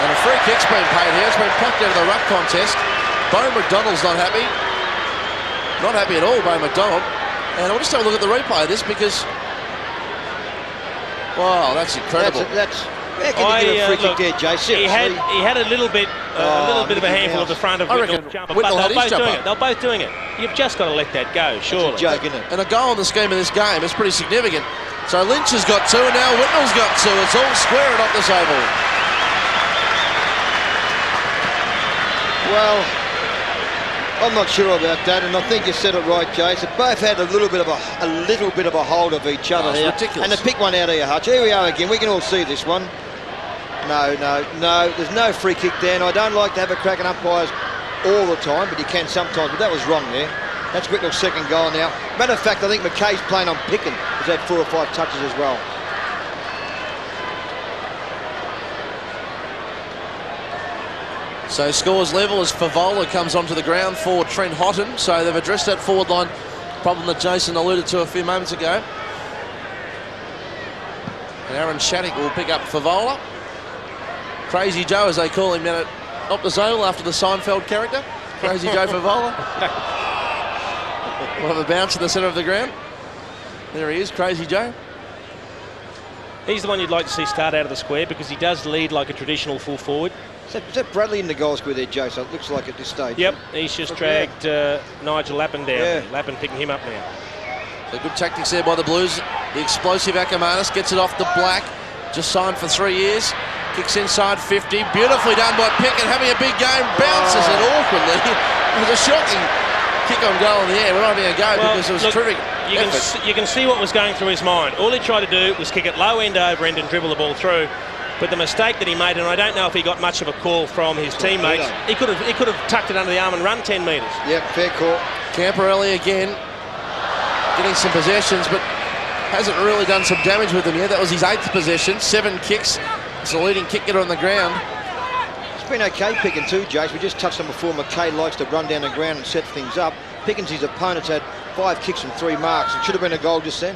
And a free kick's been paid here. It's been plucked out of the ruck contest. Bo McDonald's not happy. Not happy at all, Bo McDonald. And I'll just have a look at the replay of this because... Wow, that's incredible. How can you get a free kick there, Jay? He had a little bit of a handful at the front of Whitnell jumper, but they're both doing it. They're both doing it. You've just got to let that go, surely. It's a joke, isn't it? And a goal in the scheme of this game is pretty significant. So Lynch has got 2 and now Whitnell's got 2. It's all square at Optus Oval. Well, I'm not sure about that, and I think you said it right, Jay. So both had a little bit of a hold of each other here, ridiculous. and to pick one out of your hutch. Here we are again. We can all see this one. No. There's no free kick there, and I don't like to have a crack at umpires all the time, but you can sometimes. But that was wrong there. That's Whitnell's second goal now. Matter of fact, I think McKay's playing on Picken. He's had 4 or 5 touches as well. So scores level as Favola comes onto the ground for Trent Houghton. So they've addressed that forward line problem that Jason alluded to a few moments ago. And Aaron Shattuck will pick up Favola. Crazy Joe, as they call him down at Optus Oval after the Seinfeld character. Crazy Joe Favola. We'll have a bounce in the centre of the ground. There he is, Crazy Joe. He's the one you'd like to see start out of the square because he does lead like a traditional full forward. Is that Bradley in the goal square there, Joe? So it looks like at this stage. Yep, he's just dragged Nigel Lappin down. Yeah. Lappin picking him up now. So good tactics there by the Blues. The explosive Ackermanis gets it off the black. Just signed for 3 years. Kicks inside 50. Beautifully done by Pickett, having a big game. Bounces it awkwardly. It was a shocking kick on goal in the air. We're not having a go because it was terrific. You can see what was going through his mind. All he tried to do was kick it low end over end and dribble the ball through. But the mistake that he made, and I don't know if he got much of a call from his teammates, he could have tucked it under the arm and run 10 metres. Yep, fair call. Camporelli again getting some possessions, but hasn't really done some damage with them yet. That was his 8th possession, 7 kicks. It's the leading kick getter on the ground. It's been okay picking too, Jace. We just touched on before. McKay likes to run down the ground and set things up. Pickens, his opponent's had 5 kicks and 3 marks. It should have been a goal just then.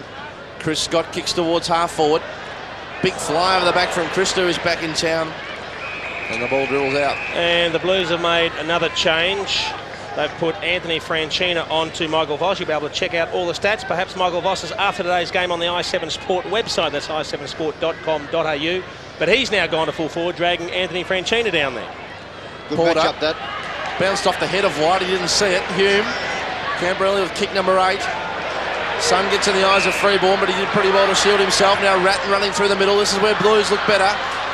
Chris Scott kicks towards half forward. Big fly over the back from Christo, who's back in town. And the ball drills out. And the Blues have made another change. They've put Anthony Franchina on to Michael Voss. You'll be able to check out all the stats. Perhaps Michael Voss is after today's game on the i7 Sport website. That's i7sport.com.au. But he's now gone to full forward, dragging Anthony Franchina down there. Good match-up that. Bounced off the head of White. He didn't see it. Hume. Camberelli with kick number 8. Sun gets in the eyes of Freeborn, but he did pretty well to shield himself. Now Ratton running through the middle. This is where Blues look better.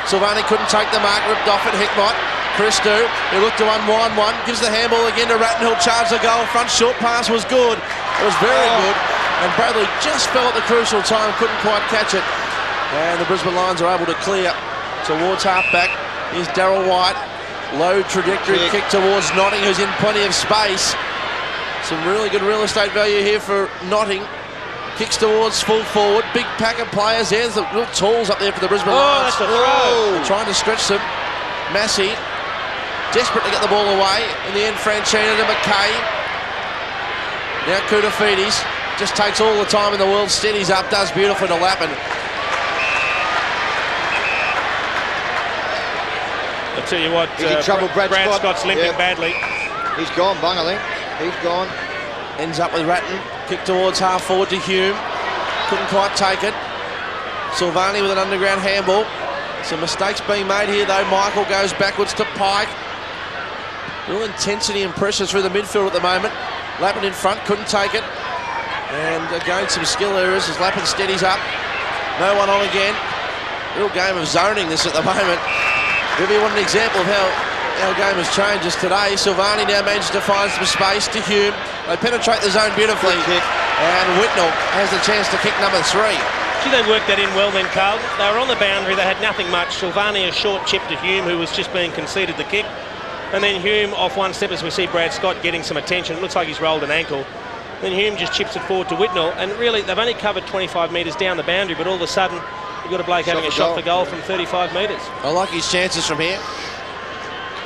Silvani couldn't take the mark. Ripped off at Hickmott. Christo, who looked to unwind one, gives the handball again to Ratton. He'll charge the goal. Front short pass was good. It was very good. And Bradley just fell at the crucial time. Couldn't quite catch it. And the Brisbane Lions are able to clear towards half-back. Here's Darryl White. Low trajectory kick towards Notting, who's in plenty of space. Some really good real estate value here for Notting. Kicks towards full forward. Big pack of players. There's the real tools up there for the Brisbane Lions. That's a throw. They're trying to stretch them. Massey, desperate to get the ball away. In the end, Franchina to McKay. Now Koutafidis just takes all the time in the world. Steadies up, does beautifully to Lappin. I'll tell you what, he's in trouble, Brad Scott's limping badly. He's gone, Bung, I think. He's gone. Ends up with Ratton. Kick towards half forward to Hume. Couldn't quite take it. Silvani with an underground handball. Some mistakes being made here though. Michael goes backwards to Pike. Real intensity and pressure through the midfield at the moment. Lappin in front, couldn't take it. And again, some skill errors as Lappin steadies up. No one on again. Real game of zoning this at the moment. Give you one example of how our game has changed just today. Silvani now managed to find some space to Hume. They penetrate the zone beautifully. And Whitnell has the chance to kick number 3. Gee, they worked that in well then, Carl. They were on the boundary. They had nothing much. Silvani a short chip to Hume, who was just being conceded the kick. And then Hume off one step as we see Brad Scott getting some attention. It looks like he's rolled an ankle. Then Hume just chips it forward to Whitnell. And really, they've only covered 25 metres down the boundary, but all of a sudden, you've got a bloke having a shot for goal from 35 metres. I like his chances from here.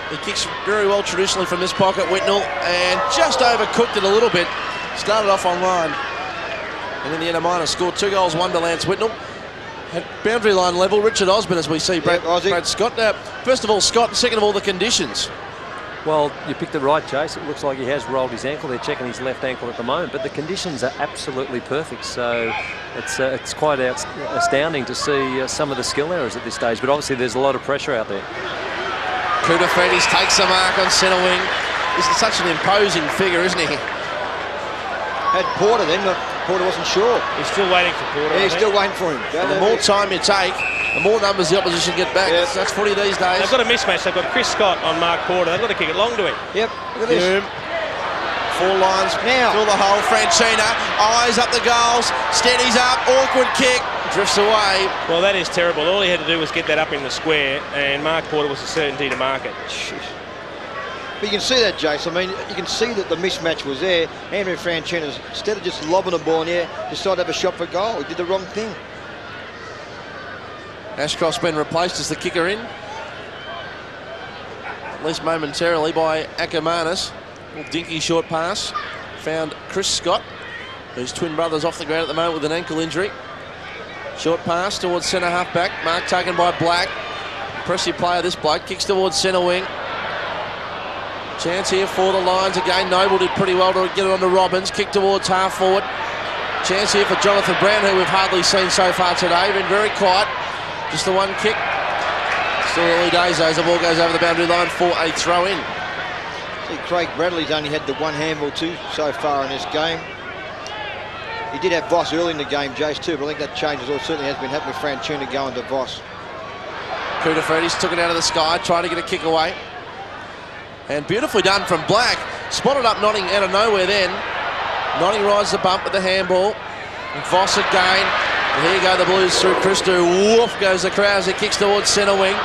He kicks very well traditionally from this pocket, Whitnell, and just overcooked it a little bit. Started off on line. And in the end, Minor scored 2 goals, 1 to Lance Whitnell. At boundary line level, Richard Osborne, as we see Brad Scott. Now, first of all, Scott, and second of all, the conditions. Well, you picked it right, Jace. It looks like he has rolled his ankle. They're checking his left ankle at the moment, but the conditions are absolutely perfect. So it's quite astounding to see some of the skill errors at this stage, but obviously there's a lot of pressure out there. Koutafidis takes the mark on centre wing. This is such an imposing figure, isn't he? Had Porter then, but Porter wasn't sure. He's still waiting for Porter. Yeah, he's still waiting for him. The more time you take, the more numbers the opposition get back. Yep. That's footy these days. They've got a mismatch. They've got Chris Scott on Mark Porter. They've got to kick it long to him. Yep, look at this. Hume. 4 lines, Now. fill the hole. Franchina, eyes up the goals, steadies up, awkward kick, drifts away. Well, that is terrible. All he had to do was get that up in the square, and Mark Porter was a certainty to mark it. Jeez. But you can see that, Jace. I mean, you can see that the mismatch was there. Andrew Franchina, instead of just lobbing a ball in the air, decided to have a shot for goal. He did the wrong thing. Ashcroft's been replaced as the kicker in, at least momentarily, by Akamanis. Little dinky short pass. Found Chris Scott, whose twin brother's off the ground at the moment with an ankle injury. Short pass towards centre half back. Mark taken by Black. Impressive player, this bloke. Kicks towards centre wing. Chance here for the Lions again. Noble did pretty well to get it onto Robbins. Kick towards half forward. Chance here for Jonathan Brown, who we've hardly seen so far today. Been very quiet. Just the one kick. Still early days though, as the ball goes over the boundary line for a throw in. See, Craig Bradley's only had the one handball too so far in this game. He did have Voss early in the game, Jace, too, but I think that changes, or certainly has been happening with Franchina going to Voss. Koutafidis took it out of the sky, trying to get a kick away. And beautifully done from Black. Spotted up Notting out of nowhere then. Notting rides the bump with the handball. And Voss again. And here you go, the Blues through Christou. Woof goes the crowd as he kicks towards centre wing.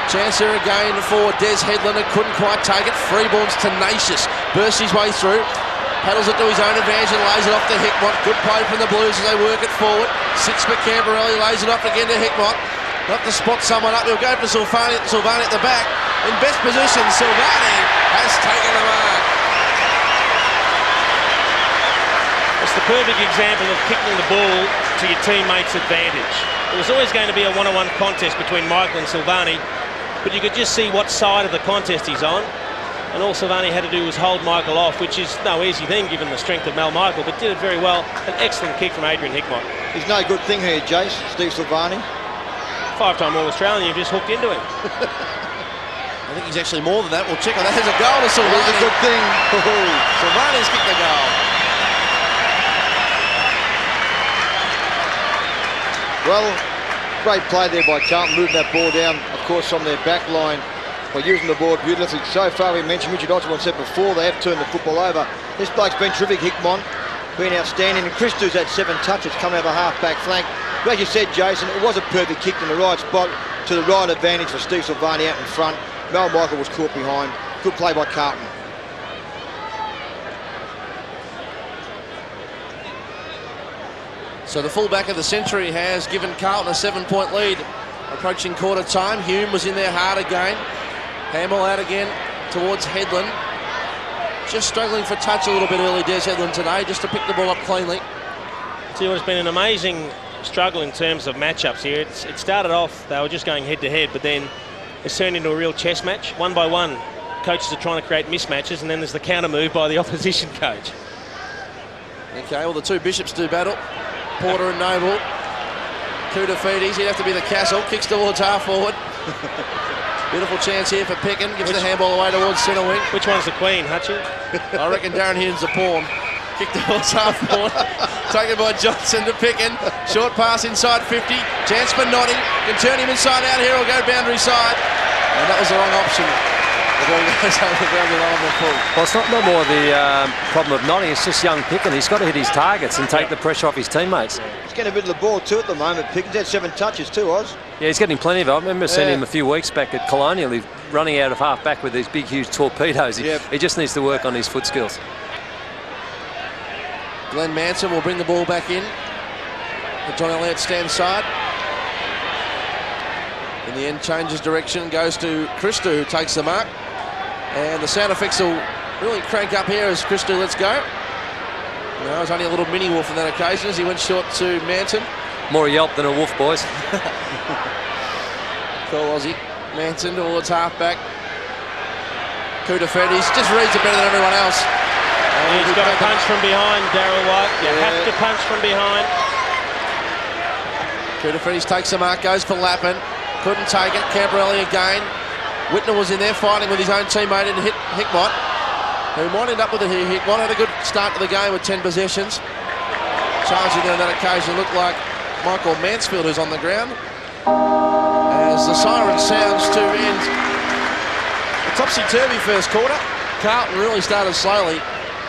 Chance here again for Des Headlander. Couldn't quite take it. Freeborn's tenacious. Bursts his way through. Paddles it to his own advantage and lays it off to Hickmott. Good play from the Blues as they work it forward. 6 for Camberelli. Lays it off again to Hickmott. Got to spot someone up. He'll go for Silvani at the back. In best position, Silvani has taken the mark. It's the perfect example of kicking the ball to your teammates' advantage. It was always going to be a one-on-one contest between Michael and Silvani, but you could just see what side of the contest he's on. And all Silvani had to do was hold Michael off, which is no easy thing given the strength of Mal Michael, but did it very well. An excellent kick from Adrian Hickmott. He's no good thing here, Jace, Steve Silvani. 5-time All-Australian, you've just hooked into him. I think he's actually more than that. We'll check on that. There's a goal to Silvani. That's a good thing. Silvani's kicked the goal. Well, great play there by Carlton, moving that ball down, of course, from their back line by using the ball beautifully. So far, we mentioned Richard Osborne said before, they have turned the football over. This bloke's been terrific, Hickmott, been outstanding. And Christou's had 7 touches coming out of the half-back flank. But as you said, Jason, it was a perfect kick in the right spot to the right advantage for Steve Silvani out in front. Mal Michael was caught behind. Good play by Carlton. So the fullback of the century has given Carlton a 7-point lead. Approaching quarter time. Hume was in there hard again. Hamill out again towards Headland. Just struggling for touch a little bit early, Des Headland today, just to pick the ball up cleanly. See, it's been an amazing struggle in terms of matchups here. It started off, they were just going head-to-head, but then it's turned into a real chess match. One by one, coaches are trying to create mismatches, and then there's the counter move by the opposition coach. Okay, well, the two Bishops do battle. Porter and Noble. Koutafidis, he'd have to be the Castle. Kicks towards half forward. Beautiful chance here for Pickin. Gives the handball away towards centre wing. Which one's the queen, Hutchie? I reckon Darren Hidden's the pawn. Kick towards half forward. Taken by Johnson to Pickin. Short pass inside 50. Chance for Notting. Can turn him inside out here or go boundary side. And that was the wrong option. The ball goes over the boundary line and full. Well, it's not more the problem of Notting. It's just young Pickin. He's got to hit his targets and take the pressure off his teammates. He's getting a bit of the ball too at the moment. Pickin's had 7 touches too, Oz. Yeah, he's getting plenty of it. I remember seeing him a few weeks back at Colonial. He's running out of half back with these big, huge torpedoes. He just needs to work on his foot skills. Glenn Manson will bring the ball back in. John Elliott stands side. In the end, changes direction, goes to Christou, who takes the mark. And the sound effects will really crank up here as Christou lets go. No, it was only a little mini wolf on that occasion as he went short to Manton. More a yelp than a wolf, boys. Cool Aussie. Manson towards half-back. Koutafidis just reads it better than everyone else. He's got a punch from behind, Darryl White. You have to punch from behind. Koutafidis takes the mark, goes for Lappin. Couldn't take it. Camberelli again. Whitner was in there fighting with his own teammate and hit Hickmott, who might end up with it here. Hickmott had a good start to the game with 10 possessions. Charging there on that occasion looked like Michael Mansfield, who's on the ground. As the siren sounds to end a topsy-turvy first quarter. Carlton really started slowly,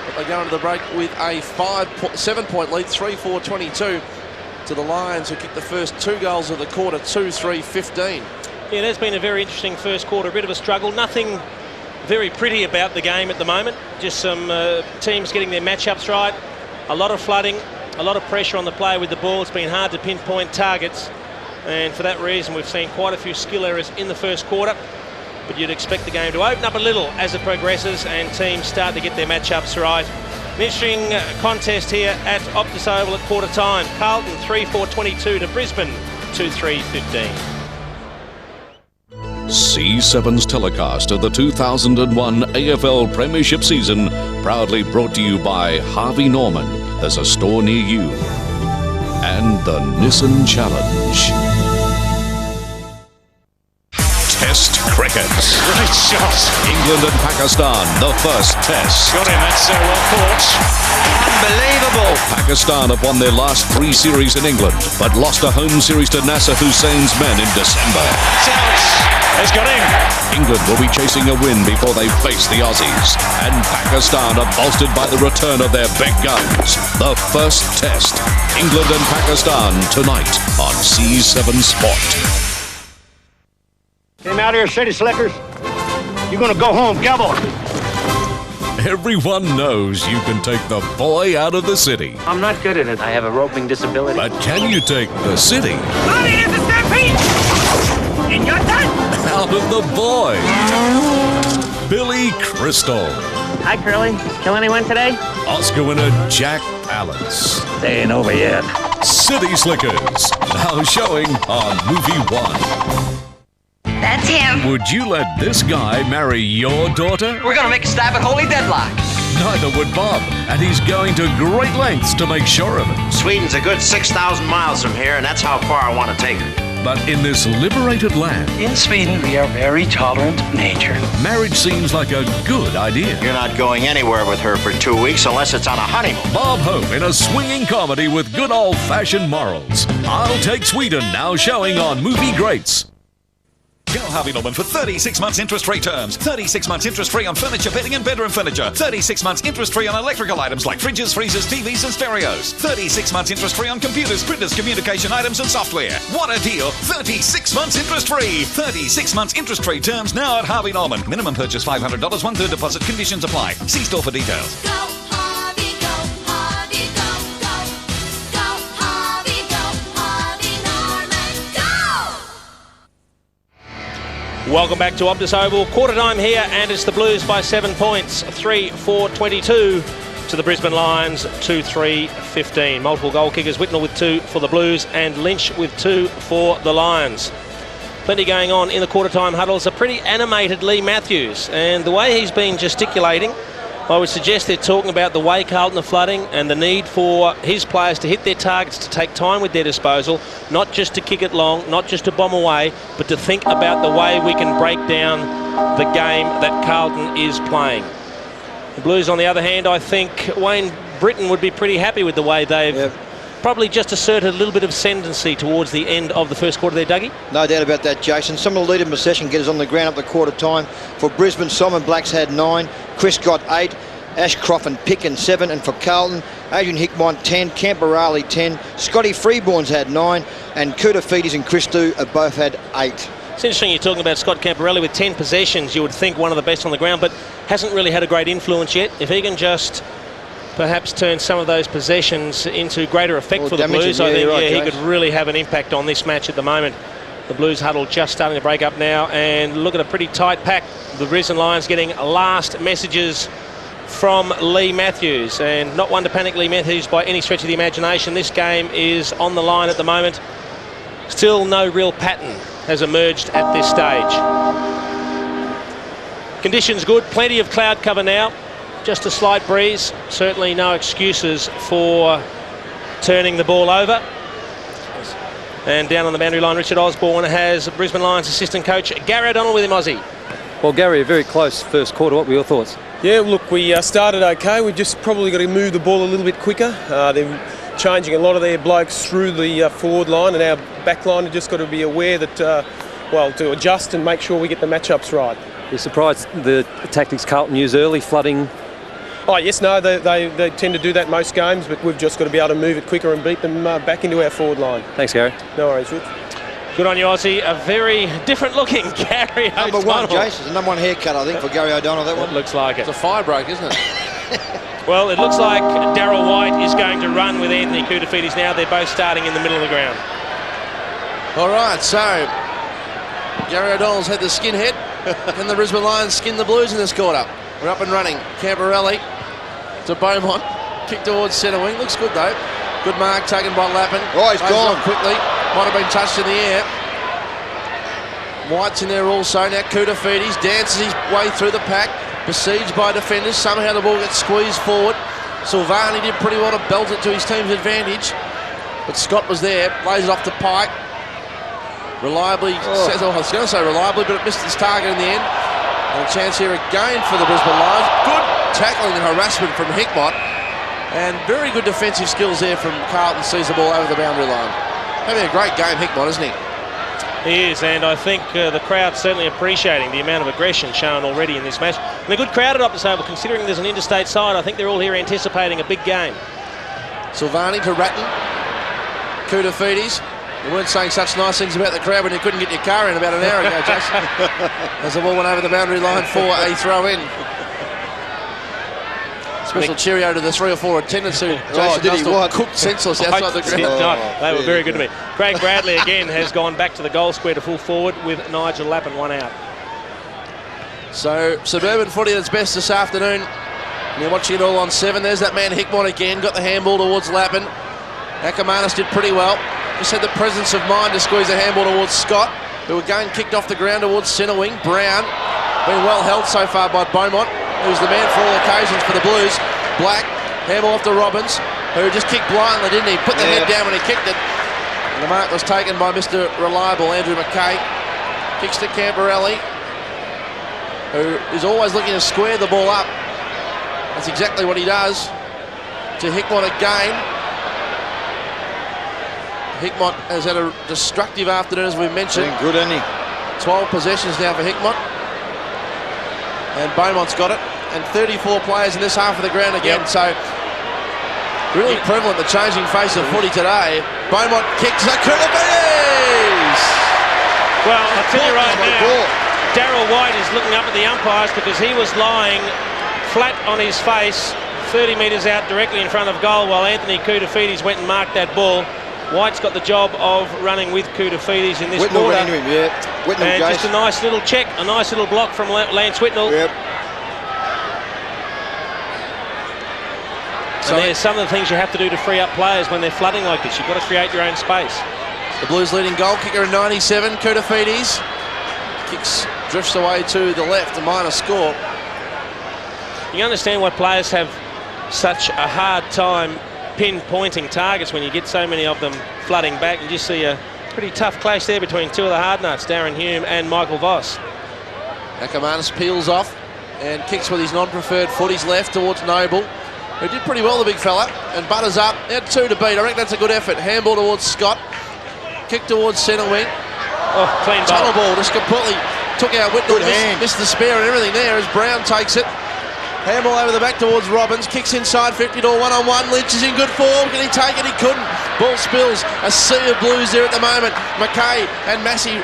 but they go into the break with a 7-point lead, 3-4-22 to the Lions, who kicked the first 2 goals of the quarter, 2-3-15. Yeah, that's been a very interesting first quarter, a bit of a struggle. Nothing very pretty about the game at the moment. Just some teams getting their matchups right. A lot of flooding, a lot of pressure on the play with the ball. It's been hard to pinpoint targets, and for that reason we've seen quite a few skill errors in the first quarter. But you'd expect the game to open up a little as it progresses and teams start to get their matchups right. An interesting contest here at Optus Oval at quarter time. Carlton 3-4-22 to Brisbane 2-3-15. C7's telecast of the 2001 AFL Premiership season proudly brought to you by Harvey Norman. There's a store near you. And the Nissan Challenge. Test cricket. Great shot. England and Pakistan, the first test. Got him, that's well caught. Unbelievable. Pakistan have won their last 3 series in England, but lost a home series to Nasser Hussein's men in December. It's out. It's got him. England will be chasing a win before they face the Aussies. And Pakistan are bolstered by the return of their big guns. The first test. England and Pakistan tonight on C7 Sport. Came out here, city slickers. You're gonna go home, cowboy. Everyone knows you can take the boy out of the city. I'm not good at it. I have a roping disability. But can you take the city Bobby, there's a stampede! And you're done! out of the boy? Billy Crystal. Hi, Curly. Kill anyone today? Oscar winner Jack Palance. They ain't over yet. City Slickers. Now showing on Movie 1. That's him. Would you let this guy marry your daughter? We're gonna make a stab at holy deadlock. Neither would Bob, and he's going to great lengths to make sure of it. Sweden's a good 6,000 miles from here, and that's how far I want to take her. But in this liberated land, In Sweden, we are very tolerant of nature. marriage seems like a good idea. You're not going anywhere with her for 2 weeks unless it's on a honeymoon. Bob Hope in a swinging comedy with good old-fashioned morals. I'll Take Sweden, now showing on Movie Greats. Go Harvey Norman for 36 months interest-free terms. 36 months interest-free on furniture, bedding and bedroom furniture. 36 months interest-free on electrical items like fridges, freezers, TVs and stereos. 36 months interest-free on computers, printers, communication items and software. What a deal! 36 months interest-free. 36 months interest-free terms now at Harvey Norman. Minimum purchase $500, 1/3 deposit. Conditions apply. See store for details. Go Harvey, go Harvey, go, go. Go Harvey, go Harvey Norman, go! Welcome back to Optus Oval. Quarter time here, and it's the Blues by 7 points. 3-4-22 to the Brisbane Lions, 2-3-15. Multiple goal kickers, Whitnell with 2 for the Blues and Lynch with 2 for the Lions. Plenty going on in the quarter time huddles. A pretty animated Lee Matthews, and the way he's been gesticulating, I would suggest they're talking about the way Carlton are flooding and the need for his players to hit their targets, to take time with their disposal, not just to kick it long, not just to bomb away, but to think about the way we can break down the game that Carlton is playing. The Blues, on the other hand, I think Wayne Britton would be pretty happy with the way they've probably just asserted a little bit of ascendancy towards the end of the first quarter there, Dougie. No doubt about that, Jason. Some of the lead in possession getters on the ground up the quarter time. For Brisbane, Simon Blacks had 9, Chris got 8, Ashcroft and Picken 7, and for Carlton, Adrian Hickmott 10, Camberelli 10, Scotty Freeborn's had 9, and Koutafidis and Christou have both had 8. It's interesting you're talking about Scott Camberelli with 10 possessions. You would think one of the best on the ground, but hasn't really had a great influence yet. If he can just perhaps turn some of those possessions into greater effect for the Blues, I think he could really have an impact on this match at the moment. The Blues huddle just starting to break up now, and look at a pretty tight pack. The Brisbane Lions getting last messages from Lee Matthews, and not one to panic Lee Matthews by any stretch of the imagination. This game is on the line at the moment. Still no real pattern has emerged at this stage. Conditions good, plenty of cloud cover now, just a slight breeze, certainly no excuses for turning the ball over. And down on the boundary line, Richard Osborne has Brisbane Lions assistant coach Gary O'Donnell with him, Aussie. Well, Gary, a very close first quarter. What were your thoughts? Yeah, look, we started okay. We've just probably got to move the ball a little bit quicker. They're changing a lot of their blokes through the forward line, and our back line have just got to be aware that, well, to adjust and make sure we get the matchups right. You're surprised the tactics Carlton use early, flooding? Oh, yes, no, they tend to do that most games, but we've just got to be able to move it quicker and beat them back into our forward line. Thanks, Gary. No worries, Rich. Good on you, Aussie. A very different looking Gary Number O'Donnell. one, Jace. It's the number one haircut, I think, for Gary O'Donnell, that one. It looks like it. It's a fire break, isn't it? Well, it looks like Daryl White is going to run with Anthony Koutafidis now. They're both starting in the middle of the ground. All right, so Gary O'Donnell's had the skinhead. Can the Brisbane Lions skin the Blues in this quarter? We're up and running. Camporelli to Beaumont. Kick towards centre wing. Looks good, though. Good mark taken by Lappin. Oh, he's gone quickly. Might have been touched in the air. White's in there also. Now Koutafidis dances his way through the pack. Besieged by defenders. Somehow the ball gets squeezed forward. Silvani did pretty well to belt it to his team's advantage. But Scott was there. Plays it off to Pike. Reliably, I was going to say reliably, but it missed its target in the end. And a chance here again for the Brisbane Lions. Good tackling and harassment from Hickmott. And very good defensive skills there from Carlton. Sees the ball over the boundary line. Having a great game, Hickmott, isn't he? He is, and I think the crowd's certainly appreciating the amount of aggression shown already in this match. And a good crowd at Optus Oval, considering there's an interstate side. I think they're all here anticipating a big game. Silvani to Ratton. Koutafidis. You weren't saying such nice things about the crowd when you couldn't get your car in about an hour ago, Jason. As the ball went over the boundary line for a throw-in. Special cheerio to the 3 or 4 attendants who cooked senseless outside the ground. They were very good to me. Craig Bradley again has gone back to the goal square to full forward with Nigel Lappin, one out. So suburban footy at its best this afternoon. And you're watching it all on 7. There's that man Hickmott again. Got the handball towards Lappin. Ackermanis did pretty well. Just had the presence of mind to squeeze the handball towards Scott, who again kicked off the ground towards centre wing. Brown, been well held so far by Beaumont, who's the man for all occasions for the Blues. Black, handball off to Robbins, who just kicked blindly, didn't he? Put the head down when he kicked it. And the mark was taken by Mr. Reliable, Andrew McKay. Kicks to Camporelli, who is always looking to square the ball up. That's exactly what he does. To Hickmott again. Hickmott has had a destructive afternoon, as we mentioned. Been good, isn't he? 12 possessions now for Hickmott. And Beaumont's got it. And 34 players in this half of the ground again. So really prevalent, the changing face of footy today. Beaumont kicks a Koutafidis! Well, I'll tell you right now, Daryl White is looking up at the umpires because he was lying flat on his face 30 metres out directly in front of goal while Anthony Koutafidis went and marked that ball. White's got the job of running with Koutafidis in this quarter. Ran into him, yeah. Whitnell, and just a nice little check, a nice little block from Lance Whitnell. Yep. So there's some of the things you have to do to free up players when they're flooding like this. You've got to create your own space. The Blues leading goal kicker in 97, Koutafidis. Drifts away to the left, a minor score. You understand why players have such a hard time pinpointing targets when you get so many of them flooding back. You just see a pretty tough clash there between two of the hard nuts, Darren Hume and Michael Voss. Ackermanis peels off and kicks with his non-preferred foot. He's left towards Noble, who did pretty well, the big fella, and butters up. Now 2 to beat. I reckon that's a good effort. Handball towards Scott. Kick towards centre wing. Oh, clean tunnel ball. Just completely took out Whitnell. Missed the spare and everything there as Brown takes it. Handball over the back towards Robbins. Kicks inside 50 to a one-on-one. Lynch is in good form. Can he take it? He couldn't. Ball spills. A sea of Blues there at the moment. McKay and Massey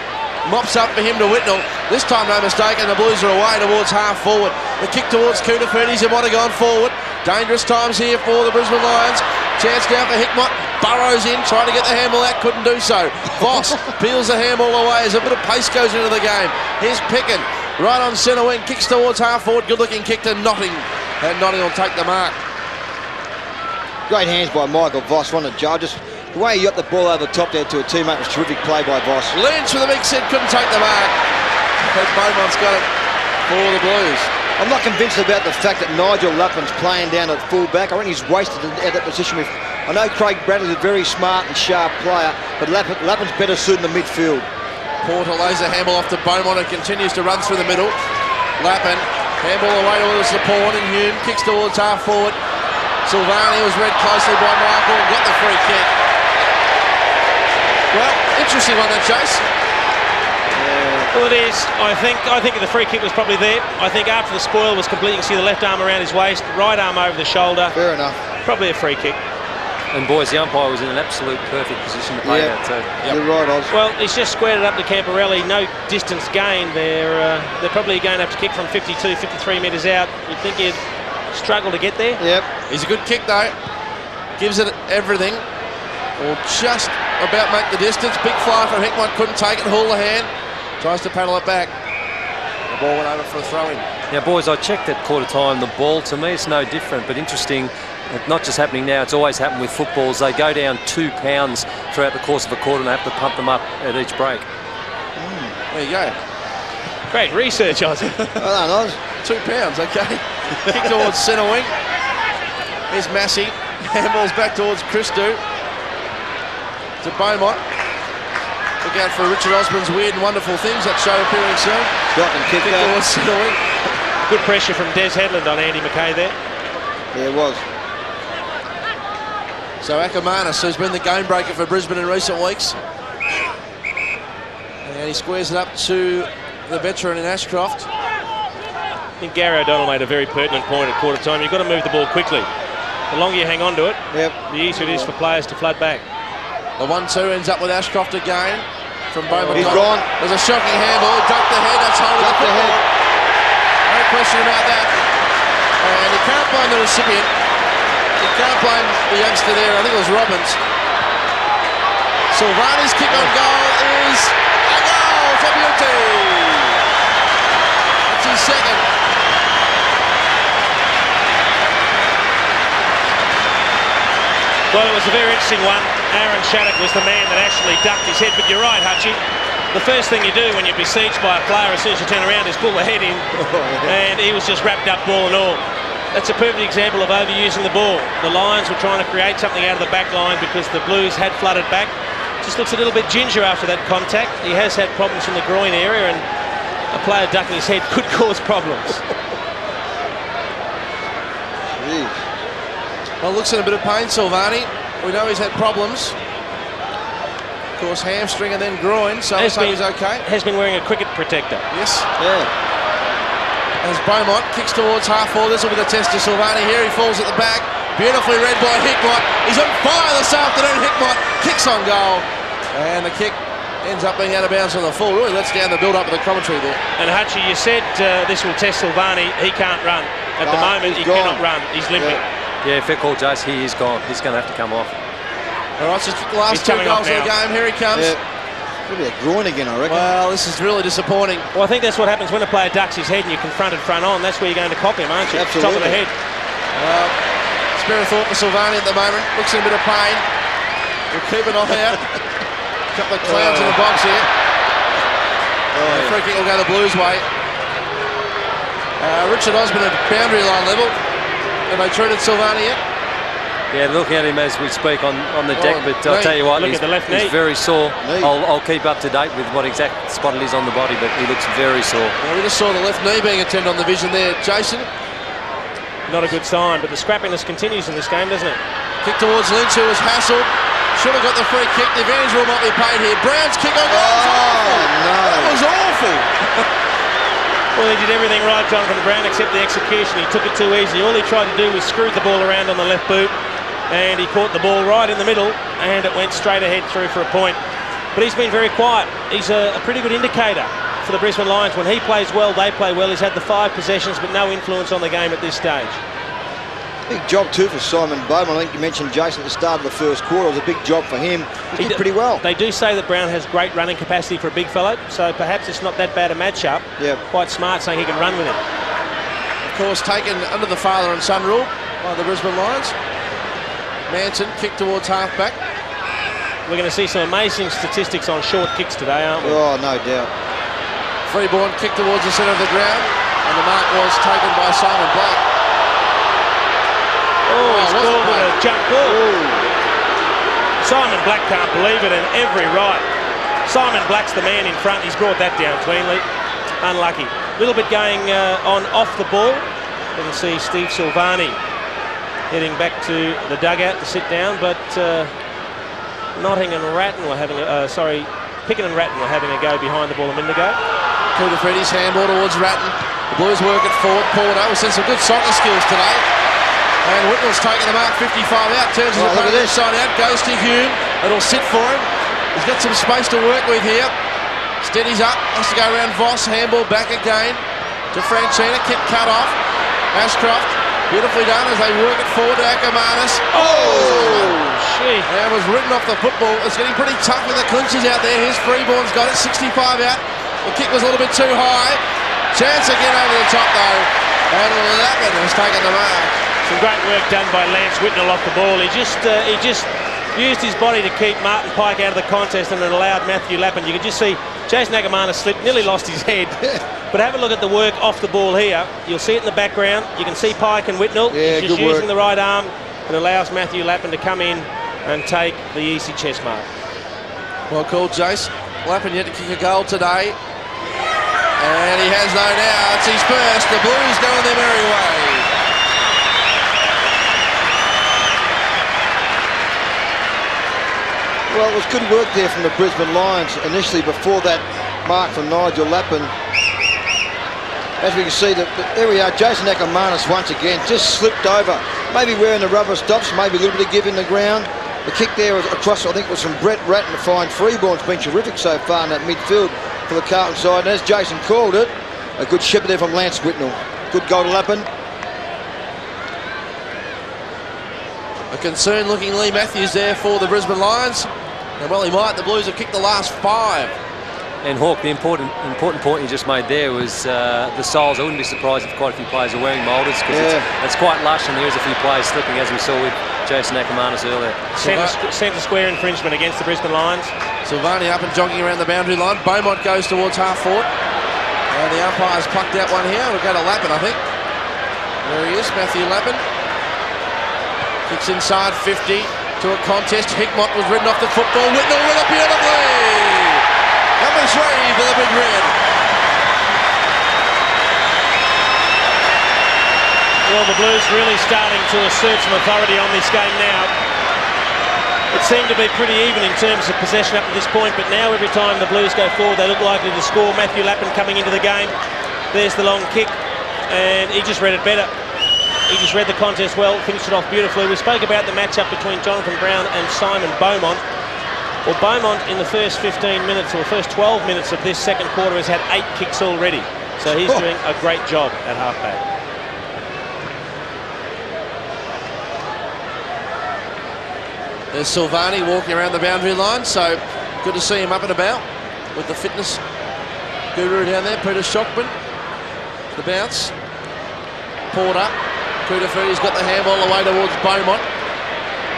mops up for him to Whitnell. This time, no mistake, and the Blues are away towards half forward. The kick towards Koutafidis, who might have gone forward. Dangerous times here for the Brisbane Lions. Chance down for Hickmott. Burrows in, trying to get the handball out, couldn't do so. Voss peels the handball away as a bit of pace goes into the game. Here's Picken, right on centre wing, kicks towards half forward. Good looking kick to Notting. And Nottingham will take the mark. Great hands by Michael Voss, one of the judges. The way he got the ball over the top there to a teammate was terrific play by Voss. Lynch with a big set, couldn't take the mark. But Beaumont's got it for the Blues. I'm not convinced about the fact that Nigel Lappin's playing down at full-back. I think he's wasted at that position. I know Craig Bradley's a very smart and sharp player, but Lappin's better suited in the midfield. Porter lays a handball off to Beaumont and continues to run through the middle. Lappin, handball away towards the pawn, and Hume kicks towards half forward. Silvani was read closely by Michael and got the free kick. Well, interesting one, that Chase. Well, it is. I think the free kick was probably there. I think after the spoil was complete, you can see the left arm around his waist, right arm over the shoulder. Fair enough. Probably a free kick. And boys, the umpire was in an absolute perfect position to play that too. You're right, Oz. Well, he's just squared it up to Camporelli. No distance gained. They're probably going to have to kick from 52, 53 metres out. You'd think he'd struggle to get there. Yep. He's a good kick though. Gives it everything. Or just about make the distance. Big fly from Hickmott, couldn't take it. Houlihan tries to paddle it back. The ball went over for a throw-in. Now, boys, I checked at quarter time. The ball, to me, it's no different, but interesting. It's not just happening now, it's always happened with footballs. They go down 2 pounds throughout the course of a quarter and they have to pump them up at each break. There you go. Great research, Ozzy. Well done, Oz. 2 pounds, okay. Kick towards centre wing. Here's Massey. Handball's back towards Christou. To Beaumont. Look out for Richard Osman's Weird and Wonderful Things, that show appearing soon. Scotland kick towards centre wing. Good pressure from Des Headland on Andy McKay there. Yeah, it was. So Ackermanis, who's been the game breaker for Brisbane in recent weeks. And he squares it up to the veteran in Ashcroft. I think Gary O'Donnell made a very pertinent point at quarter time. You've got to move the ball quickly. The longer you hang on to it, the easier it is for players to flood back. The 1-2 ends up with Ashcroft again from Beaumont. He's gone. There's a shocking handball. He ducked the head. That's holding the football. No question about that. And you can't blame the recipient. You can't blame the youngster there. I think it was Robbins. Silvani's kick on goal is a goal for Beauty. That's his second. Well, it was a very interesting one. Aaron Shattuck was the man that actually ducked his head. But you're right, Hutchie. The first thing you do when you're besieged by a player as soon as you turn around is pull the head in. And he was just wrapped up ball and all. That's a perfect example of overusing the ball. The Lions were trying to create something out of the back line because the Blues had flooded back. Just looks a little bit ginger after that contact. He has had problems from the groin area, and a player ducking his head could cause problems. Well, looks in a bit of pain, Silvani. We know he's had problems. Of course, hamstring and then groin, so I hope he's okay. Has been wearing a cricket protector. Yes. Yeah. As Beaumont kicks towards half forward, this will be the test to Silvani here. He falls at the back. Beautifully read by Hickmott. He's on fire this afternoon. Hickmott kicks on goal. And the kick ends up being out of bounds on the full. Really lets down the build-up of the commentary there. And Hutchie, you said this will test Silvani. He can't run. At the moment, he cannot run. He's limping. Yeah, fair call, Jace. He is gone. He's going to have to come off. All right, so the last 2 goals of the game. Here he comes. Yeah. Could be a groin again, I reckon. Well, this is really disappointing. Well, I think that's what happens when a player ducks his head and you're confronted front on. That's where you're going to cop him, aren't you? Absolutely. Top of the head. Spare a thought for Silvani at the moment. Looks in a bit of pain. We'll keep an eye out. A couple of clowns in the box here. The free kick will go the Blues' way. Richard Osman at boundary line level. Have they treated Silvani yet? Yeah, looking at him as we speak on the deck, but I'll tell you what, he's very sore. I'll keep up to date with what exact spot it is on the body, but he looks very sore. Well, we just saw the left knee being attended on the vision there. Jason? Not a good sign, but the scrappiness continues in this game, doesn't it? Kick towards Lynch, who was hassled. Should have got the free kick. The advantage will not be paid here. Brown's kick on goal. No. That was awful. Well, he did everything right, Jonathan Brown, except the execution. He took it too easy. All he tried to do was screw the ball around on the left boot, and he caught the ball right in the middle, and it went straight ahead through for a point. But he's been very quiet. He's a pretty good indicator for the Brisbane Lions. When he plays well, they play well. He's had the 5 possessions, but no influence on the game at this stage. Big job too for Simon Beaumont. I think you mentioned Jason at the start of the first quarter. It was a big job for him. He did pretty well. They do say that Brown has great running capacity for a big fellow, so perhaps it's not that bad a matchup. Yeah. Quite smart saying he can run with him. Of course, taken under the father and son rule by the Brisbane Lions. Manson kick towards half-back. We're going to see some amazing statistics on short kicks today, aren't we? Oh, no doubt. Freeborn kick towards the centre of the ground, and the mark was taken by Simon Black. Oh, he's wasn't called Black. a jump ball. Simon Black can't believe it, and every right. Simon Black's the man in front. He's brought that down cleanly. Unlucky. A little bit going on off the ball. You can see Steve Silvani heading back to the dugout to sit down, but Nottingham and Ratton were having Picken and Ratton were having a go behind the ball a minute ago. Kudafredi's handball towards Ratton. The Blues work it forward. Porter, we've seen some good soccer skills today. And Whitnell's taking the mark 55 out, turns his opponent inside out, goes to Hume. It'll sit for him. He's got some space to work with here. Steadies up, has to go around Voss, handball back again to Franchina, kick cut off. Ashcroft, beautifully done as they work it forward to Ackermanis. Oh, shit. And was written off the football. It's getting pretty tough with the clinches out there. Here's Freeborn's got it, 65 out. The kick was a little bit too high. Chance again over the top though. And Lappin has taken the mark. Some great work done by Lance Whitnell off the ball. He just used his body to keep Martin Pike out of the contest, and it allowed Matthew Lappin. You could just see Jason Ackermanis slipped, nearly lost his head. But have a look at the work off the ball here. You'll see it in the background. You can see Pike and Whitnell. Yeah, He's just good work. using the right arm. It allows Matthew Lappin to come in and take the easy chest mark. Well called, Jace. Lappin yet to kick a goal today. And he has no now. It's his first. The Blues go on their merry way. Well, it was good work there from the Brisbane Lions initially before that mark from Nigel Lappin. As we can see, there we are, Jason Ackermanis once again just slipped over. Maybe wearing the rubber stops, maybe a little bit of give in the ground. The kick there was across, I think it was from Brett Ratton to find Freeborn's been terrific so far in that midfield for the Carlton side. And as Jason called it, a good shepherd there from Lance Whitnell. Good goal to Lappin. A concerned looking Lee Matthews there for the Brisbane Lions. And well, he might. The Blues have kicked the last 5. And Hawk, the important point you just made there was the soles. I wouldn't be surprised if quite a few players are wearing moulders, because it's quite lush, and there is a few players slipping, as we saw with Jason Ackermanis earlier. Centre square infringement against the Brisbane Lions. Silvani up and jogging around the boundary line. Beaumont goes towards half forward. And the umpire's plucked out one here. We'll go to Lappin, I think. There he is, Matthew Lappin. Kicks inside 50 to a contest. Hickmott was ridden off the football. Whitnell with it beautifully. Number 3 for the Big Red. Well, the Blues really starting to assert some authority on this game now. It seemed to be pretty even in terms of possession up to this point, but now every time the Blues go forward, they look likely to score. Matthew Lappin coming into the game. There's the long kick, and he just read it better. He just read the contest well, finished it off beautifully. We spoke about the matchup between Jonathan Brown and Simon Beaumont. Well, Beaumont in the first 15 minutes or the first 12 minutes of this second quarter has had 8 kicks already. So he's doing a great job at halfback. There's Silvani walking around the boundary line, so good to see him up and about with the fitness guru down there, Peter Shockman. The bounce. Porter. Kudafuri's got the handball away towards Beaumont.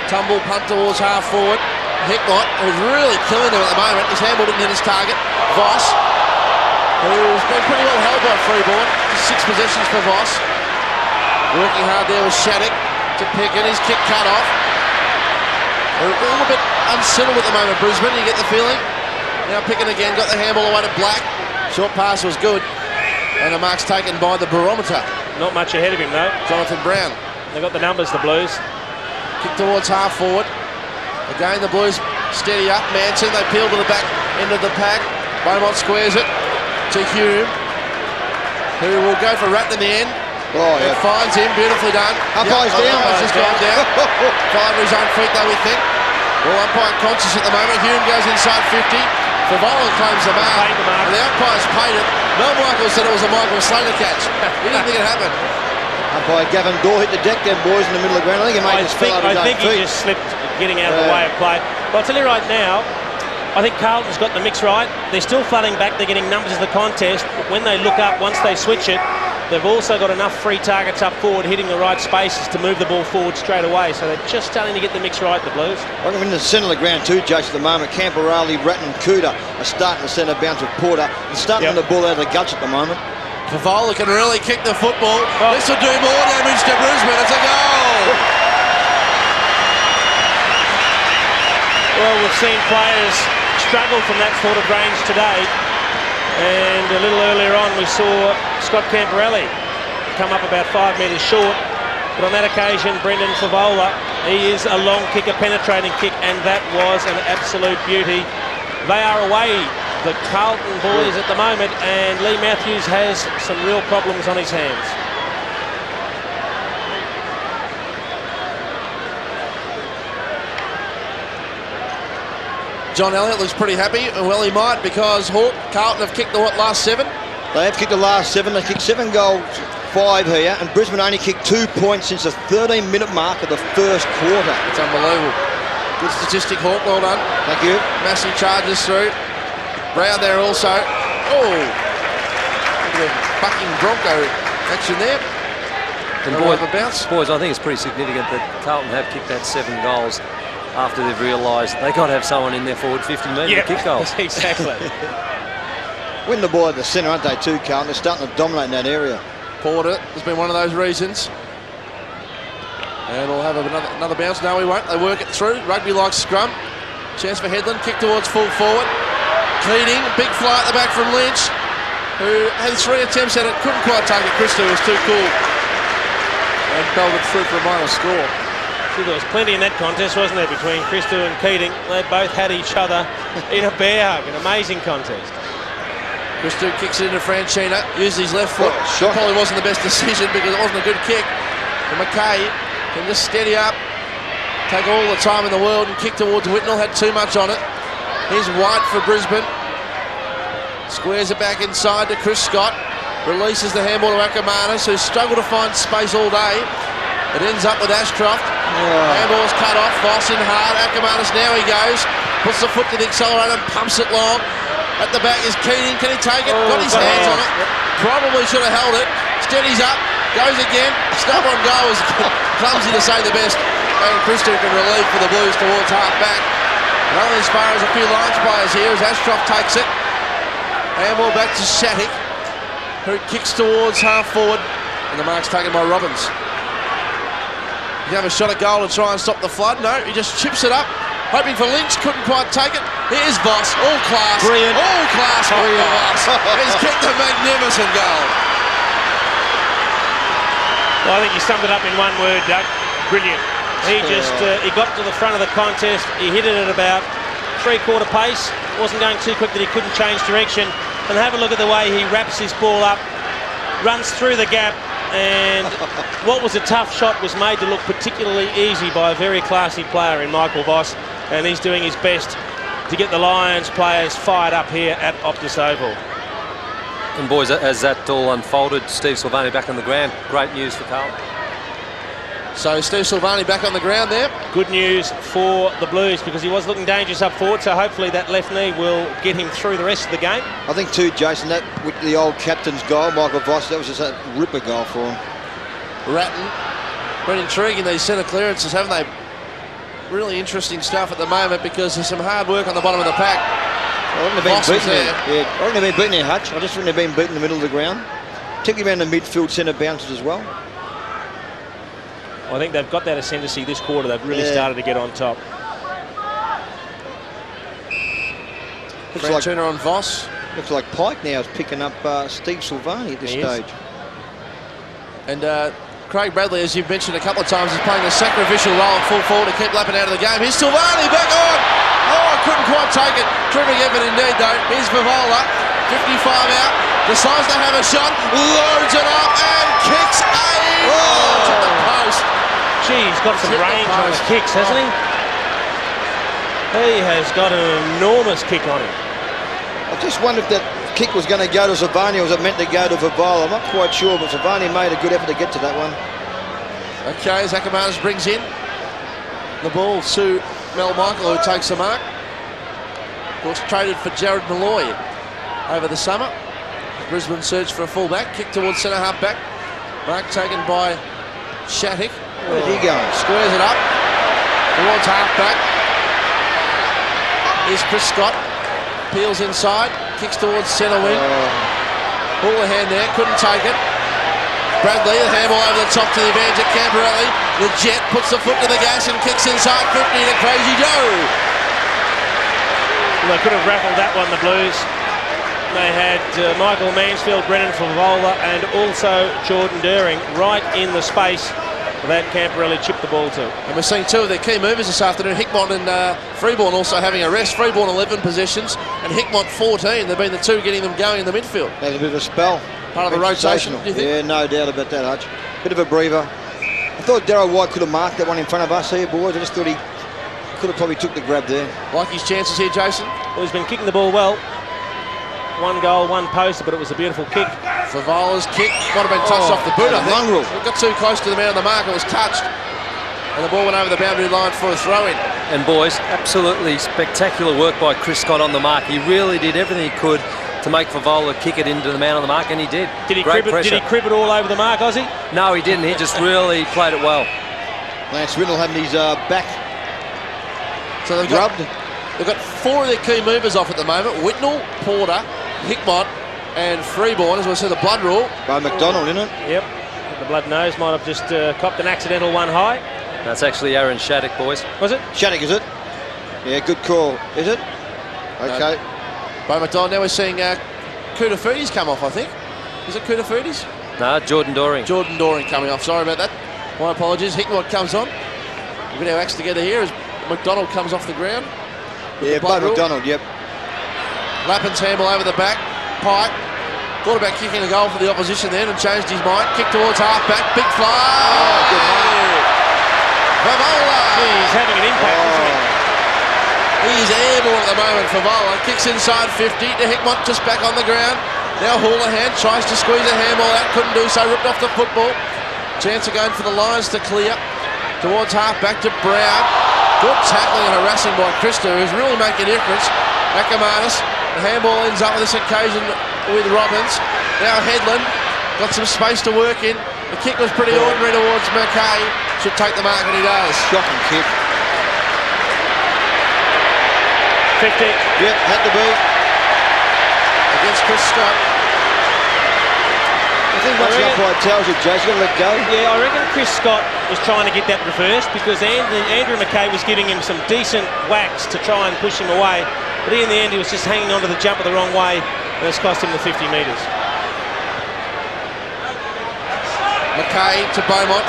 Tumble punt towards half forward. Hickmott, who's really killing him at the moment. His handball didn't hit his target. Voss, who's been pretty well held by Freeborn. 6 possessions for Voss. Working hard there with Shattuck to Picken. His kick cut off. They're a little bit unsettled at the moment, Brisbane, you get the feeling. Now Picken again, got the handball away to Black. Short pass was good. And the mark's taken by the barometer. Not much ahead of him, though. Jonathan Brown. They've got the numbers, the Blues. Kick towards half forward. Again, the Blues steady up. Manson, they peel to the back end of the pack. Beaumont squares it to Hume, who will go for Ratton in the end. Oh, yeah. Finds him, beautifully done. Umpire's down. Umpire's just gone down. 5 of his own feet, though, we think. Well, umpire conscious at the moment. Hume goes inside 50. Favola claims the mark. And the umpire's paid it. Mel Michael said it was a Michael Slater catch. He didn't think it happened. Umpire Gavin Dorr hit the deck there, boys, in the middle of the ground. I think he made this fell out of his own I think feet. he just slipped getting out of the way of play. But I'll tell you right now, I think Carlton's got the mix right. They're still flooding back. They're getting numbers of the contest. But when they look up, once they switch it, they've also got enough free targets up forward, hitting the right spaces to move the ball forward straight away. So they're just starting to get the mix right, the Blues. I reckon in the centre of the ground too, Jason, at the moment. Camperale, Ratton and Cooter are starting to centre bounce with Porter. They're starting the ball out of the guts at the moment. Favola can really kick the football. This will do more damage to Brisbane. It's a goal. Well, we've seen players struggle from that sort of range today. And a little earlier on, we saw Scott Camperale come up about 5 metres short. But on that occasion, Brendan Favola, he is a long kick, a penetrating kick, and that was an absolute beauty. They are away, the Carlton boys, at the moment, and Lee Matthews has some real problems on his hands. John Elliott looks pretty happy, and well he might, because Carlton have kicked the last 7? They have kicked the last 7. They kicked 7 goals, 5 here, and Brisbane only kicked 2 points since the 13-minute mark of the first quarter. It's unbelievable. Good statistic, Hawk. Well done. Thank you. Massey charges through. Brown there also. Oh! Look at the bucking Bronco action there. And boys, I think it's pretty significant that Carlton have kicked that 7 goals after they've realised they got to have someone in their forward 50 metre to kick goals. Exactly. Win the ball at the centre, aren't they, too, Carlton? They're starting to dominate in that area. Porter has been one of those reasons. And we'll have another bounce. No, we won't. They work it through. Rugby like scrum. Chance for Headland. Kick towards full forward. Keating. Big fly at the back from Lynch, who had 3 attempts at it. Couldn't quite take it. Christo was too cool. And belted through for a minor score. There was plenty in that contest, wasn't there, between Christo and Keating. They both had each other in a bear hug. An amazing contest. Christo kicks it into Franchina, uses his left foot. Probably wasn't the best decision because it wasn't a good kick. And McKay can just steady up, take all the time in the world and kick towards Whitnell. Had too much on it. Here's White for Brisbane. Squares it back inside to Chris Scott. Releases the handball to Ackermanis, who's struggled to find space all day. It ends up with Ashcroft. Handball's cut off. Voss in hard. Ackermanis, now he goes. Puts the foot to the accelerator and pumps it long. At the back is Keating. Can he take it? Got his hands on it. Probably should have held it. Steadies up. Goes again. Snub on goal is clumsy to say the best. And Christo can relieve for the Blues towards half back. And only as far as a few lines players here as Ashcroft takes it. Handball back to Shattuck, who kicks towards half forward. And the mark's taken by Robbins. You have a shot at goal to try and stop the flood. No, he just chips it up, hoping for Lynch. Couldn't quite take it. Here's Voss, all class. Brilliant. All class. Voss. He's kicked a magnificent goal. Well, I think you summed it up in one word, Doug. Brilliant. He just he got to the front of the contest. He hit it at about 3/4 pace. Wasn't going too quick that he couldn't change direction. And have a look at the way he wraps his ball up, runs through the gap. And what was a tough shot was made to look particularly easy by a very classy player in Michael Voss, and he's doing his best to get the Lions players fired up here at Optus Oval. And boys, as that all unfolded, Steve Silvani back on the ground. Great news for Carlton. So Steve Silvani back on the ground there. Good news for the Blues because he was looking dangerous up forward, so hopefully that left knee will get him through the rest of the game. I think too, Jason, that with the old captain's goal, Michael Voss, that was just a ripper goal for him. Ratton, been intriguing these centre clearances, haven't they? Really interesting stuff at the moment because there's some hard work on the bottom of the pack. I reckon they've been beaten there. Yeah, I reckon they've been beaten there, Hutch. I just reckon they've been beaten in the middle of the ground. Particularly around the midfield centre bounces as well. I think they've got that ascendancy this quarter. They've really started to get on top. Looks like Turner on Voss. Looks like Pike now is picking up Steve Silvani at this stage. And Craig Bradley, as you've mentioned a couple of times, is playing a sacrificial role at full forward to keep Lappin out of the game. Here's Silvani back on. Oh, couldn't quite take it. Terrific effort indeed, though. Here's Favola, 55 out, decides to have a shot, loads it up and kicks a to the post. Gee, he's got some range on his kicks, hasn't he? He has got an enormous kick on him. I just wondered if that kick was going to go to Silvani or was it meant to go to Favola. I'm not quite sure, but Silvani made a good effort to get to that one. Okay, Ackermanis brings in the ball to Mel Michael, who takes the mark. Of course, traded for Jared Malloy over the summer. Brisbane search for a fullback. Kick towards centre half back. Mark taken by Shattuck. Where's he going? Squares it up towards half back. Here's Chris Scott. Peels inside. Kicks towards centre wing. Houlihan there. Couldn't take it. Bradley, the handball over the top to the advantage of Camberelli. The Jet puts the foot to the gas and kicks inside 50 to Crazy Joe. Well, they could have raffled that one, the Blues. They had Michael Mansfield, Brennan Favola and also Jordan Doering right in the space that Camberelli chipped the ball to. And we're seeing two of their key movers this afternoon. Hickmott and Freeborn also having a rest. Freeborn 11 possessions and Hickmott 14. They've been the two getting them going in the midfield. Had a bit of a spell. Part of the rotation, do you think? Yeah, no doubt about that, Hutch. Bit of a breather. I thought Darryl White could have marked that one in front of us here, boys. I just thought he could have probably took the grab there. Like his chances here, Jason? Well, he's been kicking the ball well. One goal, one poster, but it was a beautiful kick. Favola's kick might have been touched off the boot, I think. mongrel. It got too close to the man on the mark. It was touched. And the ball went over the boundary line for a throw-in. And boys, absolutely spectacular work by Chris Scott on the mark. He really did everything he could to make Favola kick it into the man on the mark, and he did. Did he crib it all over the mark, Ozzy? No, he didn't. He just really played it well. Lance Riddle having his back so they've got four of their key movers off at the moment. Whitnell, Porter, Hickmott and Freeborn, as we see the blood rule. By McDonald, isn't it? Yep. The blood nose might have just copped an accidental one high. That's actually Aaron Shattuck, boys. Was it? Shattuck, is it? Yeah, good call. Is it? Okay. By McDonald, now we're seeing Koudafoudis come off, I think. Is it Koudafoudis? No, Jordan Doering. Jordan Doering coming off. Sorry about that. My apologies. Hickmott comes on. We've got our acts together here as McDonald comes off the ground. Yeah, Bud McDonald, yep. Lappin's handball over the back. Pike. Thought about kicking a goal for the opposition then and changed his mind. Kick towards half back. Big fly. Favola. He's having an impact, isn't he? He's airborne at the moment. Favola kicks inside 50 to Hickmott, just back on the ground. Now Houlihan tries to squeeze a handball out. Couldn't do so. Ripped off the football. Chance again for the Lions to clear. Towards half back to Brown. Good tackling and harassing by Christo, who's really making a difference. Ackermanis, the handball ends up with this occasion with Robbins. Now Headland got some space to work in. The kick was pretty ordinary towards McKay. Should take the mark, and he does. Shocking kick. 50. Yep, had to be. Against Chris Scott. I think once the umpire tells you, Jay's got to let go. Yeah, I reckon Chris Scott was trying to get that reversed because Andrew McKay was giving him some decent whacks to try and push him away. But in the end, he was just hanging onto the jumper the wrong way, and it's cost him the 50 metres. McKay to Beaumont.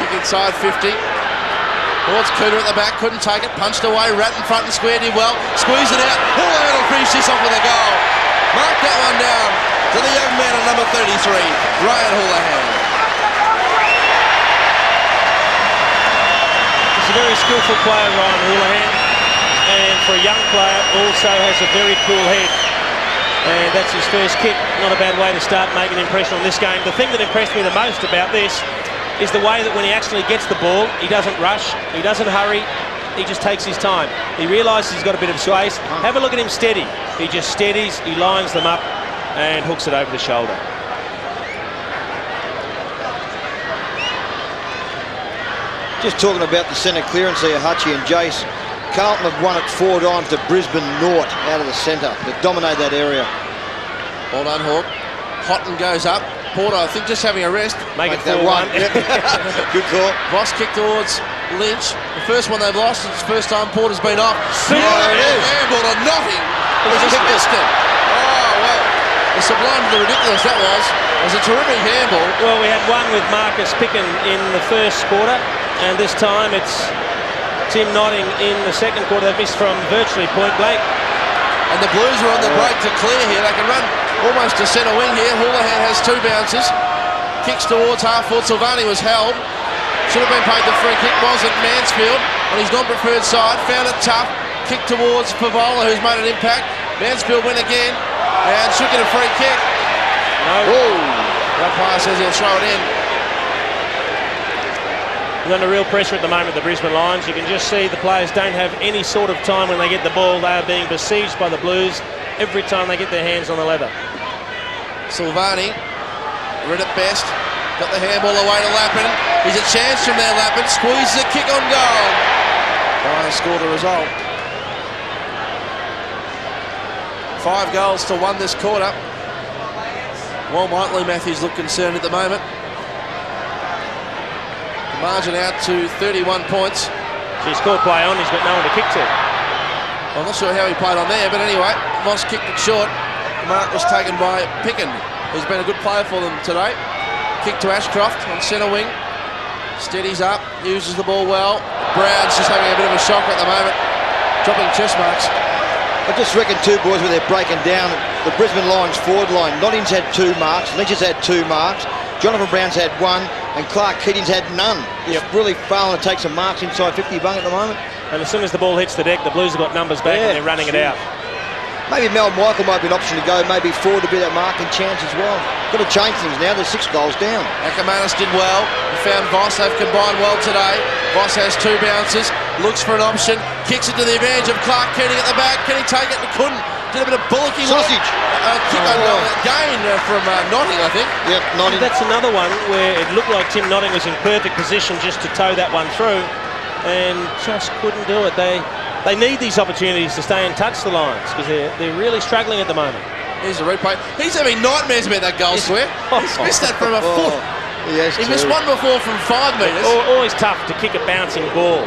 Kick inside 50. Towards Cooter at the back, couldn't take it. Punched away, Rat in front and squared him well. Squeezed it out. Houlihan will finish this off with a goal. Mark that one down to the young man at number 33, Ryan Houlihan. He's a very skillful player, Ryan Houlihan, and for a young player also has a very cool head. And that's his first kick. Not a bad way to start making an impression on this game. The thing that impressed me the most about this is the way that when he actually gets the ball, he doesn't rush, he doesn't hurry, he just takes his time. He realises he's got a bit of space. Have a look at him steady. He just steadies, he lines them up and hooks it over the shoulder. Just talking about the centre clearance here, Hutchie and Jace. Carlton have won it 4 times to Brisbane North out of the centre. They dominate that area. Well done, Hawk. Houghton goes up. Porter, I think, just having a rest. Make it that 4-1. Yep. Good call. Voss kick towards Lynch. The first one they've lost. It's the first time Porter's been off. There it is. Handball to nothing. He just missed it. Oh, well. The sublime to the ridiculous that was. It was a terrific handball. Well, we had one with Marcus Picken in the first quarter, and this time it's Tim Notting in the second quarter. They've missed from virtually point blank. And the Blues are on the break to clear here. They can run almost to centre wing here. Houlihan has 2 bounces. Kicks towards half forward. Silvani was held. Should have been paid the free kick. Wasn't Mansfield on his non-preferred side. Found it tough. Kick towards Favola, who's made an impact. Mansfield went again and should get a free kick. No. The umpire says he'll throw it in. They're under real pressure at the moment, the Brisbane Lions. You can just see the players don't have any sort of time when they get the ball. They are being besieged by the Blues every time they get their hands on the leather. Silvani, read it best. Got the handball away to Lappin. He's a chance from there, Lappin. Squeezes a kick on goal. Lions score the result. 5 goals to 1 this quarter. Well, might Lee Matthews look concerned at the moment. The margin out to 31 points. He's caught play on, he's got no one to kick to. I'm not sure how he played on there, but anyway, Voss kicked it short. The mark was taken by Picken, who's been a good player for them today. Kick to Ashcroft on centre wing. Steadies up, uses the ball well. Brown's just having a bit of a shock at the moment, dropping chest marks. I just reckon two boys when they're breaking down the Brisbane Lions forward line. Nottingham's had 2 marks, Lynch has had 2 marks, Jonathan Brown's had 1, and Clark Keating's had none. He's really failing to take some marks inside 50 bung at the moment. And as soon as the ball hits the deck, the Blues have got numbers back and they're running it out. Maybe Mel Michael might be an option to go, maybe forward a bit of marking chance as well. Got to change things now, there's 6 goals down. Ackermanis did well, he found Voss, they've combined well today. Voss has 2 bounces, looks for an option, kicks it to the advantage of Clark Keating at the back. Can he take it? He couldn't. Did a bit of bullocking. Sausage. Kick on goal again from Notting, I think. Yep, Notting. That's another one where it looked like Tim Notting was in perfect position just to toe that one through and just couldn't do it. They need these opportunities to stay and touch the Lions because they're really struggling at the moment. Here's the replay. He's having nightmares about that goal square. He's missed that from a foot. Yes, he missed one before from 5 metres. Always tough to kick a bouncing ball,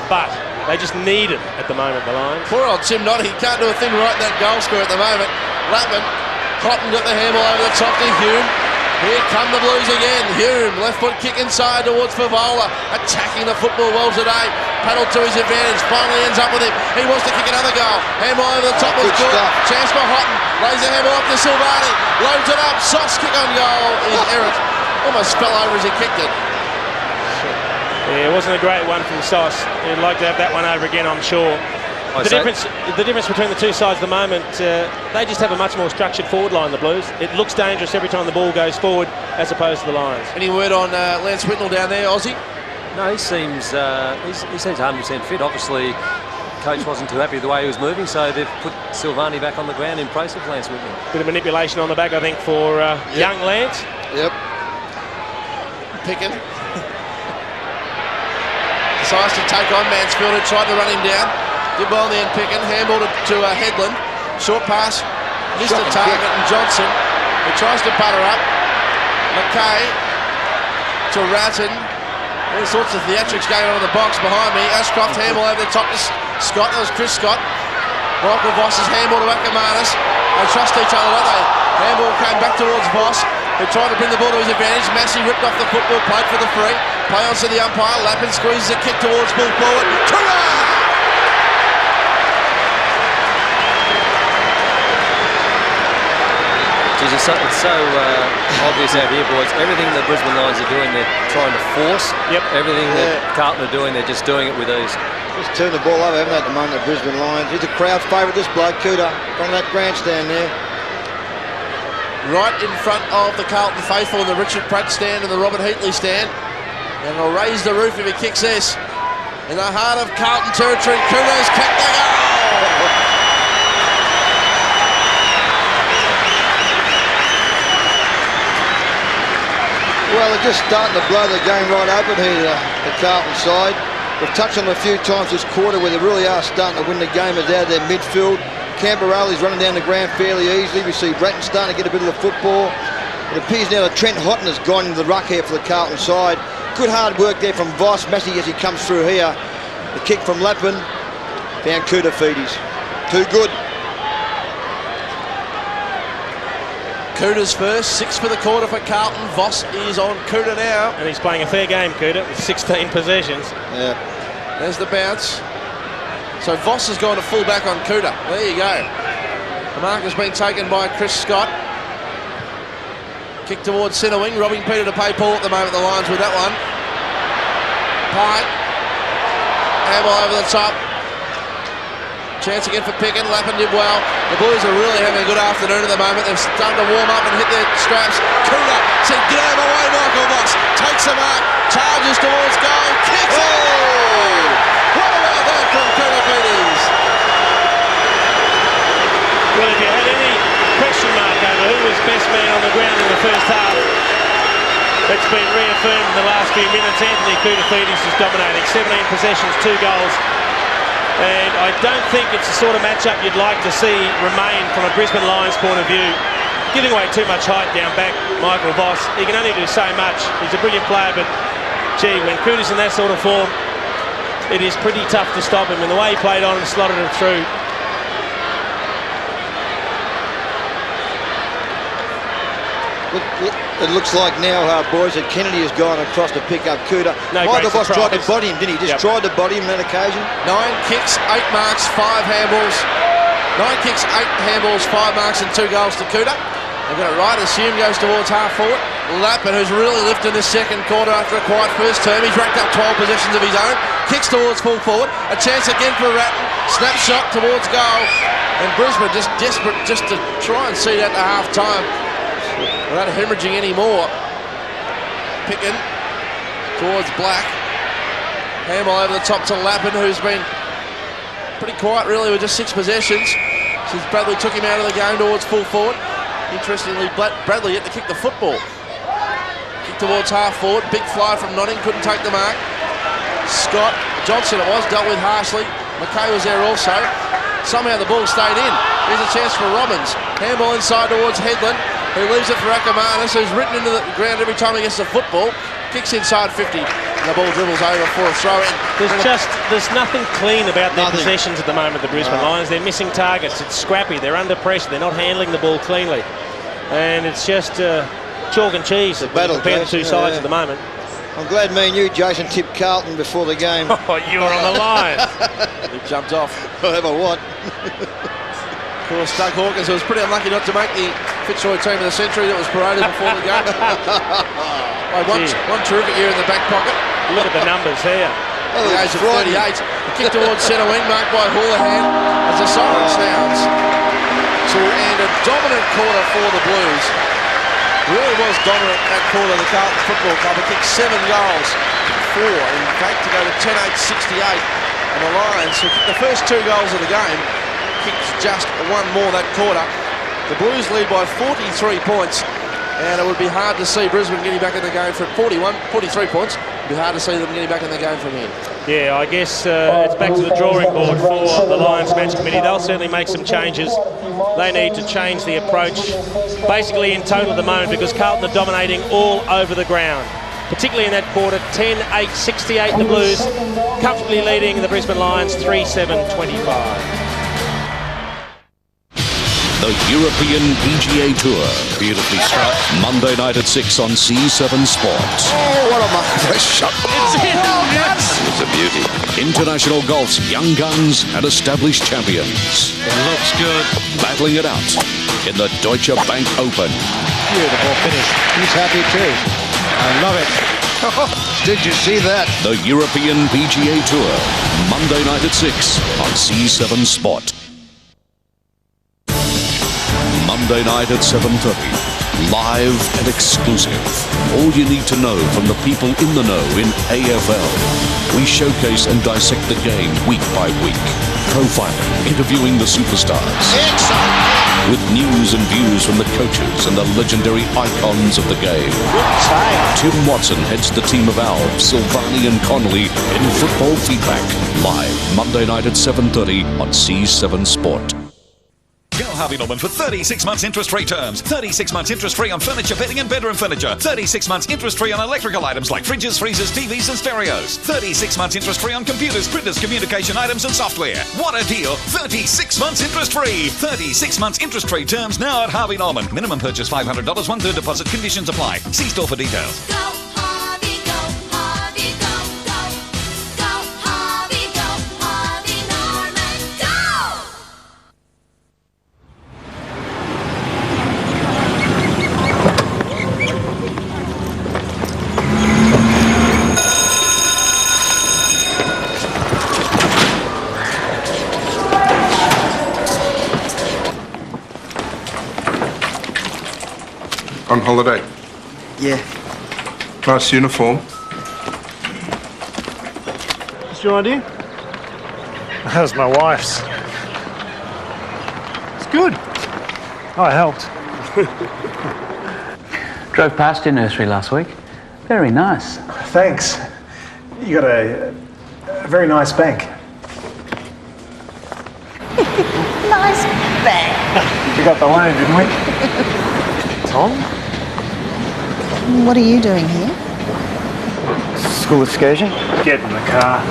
but they just need it at the moment, the Lions. Poor old Tim Notting, he can't do a thing right in that goal square at the moment. Lappin, Cotton got the handball over the top to Hume. Here come the Blues again. Hume, left foot kick inside towards Favola, attacking the football well today. Paddled to his advantage, finally ends up with him. He wants to kick another goal. Handball over the top was good. Chance for Houghton, lays the handball up to Silvani, loads it up, Sauce kick on goal is errant. Almost fell over as he kicked it. Yeah, it wasn't a great one from Sauce. He'd like to have that one over again, I'm sure. The difference between the two sides at the moment, they just have a much more structured forward line, the Blues. It looks dangerous every time the ball goes forward as opposed to the Lions. Any word on Lance Whitnell down there, Aussie? No, he seems 100% fit. Obviously, coach wasn't too happy with the way he was moving, so they've put Silvani back on the ground in place of Lance Whitnell. Bit of manipulation on the back, I think, for young Lance. Yep. Picken decides to take on Mansfield, who tried to run him down. Did well in the end, Picken. Handball to Headland. Short pass, missed the target, and Johnson, who tries to butter up. McKay to Ratton. All sorts of theatrics going on in the box behind me. Ashcroft handball over the top to Scott. That was Chris Scott. Michael Voss's handball to Ackermanis. They trust each other, don't they? Handball came back towards Voss, who tried to bring the ball to his advantage. Massey ripped off the football, played for the free. Play on to the umpire. Lappin squeezes a kick towards full forward. It's so obvious out here, boys. Everything the Brisbane Lions are doing, they're trying to force. Yep. Everything that Carlton are doing, they're just doing it with ease. Just turned the ball over, haven't they, at the moment, the Brisbane Lions. He's a crowd favourite, this bloke, Cooter, from that grandstand there. Right in front of the Carlton faithful in the Richard Pratt stand and the Robert Heatley stand. And he'll raise the roof if he kicks this. In the heart of Carlton territory, Cooter's kicked the goal! Well, they're just starting to blow the game right open here, the Carlton side. We've touched on it a few times this quarter where they really are starting to win the game as out of their midfield. Camberrelli's running down the ground fairly easily. We see Bratton starting to get a bit of the football. It appears now that Trent Houghton has gone into the ruck here for the Carlton side. Good hard work there from Voss. Massey as he comes through here. The kick from Lappin. Found Cooter Feeties. Too good. Cooter's first, 6 for the quarter for Carlton. Voss is on Cooter now. And he's playing a fair game, Cooter, with 16 possessions. Yeah. There's the bounce. So Voss has gone to full back on Cooter. There you go. The mark has been taken by Chris Scott. Kick towards centre wing, robbing Peter to pay Paul at the moment, the Lions with that one. Pike. Handball over the top. Chance again for Picken. Lappin did well. The Blues are really having a good afternoon at the moment. They've started to warm up and hit their straps. Cooter said, "Get out of my way, Michael Voss." Takes the mark, charges towards goal, kicks it! What about that from Cooter Feeties? Well, if you had any question mark over who was best man on it's been reaffirmed in the last few minutes. Anthony Koutafidis is dominating. 17 possessions, 2 goals. And I don't think it's the sort of matchup you'd like to see remain from a Brisbane Lions point of view. Giving away too much height down back, Michael Voss. He can only do so much. He's a brilliant player, but gee, when Kout's in that sort of form, it is pretty tough to stop him. And the way he played on and slotted it through. It looks like now, boys, that Kennedy has gone across to pick up Kuta. No Michael Voss great tried to surprise. body him, didn't he? Just tried to body him on that occasion. 9 kicks, 8 marks, 5 handballs. 9 kicks, 8 handballs, 5 marks and 2 goals to Kuta. They've got it right. Assume goes towards half forward. Lappin, who's really lifted in this second quarter after a quiet first term. He's racked up 12 possessions of his own. Kicks towards full forward. A chance again for Ratton. Snapshot towards goal. And Brisbane just desperate just to try and see that to half time without hemorrhaging anymore. Picking towards Black. Handball over the top to Lappin, who's been pretty quiet really with just 6 possessions since Bradley took him out of the game towards full forward. Interestingly, Bradley yet to kick the football. Kick towards half forward. Big fly from Notting, couldn't take the mark. Scott Johnson it was, dealt with harshly. McKay was there also. Somehow the ball stayed in. Here's a chance for Robbins. Handball inside towards Headland, who leaves it for Akamanis, who's written into the ground every time he gets the football. Kicks inside 50. And the ball dribbles over for a throw in. There's nothing clean about their possessions at the moment, the Brisbane Lions. They're missing targets. It's scrappy. They're under pressure. They're not handling the ball cleanly. And it's just chalk and cheese compared to the two sides at the moment. I'm glad me and you, Jason, tipped Carlton before the game. Oh, you were on the line. He jumped off. Whatever what. Of course, Doug Hawkins was pretty unlucky not to make the Fitzroy team of the century that was paraded before the game. one terrific year in the back pocket. Look at the numbers here. At the age of 38. A kick towards centre wing, marked by Houlihan as the siren sounds to end a dominant quarter for the Blues. Really was dominant that quarter, the Carlton Football Club. It kicked 7 goals, 4 in fact, to go to 10-8-68. And the Lions, who kicked the first 2 goals of the game, kicked just 1 more that quarter. The Blues lead by 43 points, and it would be hard to see Brisbane getting back in the game from 43 points. It would be hard to see them getting back in the game from here. Yeah, I guess it's back to the drawing board for the Lions match committee. They'll certainly make some changes. They need to change the approach, basically in total at the moment, because Carlton are dominating all over the ground, particularly in that quarter. 10-8-68 the Blues, comfortably leading the Brisbane Lions 3-7-25. The European PGA Tour. Beautifully struck. Monday night at 6 on C7 Sports. Oh, what a marvellous shot. It's in. Yes. It's a beauty. International golf's young guns and established champions. It looks good. Battling it out in the Deutsche Bank Open. Beautiful finish. He's happy too. I love it. Did you see that? The European PGA Tour. Monday night at 6 on C7 Sport. Monday night at 7:30. Live and exclusive. All you need to know from the people in the know in AFL. We showcase and dissect the game week by week. Profiling, interviewing the superstars. Excellent. With news and views from the coaches and the legendary icons of the game. Tim Watson heads the team of Alves, Silvani and Connolly in Football Feedback. Live Monday night at 7:30 on C7 Sport. Go Harvey Norman for 36 months interest-free terms. 36 months interest-free on furniture, bedding and bedroom furniture. 36 months interest-free on electrical items like fridges, freezers, TVs and stereos. 36 months interest-free on computers, printers, communication items and software. What a deal! 36 months interest-free. 36 months interest-free terms now at Harvey Norman. Minimum purchase $500, 1/3 deposit. Conditions apply. See store for details. Go Harvey, go Harvey, go, go. Go Harvey, go Harvey Norman, go! On holiday? Yeah. Nice uniform. What's your idea? That was my wife's. It's good. Oh, I helped. Drove past your nursery last week. Very nice. Thanks. You got a very nice bank. Nice bag. We got the loan, didn't we? Tom? What are you doing here? School excursion? Get in the car.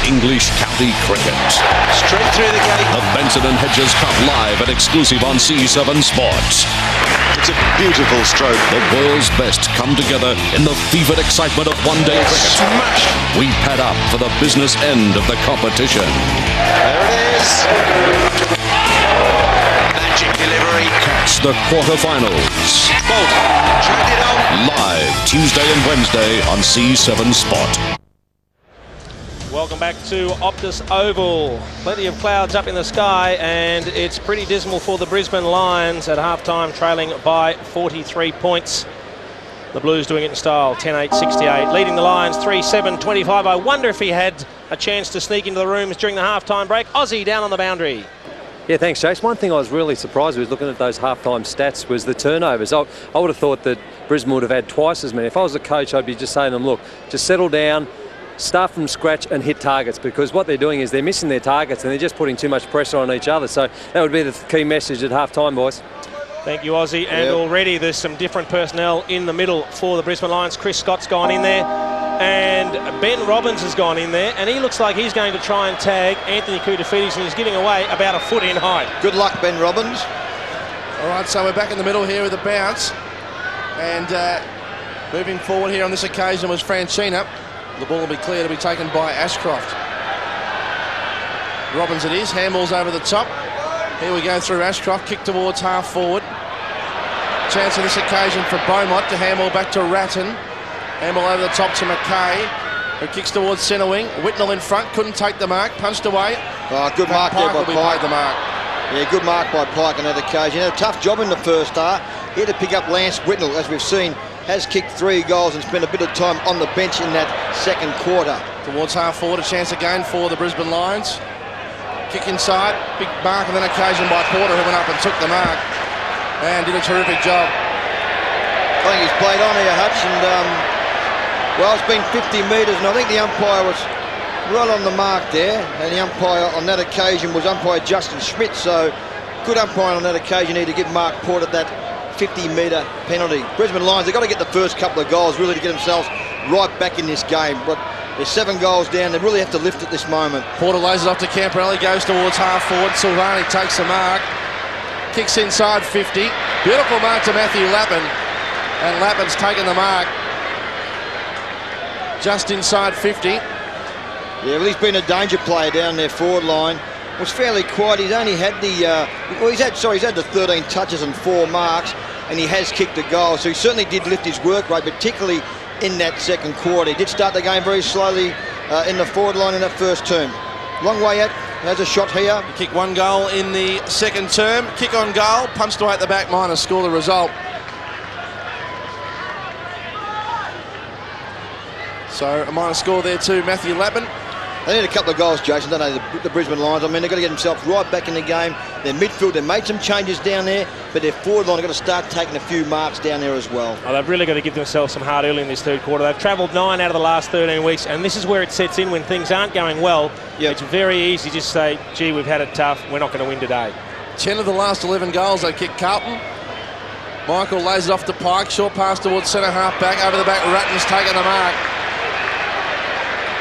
English County Cricket. Straight through the gate. The Benson and Hedges Cup live and exclusive on C7 Sports. It's a beautiful stroke. The world's best come together in the fevered excitement of one-day cricket. Smash. We pad up for the business end of the competition. There it is. Magic delivery. Catch the quarterfinals. Bolt. Tracked it on. Live Tuesday and Wednesday on C7 Sport. Welcome back to Optus Oval. Plenty of clouds up in the sky, and it's pretty dismal for the Brisbane Lions at half-time, trailing by 43 points. The Blues doing it in style, 10-8-68, leading the Lions 3-7-25. I wonder if he had a chance to sneak into the rooms during the half-time break. Aussie down on the boundary. Yeah, thanks, Chase. One thing I was really surprised with looking at those half-time stats was the turnovers. I would have thought that Brisbane would have had twice as many. If I was a coach, I'd be just saying to them, look, just settle down, start from scratch and hit targets, because what they're doing is they're missing their targets and they're just putting too much pressure on each other. So that would be the key message at half-time, boys. Thank you, Aussie. And already there's some different personnel in the middle for the Brisbane Lions. Chris Scott's gone in there, and Ben Robbins has gone in there, and he looks like he's going to try and tag Anthony Koutafidis, and he's giving away about a foot in height. Good luck, Ben Robbins. All right, so we're back in the middle here with a bounce. And moving forward here on this occasion was Franchina. The ball will be clear to be taken by Ashcroft. Robbins it is, handballs over the top. Here we go through Ashcroft, kick towards half forward. Chance on this occasion for Beaumont to handball back to Ratton. Handball over the top to McKay, who kicks towards centre wing. Whitnell in front, couldn't take the mark, punched away. Oh, good mark there by Pike. The mark. Yeah, good mark by Pike on that occasion. He had a tough job in the first half. He had to pick up Lance Whitnell, as we've seen, has kicked 3 goals and spent a bit of time on the bench in that second quarter. Towards half forward, a chance again for the Brisbane Lions. Kick inside, big mark, and then occasion by Porter, who went up and took the mark and did a terrific job. I think he's played on here, Hutch, and well, it's been 50 metres, and I think the umpire was right on the mark there, and the umpire on that occasion was umpire Justin Schmidt, so good umpire on that occasion here to give Mark Porter that 50-metre penalty. Brisbane Lions, they've got to get the first couple of goals really to get themselves right back in this game, but they're 7 goals down. They really have to lift at this moment. Porter lays it off to Campanelli, goes towards half forward. Silvani takes the mark, kicks inside 50. Beautiful mark to Matthew Lappin, and Lappin's taken the mark just inside 50. Yeah, well, he's been a danger player down their forward line. Was fairly quiet. He's only had the he's had the 13 touches and 4 marks, and he has kicked a goal, so he certainly did lift his work rate, particularly in that second quarter. He did start the game very slowly in the forward line in that first term. Long way out, has a shot here. He kicked 1 goal in the second term, kick on goal, punched away at the back minor, score the result. So a minor score there too, Matthew Lappin. They need a couple of goals, Jason, don't they, the Brisbane Lions? I mean, they've got to get themselves right back in the game. Their midfield, they made some changes down there, but their forward line have got to start taking a few marks down there as well. Oh, they've really got to give themselves some heart early in this third quarter. They've travelled 9 out of the last 13 weeks, and this is where it sets in when things aren't going well. Yep. It's very easy to just say, gee, we've had it tough, we're not going to win today. 10 of the last 11 goals they kicked Carlton. Michael lays it off to Pike, short pass towards centre half back, over the back, Ratton's taken the mark.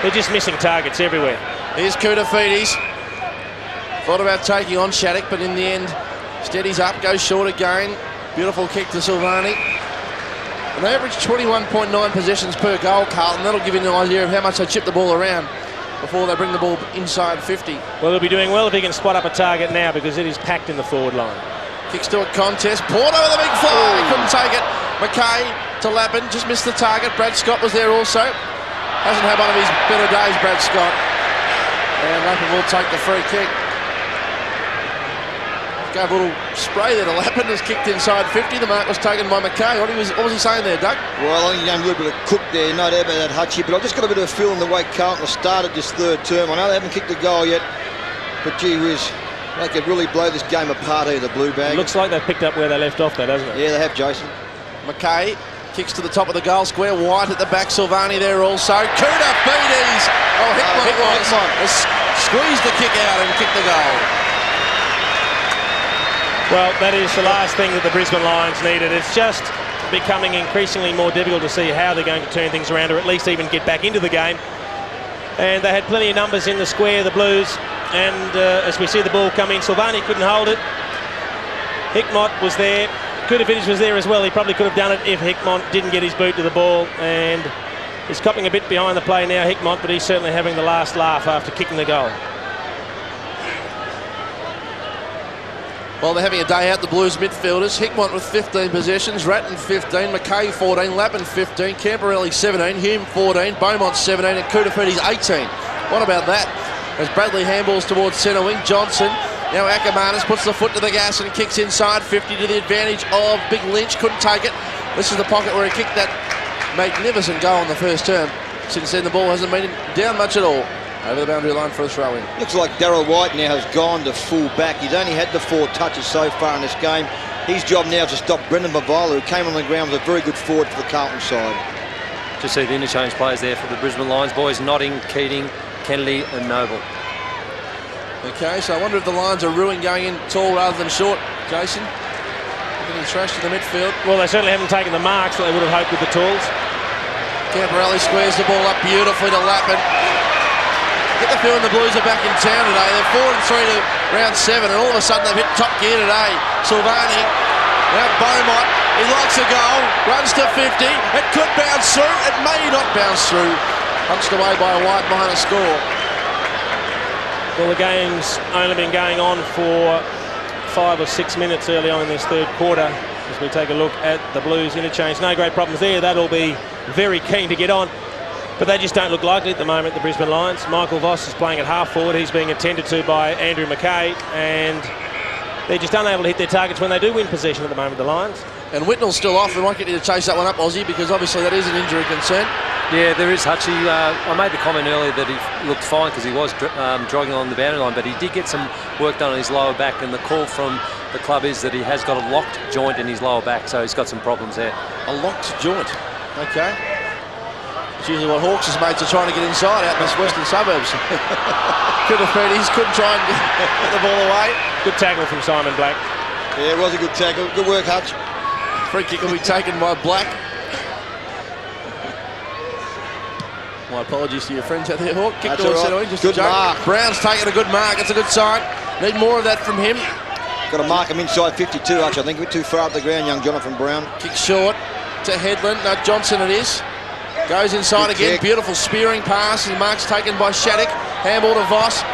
They're just missing targets everywhere. Here's Koutafidis. Thought about taking on Shattuck, but in the end, steadies up, goes short again. Beautiful kick to Silvani. And they average 21.9 possessions per goal, Carlton. That'll give you an idea of how much they chip the ball around before they bring the ball inside 50. Well, they'll be doing well if he can spot up a target now, because it is packed in the forward line. Kicks to a contest. Porter with a big fly. Couldn't take it. McKay to Lappin. Just missed the target. Brad Scott was there also. Hasn't had one of his better days, Brad Scott. And Lappin will take the free kick. Gave a little spray there to Lappin, has kicked inside 50. The mark was taken by McKay. What was he saying there, Doug? Well, I think he gave a little bit of cook there, no doubt about that, Hutchie, but I've just got a bit of a feel in the way Carlton has started this third term. I know they haven't kicked a goal yet, but gee whiz, They could really blow this game apart here, the Blue Bag. Looks like they've picked up where they left off, though, doesn't it? Yeah, they have, Jason. McKay kicks to the top of the goal square. White at the back. Silvani there also. Koutafidis. Oh, Hickmott squeezed the kick out and kicked the goal. Well, that is the last thing that the Brisbane Lions needed. It's just becoming increasingly more difficult to see how they're going to turn things around, or at least even get back into the game. And they had plenty of numbers in the square, the Blues. And as we see the ball come in, Silvani couldn't hold it. Hickmott was there. Koutafidis was there as well. He probably could have done it if Hickmott didn't get his boot to the ball. And he's copping a bit behind the play now, Hickmott, but he's certainly having the last laugh after kicking the goal. Well, they're having a day out, the Blues midfielders. Hickmott with 15 possessions, Ratton 15, McKay 14, Lappin 15, Camporelli 17, Hume 14, Beaumont 17 and Koutafidis 18. What about that? As Bradley handballs towards centre wing, Johnson. Now Ackermanis puts the foot to the gas and kicks inside, 50 to the advantage of Big Lynch, couldn't take it. This is the pocket where he kicked that magnificent goal in the first term. Since then the ball hasn't been down much at all. Over the boundary line for a throw-in. Looks like Darryl White now has gone to full back. He's only had the 4 touches so far in this game. His job now is to stop Brendan Bavala, who came on the ground, was a very good forward for the Carlton side. Just see the interchange players there for the Brisbane Lions boys: Notting, Keating, Kennedy and Noble. Okay, so I wonder if the Lions are ruined going in tall rather than short, Jason. Getting trashed in the midfield. Well, they certainly haven't taken the marks that they would have hoped with the tools. Camporelli squares the ball up beautifully to Lappin. Get the feeling the Blues are back in town today. They're 4-3 to round 7, and all of a sudden they've hit top gear today. Silvani, now Beaumont, he likes a goal, runs to 50. It could bounce through, it may not bounce through. Punched away by White behind a score. Well, the game's only been going on for 5 or 6 minutes early on in this third quarter. As we take a look at the Blues interchange, no great problems there. That'll be very keen to get on. But they just don't look likely at the moment, the Brisbane Lions. Michael Voss is playing at half forward. He's being attended to by Andrew McKay. And they're just unable to hit their targets when they do win possession at the moment, the Lions. And Whitnell's still off. We might get you to chase that one up, Aussie, because obviously that is an injury concern. Yeah, there is, Hutchie. I made the comment earlier that he looked fine because he was jogging on the boundary line, but he did get some work done on his lower back, and the call from the club is that he has got a locked joint in his lower back, so he's got some problems there. A locked joint. Okay. It's usually what Hawks' mates are trying to get inside out in the western suburbs. Koutafidis couldn't try and get the ball away. Good tackle from Simon Black. Yeah, it was a good tackle. Good work, Hutch. Free kick will be taken by Black. My apologies to your friends out there, Hawk. Kick towards centre wing, just good a joke. mark. Brown's taking a good mark. It's a good sign. Need more of that from him. Got to mark him inside 52, Hutch. I think a bit too far up the ground, young Jonathan Brown. Kick short to Headland. No, Johnson it is. Goes inside Good again. kick. Beautiful spearing pass. And marks taken by Shattuck. Handball to Voss.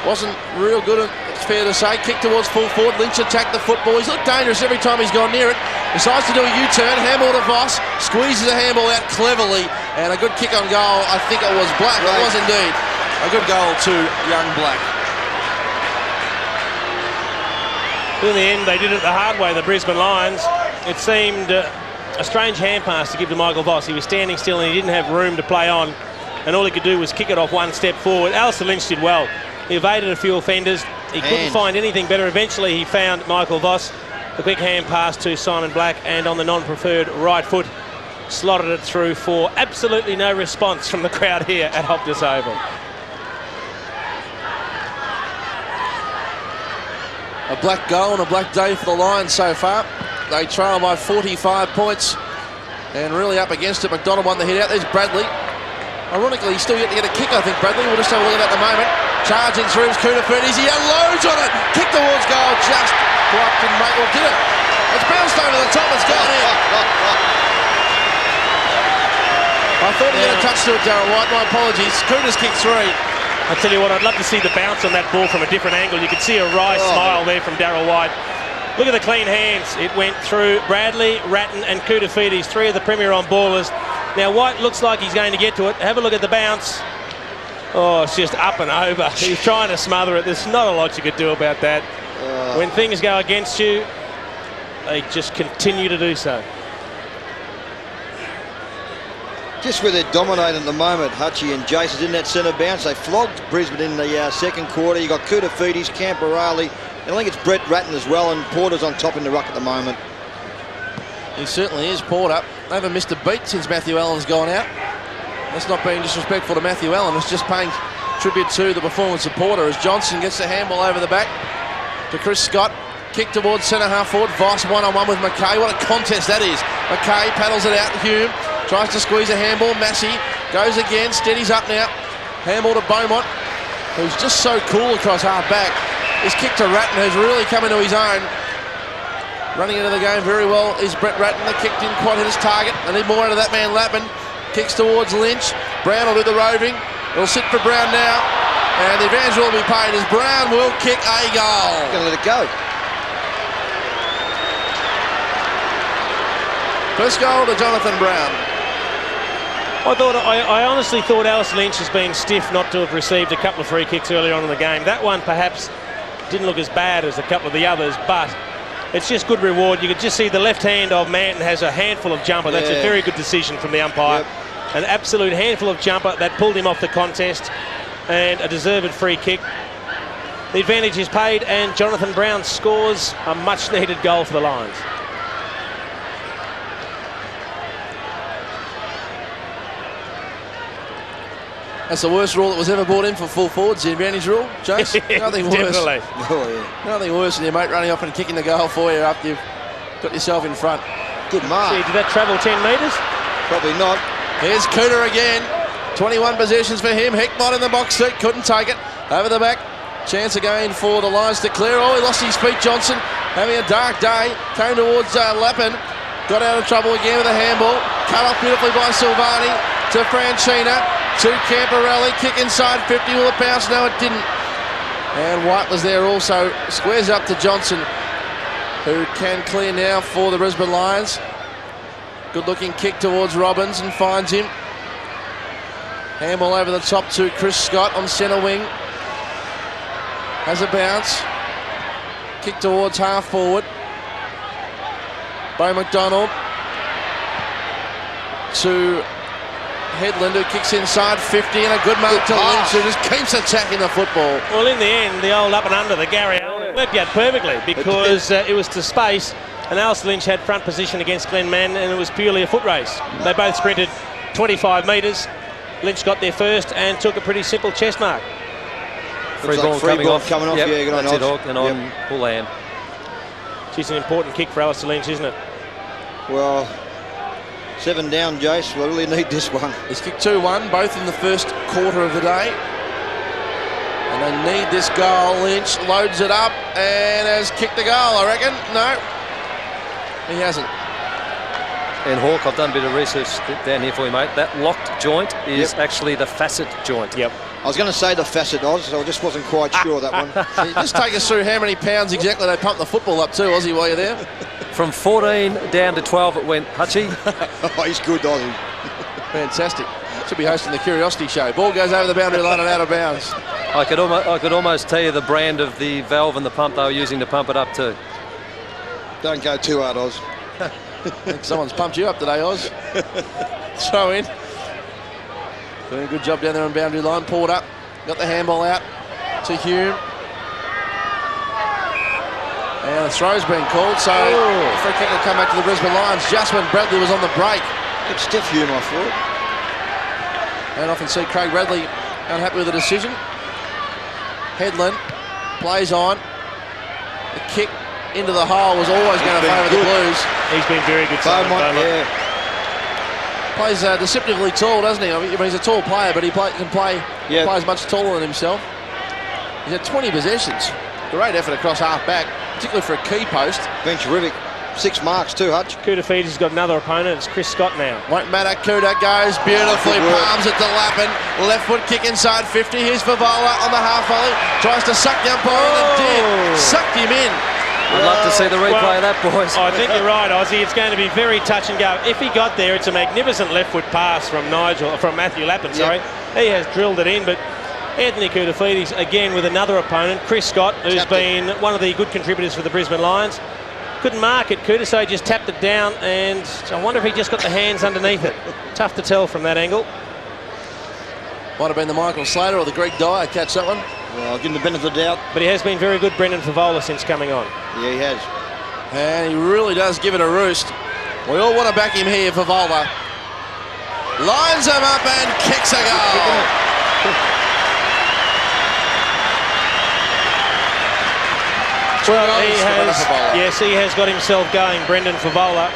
Wasn't real good, it's fair to say. Kick towards full forward. Lynch attacked the football. He's looked dangerous every time he's gone near it. Decides to do a U-turn. Handball to Voss. Squeezes a handball out cleverly. And a good kick on goal. I think it was Black. Right. It was indeed. A good goal to young Black. In the end, they did it the hard way, the Brisbane Lions. It seemed a strange hand pass to give to Michael Voss. He was standing still and he didn't have room to play on, and all he could do was kick it off one step forward. Alistair Lynch did well. He evaded a few offenders. He couldn't find anything better. Eventually he found Michael Voss. The quick hand pass to Simon Black, and on the non-preferred right foot slotted it through for absolutely no response from the crowd here at Optus Oval. A black goal and a black day for the Lions so far. They trail by 45 points and really up against it. McDonald won the hit out. There's Bradley. Ironically, he's still yet to get a kick, I think, Bradley. We'll just have a look at that at the moment. Charging through is Koutafidis. He had loads on it. Kick towards goal. Just blocked and make. Well, did it? It's bounced over the top. It's gone in. I thought he had a touch to it, Darryl White. My apologies. Coutafidis kicked 3. I tell you what, I'd love to see the bounce on that ball from a different angle. You could see a wry smile there from Darryl White. Look at the clean hands. It went through Bradley, Ratton and Koutafidis, 3 of the Premier on ballers. Now White looks like he's going to get to it. Have a look at the bounce. Oh, it's just up and over. He's trying to smother it. There's not a lot you could do about that. When things go against you, they just continue to do so. Just where they're dominating at the moment, Hutchie and Jason's in that centre bounce. They flogged Brisbane in the second quarter. You got Koutafidis, Camporelli, And I think it's Brett Ratton as well, and Porter's on top in the ruck at the moment. He certainly is, Porter. They haven't missed a beat since Matthew Allen's gone out. That's not being disrespectful to Matthew Allen. It's just paying tribute to the performance of Porter as Johnson gets the handball over the back to Chris Scott. Kick towards centre half forward. Voss one-on-one with McKay. What a contest that is. McKay paddles it out. Hume tries to squeeze a handball. Massey goes again. Steadies up now. Handball to Beaumont, who's just so cool across half back. His kick to Ratton has really come into his own. Running into the game very well is Brett Ratton. The kick didn't quite hit his target. They need more out of that man Lappin. Kicks towards Lynch. Brown will do the roving. It'll sit for Brown now. And the advantage will be paid as Brown will kick a goal. Going to let it go. First goal to Jonathan Brown. I honestly thought Alice Lynch has been stiff not to have received a couple of free kicks earlier on in the game. That one perhaps didn't look as bad as a couple of the others, but it's just good reward. You could just see the left hand of Manton has a handful of jumper. That's a very good decision from the umpire. Yep. An absolute handful of jumper that pulled him off the contest, and a deserved free kick. The advantage is paid, and Jonathan Brown scores a much needed goal for the Lions. That's the worst rule that was ever brought in for full forwards, the advantage rule, Chase. Nothing worse. Definitely. Nothing worse than your mate running off and kicking the goal for you after you've got yourself in front. Good mark. Gee, did that travel 10 metres? Probably not. Here's Cooter again. 21 possessions for him. Heckmott in the box seat, couldn't take it. Over the back. Chance again for the Lions to clear. Oh, he lost his feet, Johnson. Having a dark day. Came towards Lappin. Got out of trouble again with a handball. Cut off beautifully by Silvani to Franchina. To Camporelli, kick inside 50, will it bounce? No, it didn't. And White was there also. Squares up to Johnson, who can clear now for the Brisbane Lions. Good looking kick towards Robbins and finds him. Handball over the top to Chris Scott on centre wing. Has a bounce. Kick towards half forward. Bo McDonald to Headland, who kicks inside 50, and a good mark to Lynch, who just keeps attacking the football. Well, in the end, the old up and under, the Gary Allen, worked out perfectly because it was to space, and Alice Lynch had front position against Glenn Mann, and it was purely a foot race. They both sprinted 25 metres. Lynch got there first and took a pretty simple chest mark. Free ball coming off. Yep, yeah, good on that's it, Oz. and on Pullan. She's an important kick for Alistair Lynch, isn't it? Well, 7 down, Jace. We really need this one. He's kicked 2-1, both in the first quarter of the day. And they need this goal. Lynch loads it up and has kicked the goal, I reckon. No, he hasn't. And Hawke, I've done a bit of research down here for you, mate. That locked joint is actually the facet joint. Yep. I was going to say the facet, Oz, so I just wasn't quite sure that one. So just take us through how many pounds exactly they pumped the football up to, Aussie, while you're there. From 14 down to 12 it went, Hutchie. Oh, he's good, Aussie. Fantastic. Should be hosting the Curiosity Show. Ball goes over the boundary line and out of bounds. I could almost tell you the brand of the valve and the pump they were using to pump it up too. Don't go too hard, Oz. I think someone's pumped you up today, Oz. Throw in. Doing a good job down there on boundary line. Pulled up. Got the handball out to Hume. And the throw's been called, so the free kick will come back to the Brisbane Lions just when Bradley was on the break. Good stiff Hume, I thought. And often see Craig Bradley unhappy with the decision. Headland plays on. The kick into the hole was always going to favour the Blues. He's been very good. Beaumont, yeah. Plays deceptively tall, doesn't he? I mean, he's a tall player, but he can play plays much taller than himself. He's had 20 possessions. Great effort across half back, particularly for a key post. Been terrific. 6 marks too, Hutch. Cooter Feeder's got another opponent. It's Chris Scott now. Won't matter. Cooter goes beautifully. Palms it to Lappin. Left foot kick inside 50. Here's Favola on the half volley. Tries to suck the umpire in and did. Sucked him in. I'd love to see the replay of that, boys. I think you're right, Ozzy. It's going to be very touch and go. If he got there, it's a magnificent left foot pass from Matthew Lappin. Sorry, he has drilled it in, but Anthony Koutafidis again with another opponent, Chris Scott, who's been one of the good contributors for the Brisbane Lions. Couldn't mark it. Cooter, so he just tapped it down, and I wonder if he just got the hands underneath it. Tough to tell from that angle. Might have been the Michael Slater or the Greg Dyer catch that one. Well, I'll give him the benefit of the doubt. But he has been very good, Brendan Favola, since coming on. Yeah, he has. And he really does give it a roost. We all want to back him here, Favola. Lines him up and kicks a goal. Well, he has got himself going, Brendan Favola.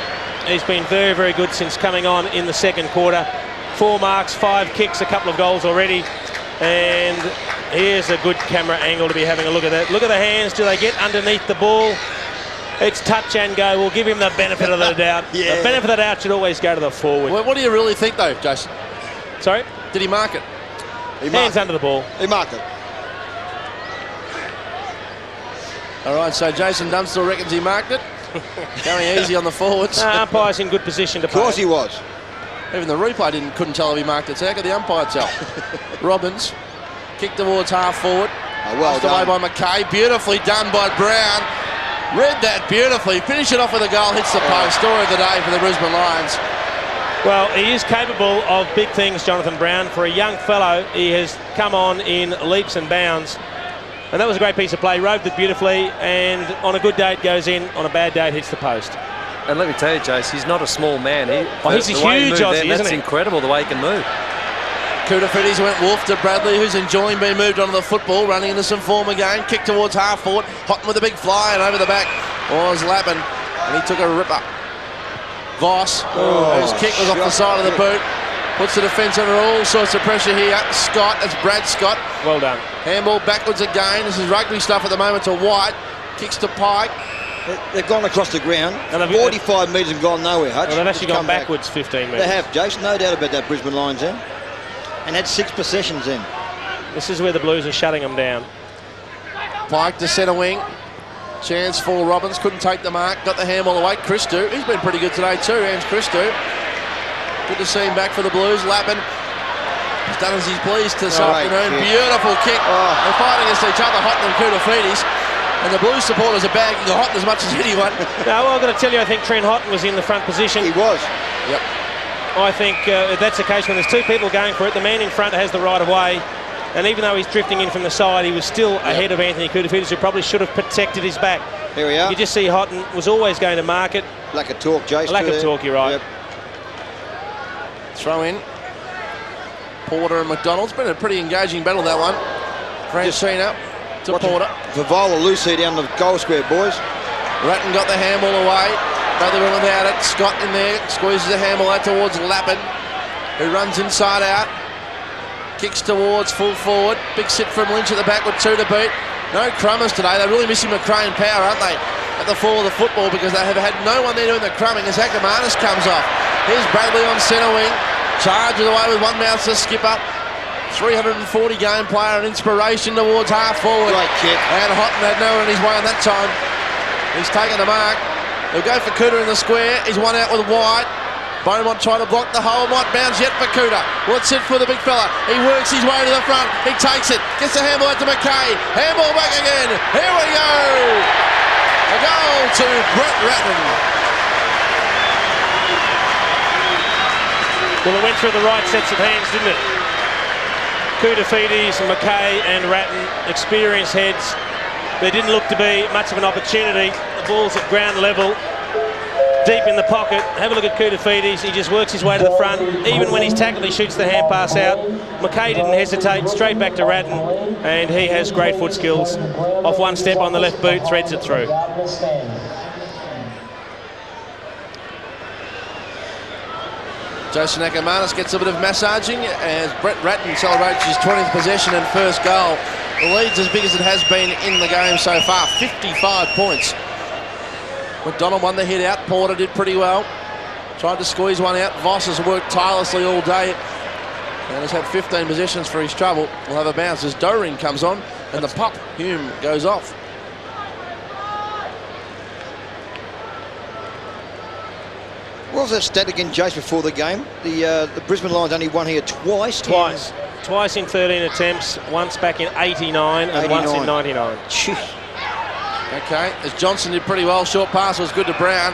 He's been very, very good since coming on in the second quarter. 4 marks, 5 kicks, a couple of goals already. And here's a good camera angle to be having a look at that. Look at the hands. Do they get underneath the ball? It's touch and go. We'll give him the benefit of the doubt. Yeah. The benefit of the doubt should always go to the forward. What do you really think, though, Jason? Sorry? Did he mark it? Hands under the ball. He marked it. All right, so Jason Dunstall reckons he marked it. Going easy on the forwards. Umpire's in good position to play. Of course he was. Even the replay couldn't tell if he marked it. So how could the umpire tell? Robbins, kick towards half forward. Oh, well away done. by McKay. Beautifully done by Brown. Read that beautifully. Finish it off with a goal. Hits the post. Story of the day for the Brisbane Lions. Well, he is capable of big things, Jonathan Brown. For a young fellow, he has come on in leaps and bounds. And that was a great piece of play. Roved it beautifully, and on a good day it goes in, on a bad day it hits the post. And let me tell you, Jace, he's not a small man. He's a huge Aussie, isn't That's he? incredible, the way he can move. Koutafidis went wolf to Bradley, who's enjoying being moved onto the football, running into some form again. Kick towards half forward. Hotton with a big fly, and over the back was Lappin, and he took a ripper. Voss, whose kick was off the side of the boot. Puts the defence under all sorts of pressure here. Scott, that's Brad Scott. Well done. Handball backwards again. This is rugby stuff at the moment to White. Kicks to Pike. They've gone across the ground. And 45 metres and gone nowhere, Hutch. Well, they've actually Just gone come backwards back. 15 metres. They have, Jason. No doubt about that, Brisbane Lions then. And had 6 possessions in. This is where the Blues are shutting them down. Pike to centre wing. Chance for Robbins. Couldn't take the mark. Got the handball away. Christou. He's been pretty good today too. Hans Christou. Good to see him back for the Blues. Lappin. He's done as he's pleased this afternoon. Kick. Beautiful kick. They're fighting against each other, Hotton and Koutafidis. And the Blues supporters are bagging the Hotton as much as anyone. No, well, I've got to tell you, I think Trent Hotton was in the front position. He was. Yep. I think that's the case when there's 2 people going for it. The man in front has the right of way. And even though he's drifting in from the side, he was still ahead of Anthony Koutafidis, who probably should have protected his back. Here we are. You just see Hotton was always going to mark it. Lack of talk, Jason. Lack of talk, you're right. Yep. Throw in. Porter and McDonald's. Been a pretty engaging battle, that one. Francina to Porter. Favola loose here down the goal square, boys. Ratton got the handball away. Bradley went without it. Scott in there. Squeezes the handball out towards Lappin, who runs inside out. Kicks towards full forward. Big sit from Lynch at the back with 2 to beat. No crummers today. They're really missing McRae and Power, aren't they? At the fall of the football, because they have had no one there doing the crumbing as Akamanis comes off. Here's Bradley on centre wing. Charges away with one mouse to skip up. 340 game player and inspiration towards half forward. Great kick. And Hotton had no one in his way on that time. He's taken the mark. He'll go for Cooter in the square. He's one out with White. Beaumont trying to block the hole. Might bounce yet for Cooter. Well, it's it for the big fella. He works his way to the front. He takes it. Gets the handball out to McKay. Handball back again. Here we go. A goal to Brett Ratton. Well, it went through the right sets of hands, didn't it? Koutafidis, McKay and Ratton, experienced heads. There didn't look to be much of an opportunity. The ball's at ground level, deep in the pocket. Have a look at Koutafidis. He just works his way to the front. Even when he's tackled, he shoots the hand pass out. McKay didn't hesitate. Straight back to Ratton, and he has great foot skills. Off one step on the left boot, threads it through. Jason Akamanis gets a bit of massaging as Brett Ratton celebrates his 20th possession and first goal. The lead's as big as it has been in the game so far, 55 points. McDonald won the hit out. Porter did pretty well. Tried to squeeze one out. Voss has worked tirelessly all day and has had 15 possessions for his trouble. We'll have a bounce as Doreen comes on and the pup, Hume, goes off. What was that stat again, Jace, before the game? The Brisbane Lions only won here twice. Twice in 13 attempts, once back in 89 and once in 99. Okay, as Johnson did pretty well. Short pass was good to Brown,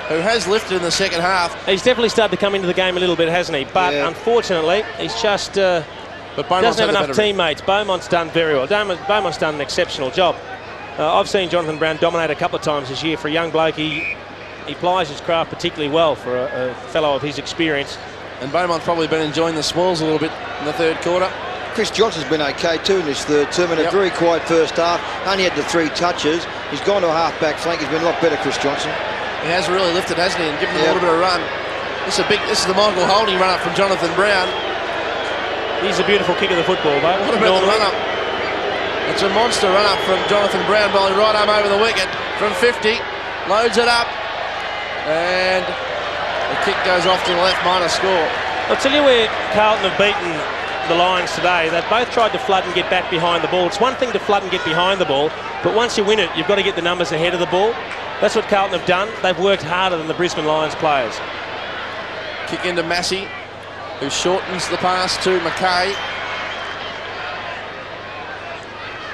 who has lifted in the second half. He's definitely started to come into the game a little bit, hasn't he? But unfortunately, he's just But Beaumont's doesn't have had the enough better- teammates. Beaumont's done very well. Beaumont's done an exceptional job. I've seen Jonathan Brown dominate a couple of times this year. For a young bloke, he plies his craft particularly well for a fellow of his experience. And Beaumont's probably been enjoying the spoils a little bit in the third quarter. Chris Johnson's been okay too in this third term, in a very quiet first half. Only had the 3 touches. He's gone to a half-back flank. He's been a lot better, Chris Johnson. He has really lifted, hasn't he, and given them a little bit of run. This is the Michael Holding run-up from Jonathan Brown. He's a beautiful kick of the football, though. What about the run-up? It's a monster run-up from Jonathan Brown, bowling right arm over the wicket from 50. Loads it up. And the kick goes off to the left, minor score. I'll tell you where Carlton have beaten the Lions today. They've both tried to flood and get back behind the ball. It's one thing to flood and get behind the ball, but once you win it, you've got to get the numbers ahead of the ball. That's what Carlton have done. They've worked harder than the Brisbane Lions players. Kick into Massey, who shortens the pass to McKay.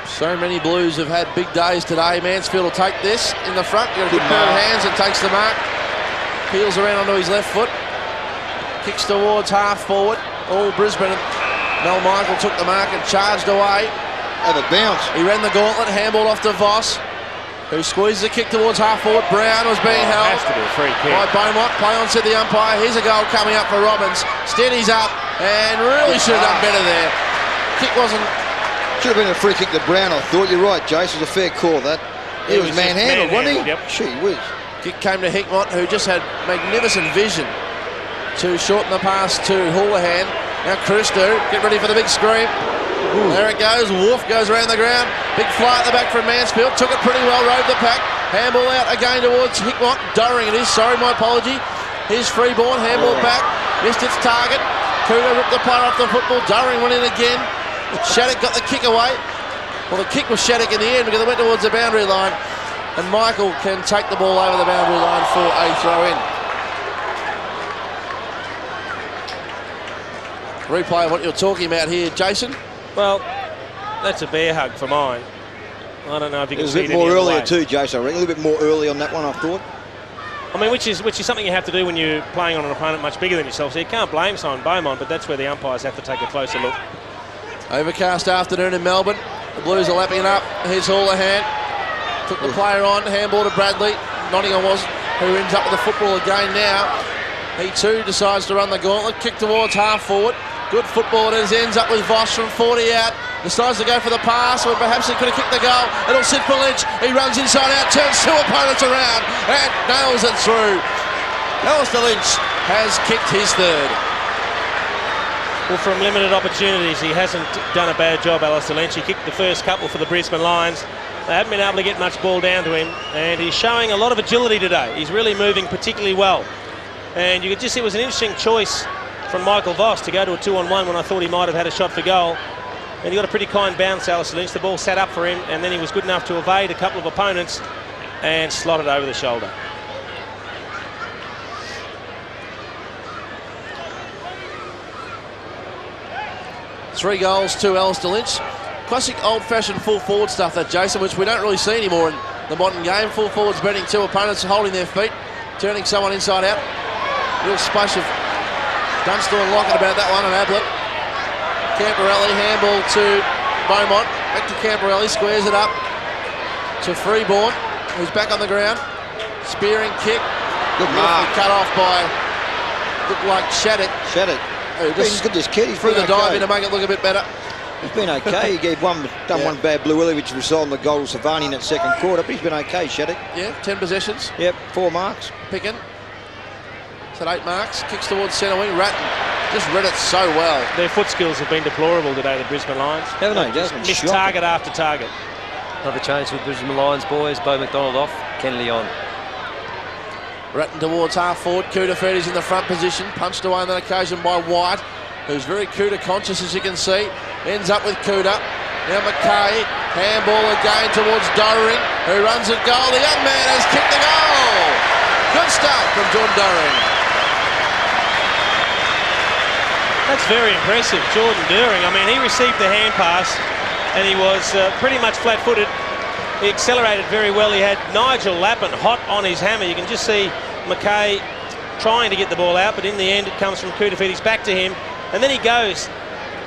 So many Blues have had big days today. Mansfield will take this in the front. Got a good pair of hands and takes the mark. Peels around onto his left foot. Kicks towards half forward. All Brisbane. Mel Michael took the mark and charged away. Have a bounce. He ran the gauntlet, handball off to Voss, who squeezes the kick towards half forward. Brown was being held. Has to be a free kick. By Beaumont. Play on, said the umpire. Here's a goal coming up for Robbins. Steadies up and really should have done better there. Kick wasn't. Should have been a free kick to Brown, I thought. You're right, Jace. It was a fair call, that. He was manhandled, wasn't he? Yep. Gee whiz. Kick came to Hickmott, who just had magnificent vision to shorten the pass to Houlihan. Now Christou, get ready for the big scream. Ooh. There it goes. Wolf goes around the ground. Big fly at the back from Mansfield. Took it pretty well, rode the pack. Handball out again towards Hickmott. Doring it is. Sorry, my apology. Here's Freeborn. Handball back. Missed its target. Cougar ripped the player off the football. Doring went in again. Shattuck got the kick away. Well, the kick was Shattuck in the end because it went towards the boundary line. And Michael can take the ball over the boundary line for a throw-in. Replay of what you're talking about here, Jason. Well, that's a bear hug for mine. I don't know if you can see it a bit more earlier way. too, Jason. I reckon a little bit more early on that one, I thought. I mean, which is something you have to do when you're playing on an opponent much bigger than yourself. So you can't blame Simon Beaumont, but that's where the umpires have to take a closer look. Overcast afternoon in Melbourne. The Blues are lapping it up. Here's Houlihan. Took the player on. Handball to Bradley. Nottingham was, who ends up with the football again now. He too decides to run the gauntlet. Kick towards half forward. Good football. It ends up with Voss from 40 out. Decides to go for the pass, or perhaps he could have kicked the goal. It'll sit for Lynch. He runs inside out, turns 2 opponents around, and nails it through. Alistair Lynch has kicked his third. Well, from limited opportunities, he hasn't done a bad job, Alistair Lynch. He kicked the first couple for the Brisbane Lions. They haven't been able to get much ball down to him, and he's showing a lot of agility today. He's really moving particularly well. And you could just see it was an interesting choice from Michael Voss to go to a 2-on-1 when I thought he might have had a shot for goal. And he got a pretty kind bounce, Alistair Lynch. The ball sat up for him, and then he was good enough to evade a couple of opponents and slot it over the shoulder. Three goals to Alistair Lynch. Classic old-fashioned full forward stuff, that, Jason, which we don't really see anymore in the modern game. Full forwards beating 2 opponents, holding their feet, turning someone inside out. Real splash of Dunstall and Lockett about that one, and Ablett. Camporelli, handball to Beaumont. Back to Camporelli, squares it up to Freeborn, who's back on the ground. Spearing kick. Good mark. Cut off by, looked like Shattuck. Shattuck. He's got this kid. He's threw the dive okay. in to make it look a bit better. He's been okay. He gave one bad blue willy, which resulted in the goal to Savani in that second quarter, but he's been okay, Shattuck. Yeah, 10 possessions. Yep, 4 marks. Picking. It's at 8 marks. Kicks towards centre wing. Ratton just read it so well. Their foot skills have been deplorable today, the Brisbane Lions. Haven't they? Just missed target after target. Another change for the Brisbane Lions, boys. Beau McDonald off, Kennedy on. Ratton towards half forward. Kuda Ferdy's in the front position. Punched away on that occasion by White, who's very Kuda conscious, as you can see. Ends up with Kuda. Now McKay. Handball again towards Doring, who runs a goal. The young man has kicked the goal. Good start from Jordan Doring. That's very impressive, Jordan Doring. I mean, he received the hand pass and he was pretty much flat-footed. He accelerated very well. He had Nigel Lappin hot on his hammer. You can just see McKay trying to get the ball out, but in the end it comes from Kuda Ferdy's back to him. And then he goes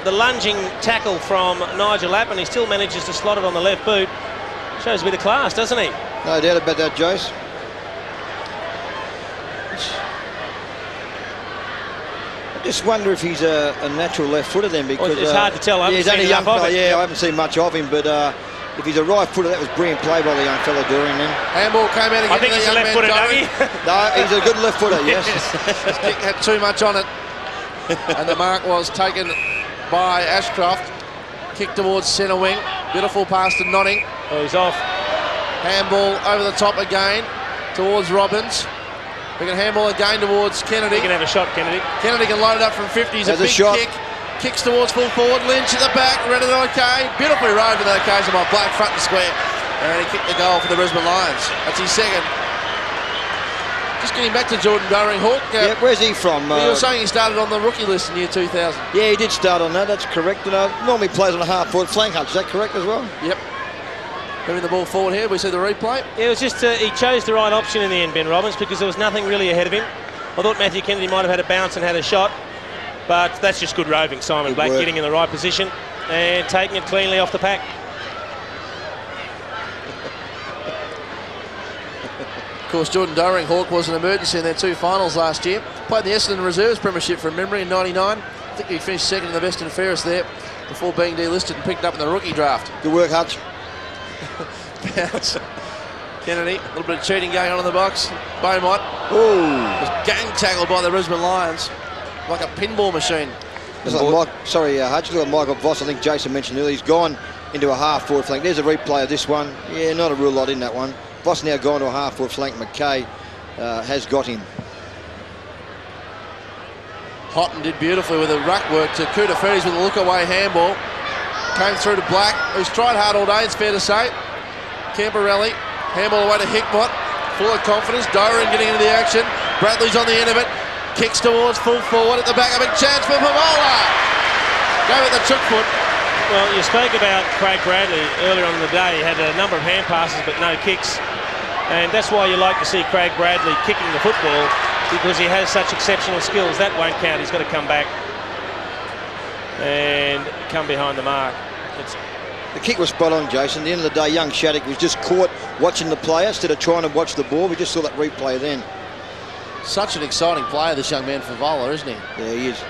the lunging tackle from Nigel Lappin. He still manages to slot it on the left boot. Shows a bit of class, doesn't he? No doubt about that, Jace. I just wonder if he's a natural left footer then, because well, it's hard to tell. Yeah, he's only a young fella. Yeah, I haven't seen much of him, but if he's a right footer, that was brilliant play by the young fella Durian then. Handball came out again. I think he's a left footer, Dougie. No, he's a good left footer, yes. His kick had too much on it. And the mark was taken by Ashcroft. Kick towards centre wing. Beautiful pass to Notting. Oh, he's off. Handball over the top again towards Robbins. We can handball again towards Kennedy. He can have a shot, Kennedy. Kennedy can load it up from 50. He's a big shot. kick. Kicks towards full forward. Lynch at the back. Ready to okay. Beautifully rode to the occasion by Black front and square. And he kicked the goal for the Brisbane Lions. That's his second. Just getting back to Jordan Durring-Hawk. Yeah, where's he from? You were saying he started on the rookie list in year 2000. Yeah, he did start on that. That's correct. Normally plays on a half-forward flank, Hutch. Is that correct as well? Yep. Moving the ball forward here. We see the replay. Yeah, it was just he chose the right option in the end, Ben Robbins, because there was nothing really ahead of him. I thought Matthew Kennedy might have had a bounce and had a shot, but that's just good roving. Simon Black getting in the right position and taking it cleanly off the pack. Of course, Jordan Durring-Hawk was an emergency in their two finals last year. Played the Essendon Reserves Premiership from memory in '99. I think he finished second in the best and fairest there before being delisted and picked up in the rookie draft. Good work, Hutch. Bounce. Kennedy, a little bit of cheating going on in the box. Beaumont was gang tackled by the Brisbane Lions like a pinball machine. Hutch, look at Michael Voss. I think Jason mentioned earlier. He's gone into a half-forward flank. There's a replay of this one. Yeah, not a real lot in that one. Voss now gone to a half-forward flank. McKay has got him. Houghton did beautifully with a ruck work to Koutafidis with a look-away handball. Came through to Black, who's tried hard all day, it's fair to say. Camperelli, handball away to Hickmott, full of confidence. Doran getting into the action. Bradley's on the end of it. Kicks towards full forward at the back. A big chance for Pavola. Go with the chook foot. Well, you spoke about Craig Bradley earlier on in the day. He had a number of hand passes but no kicks. And that's why you like to see Craig Bradley kicking the football, because he has such exceptional skills. That won't count. He's got to come back and come behind the mark. The kick was spot on, Jason. At the end of the day, young Shattuck was just caught watching the player instead of trying to watch the ball. We just saw that replay then. Such an exciting player, this young man Favola, isn't he? Yeah, he is.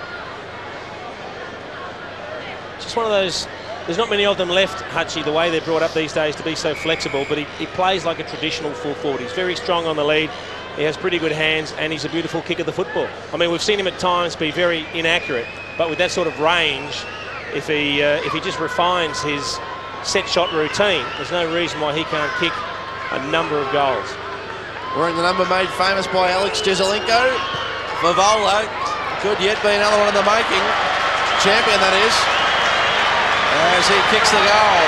Just one of those, there's not many of them left, Hutchie, the way they're brought up these days to be so flexible, but he plays like a traditional full forward. He's very strong on the lead. He has pretty good hands, and he's a beautiful kick of the football. I mean, we've seen him at times be very inaccurate, but with that sort of range, if he just refines his set shot routine, there's no reason why he can't kick a number of goals. Wearing the number made famous by Alex Jezelenko. Favola could yet be another one in the making. Champion, that is. As he kicks the goal.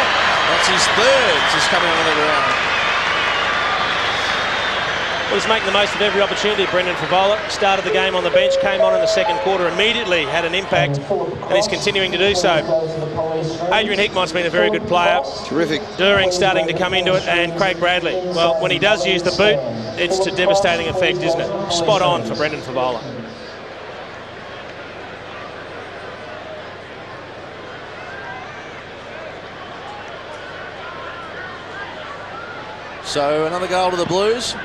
That's his third just coming onto the ground. Well, he's making the most of every opportunity, Brendan Favola. Started the game on the bench, came on in the second quarter, immediately had an impact, and he's continuing to do so. Adrian Hickmott's been a very good player. Terrific. During starting to come into it, and Craig Bradley. Well, when he does use the boot, it's to devastating effect, isn't it? Spot on for Brendan Favola. So another goal to the Blues.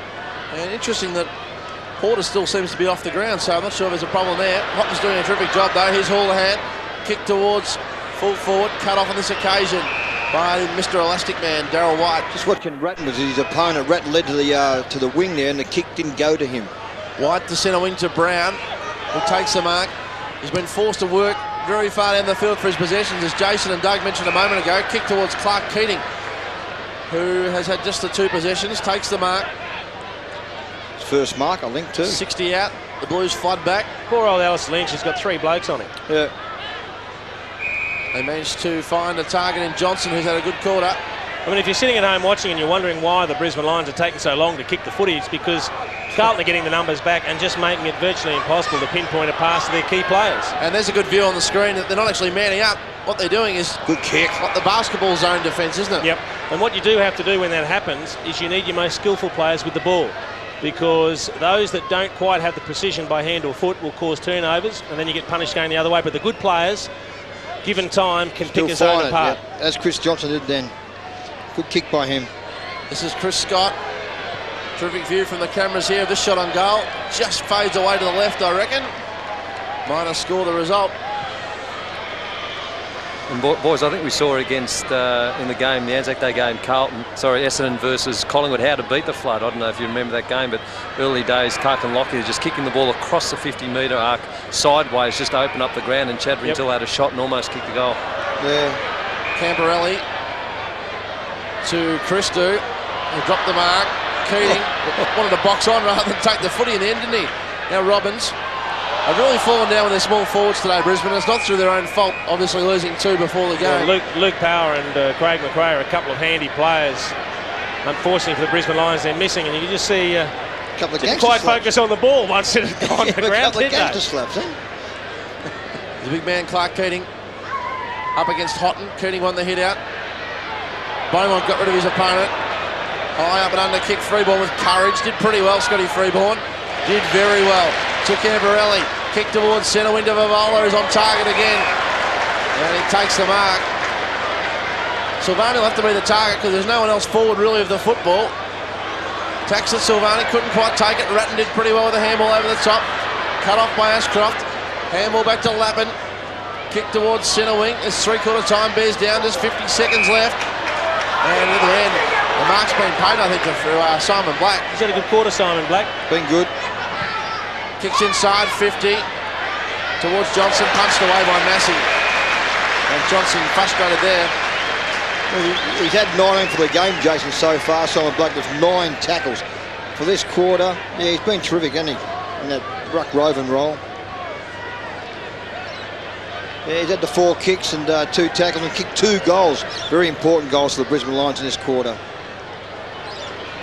And interesting that Porter still seems to be off the ground, so I'm not sure if there's a problem there. Hopton's doing a terrific job though. Here's Houlihan, kick towards full forward, cut off on this occasion by Mr. Elastic Man, Darryl White. Just watching Ratton was his opponent. Ratton led to the wing there, and the kick didn't go to him. White to centre wing to Brown, who takes the mark. He's been forced to work very far down the field for his possessions, as Jason and Doug mentioned a moment ago. Kick towards Clark Keating, who has had just the two possessions, takes the mark. First mark, I think, too. 60 out. The Blues flood back. Poor old Alice Lynch has got three blokes on him. Yeah. They managed to find a target in Johnson, who's had a good quarter. I mean, if you're sitting at home watching and you're wondering why the Brisbane Lions are taking so long to kick the footy, it's because Carlton are getting the numbers back and just making it virtually impossible to pinpoint a pass to their key players. And there's a good view on the screen that they're not actually manning up. What they're doing is good kick. Like the basketball zone defence, isn't it? Yep. And what you do have to do when that happens is you need your most skillful players with the ball, because those that don't quite have the precision by hand or foot will cause turnovers, and then you get punished going the other way. But the good players given time, can Still pick his own find it, apart. yeah. As Chris Johnson did then. Good kick by him. This is Chris Scott. Terrific view from the cameras here. This shot on goal just fades away to the left, I reckon. Might have scored the result. And boys, I think we saw against in the game, the Anzac Day game, Essendon versus Collingwood, how to beat the flood. I don't know if you remember that game, but early days, Carlton Lockyer just kicking the ball across the 50-metre arc sideways just to open up the ground, and Chad Rintill had a shot and almost kicked the goal. Yeah. Camberelli to Christou. He dropped the mark. Keating wanted to box on rather than take the footy in the end, didn't he? Now Robbins. They've really fallen down with their small forwards today, Brisbane. It's not through their own fault, obviously losing 2 before the game. Yeah, Luke Power and Craig McRae are a couple of handy players. Unfortunately for the Brisbane Lions, they're missing, and you can just see didn't quite focus on the ball once it had gone to the ground, did they? Slaps, eh? The big man, Clark Keating, up against Houghton. Keating won the hit out. Beaumont got rid of his opponent. High up and under kick, Freeborn with courage. Did pretty well, Scotty Freeborn. Did very well. To Camberelli. Kick towards centre wing to Vavola, who's on target again. And he takes the mark. Silvani will have to be the target because there's no one else forward really of the football. Attacks at Silvani, couldn't quite take it. Ratton did pretty well with the handball over the top. Cut off by Ashcroft. Handball back to Lappin. Kick towards centre wing. It's 3/4 time, bears down, just 50 seconds left. And in the end, the mark's been paid, I think, for Simon Black. He's had a good quarter, Simon Black. Been good. Kicks inside, 50. Towards Johnson, punched away by Massey. And Johnson frustrated there. Well, he's had 19 for the game, Jason, so far. Simon Black with 9 tackles for this quarter. Yeah, he's been terrific, hasn't he, in that ruck roving role. Yeah, he's had the 4 kicks and 2 tackles and kicked 2 goals. Very important goals for the Brisbane Lions in this quarter.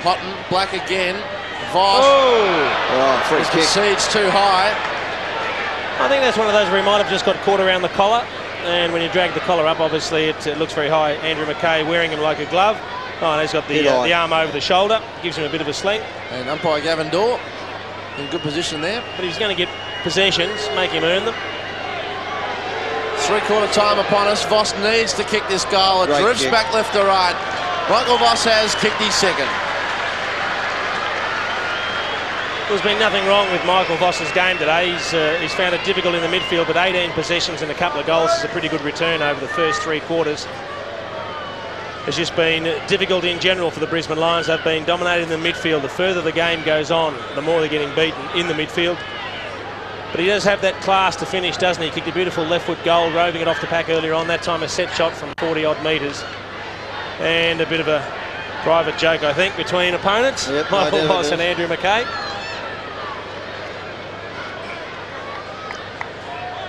Houghton, Black again. Voss. Oh, free kick. Concedes too high. I think that's one of those where he might have just got caught around the collar. And when you drag the collar up, obviously it looks very high. Andrew McKay wearing him like a glove. Oh, and he's got the arm over the shoulder. Gives him a bit of a sling. And umpire Gavin Dorr in good position there. But he's going to get possessions, make him earn them. 3/4 time upon us. Voss needs to kick this goal. It drifts back left to right. Michael Voss has kicked his second. There's been nothing wrong with Michael Voss's game today. He's found it difficult in the midfield, but 18 possessions and a couple of goals is a pretty good return over the first 3 quarters. It's just been difficult in general for the Brisbane Lions. They've been dominating the midfield. The further the game goes on, the more they're getting beaten in the midfield. But he does have that class to finish, doesn't he? Kicked a beautiful left foot goal, roving it off the pack earlier on. That time a set shot from 40-odd metres. And a bit of a private joke, I think, between opponents. Yep, Michael Voss and Andrew McKay.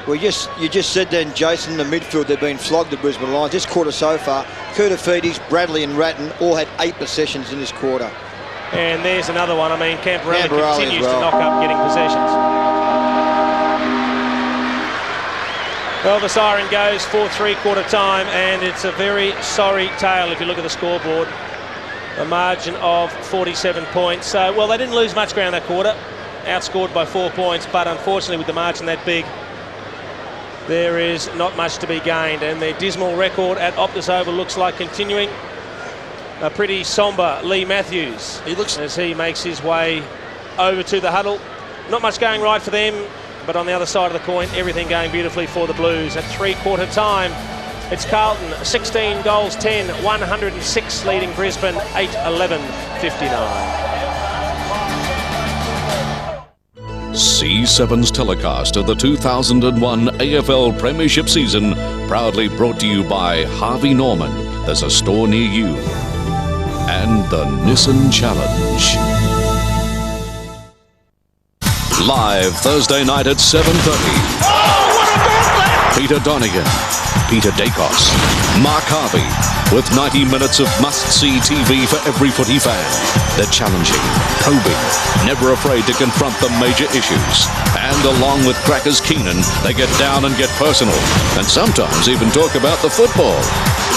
Well, you just said then, Jason, the midfield, they've been flogged, the Brisbane Lions. This quarter so far, Kurtafidis, Bradley and Ratton all had 8 possessions in this quarter. And there's another one. I mean, Camberelli continues to knock up getting possessions. Well, the siren goes for 3/4 time, and it's a very sorry tale if you look at the scoreboard. A margin of 47 points. Well, they didn't lose much ground that quarter. Outscored by 4 points, but unfortunately with the margin that big, there is not much to be gained, and their dismal record at Optus Oval looks like continuing. A pretty sombre Lee Matthews. He looks as he makes his way over to the huddle. Not much going right for them, but on the other side of the coin, everything going beautifully for the Blues. At 3/4 time, it's Carlton, 16 goals, 10, 106, leading Brisbane, 8-11-59. C7's telecast of the 2001 AFL Premiership season proudly brought to you by Harvey Norman. There's a store near you. And the Nissan Challenge. Live Thursday night at 7:30. Oh, what about that? Peter Donegan, Peter Dacos, Mark Harvey, with 90 minutes of must-see TV for every footy fan. They're challenging, probing, never afraid to confront the major issues. And along with Crackers Keenan, they get down and get personal, and sometimes even talk about the football.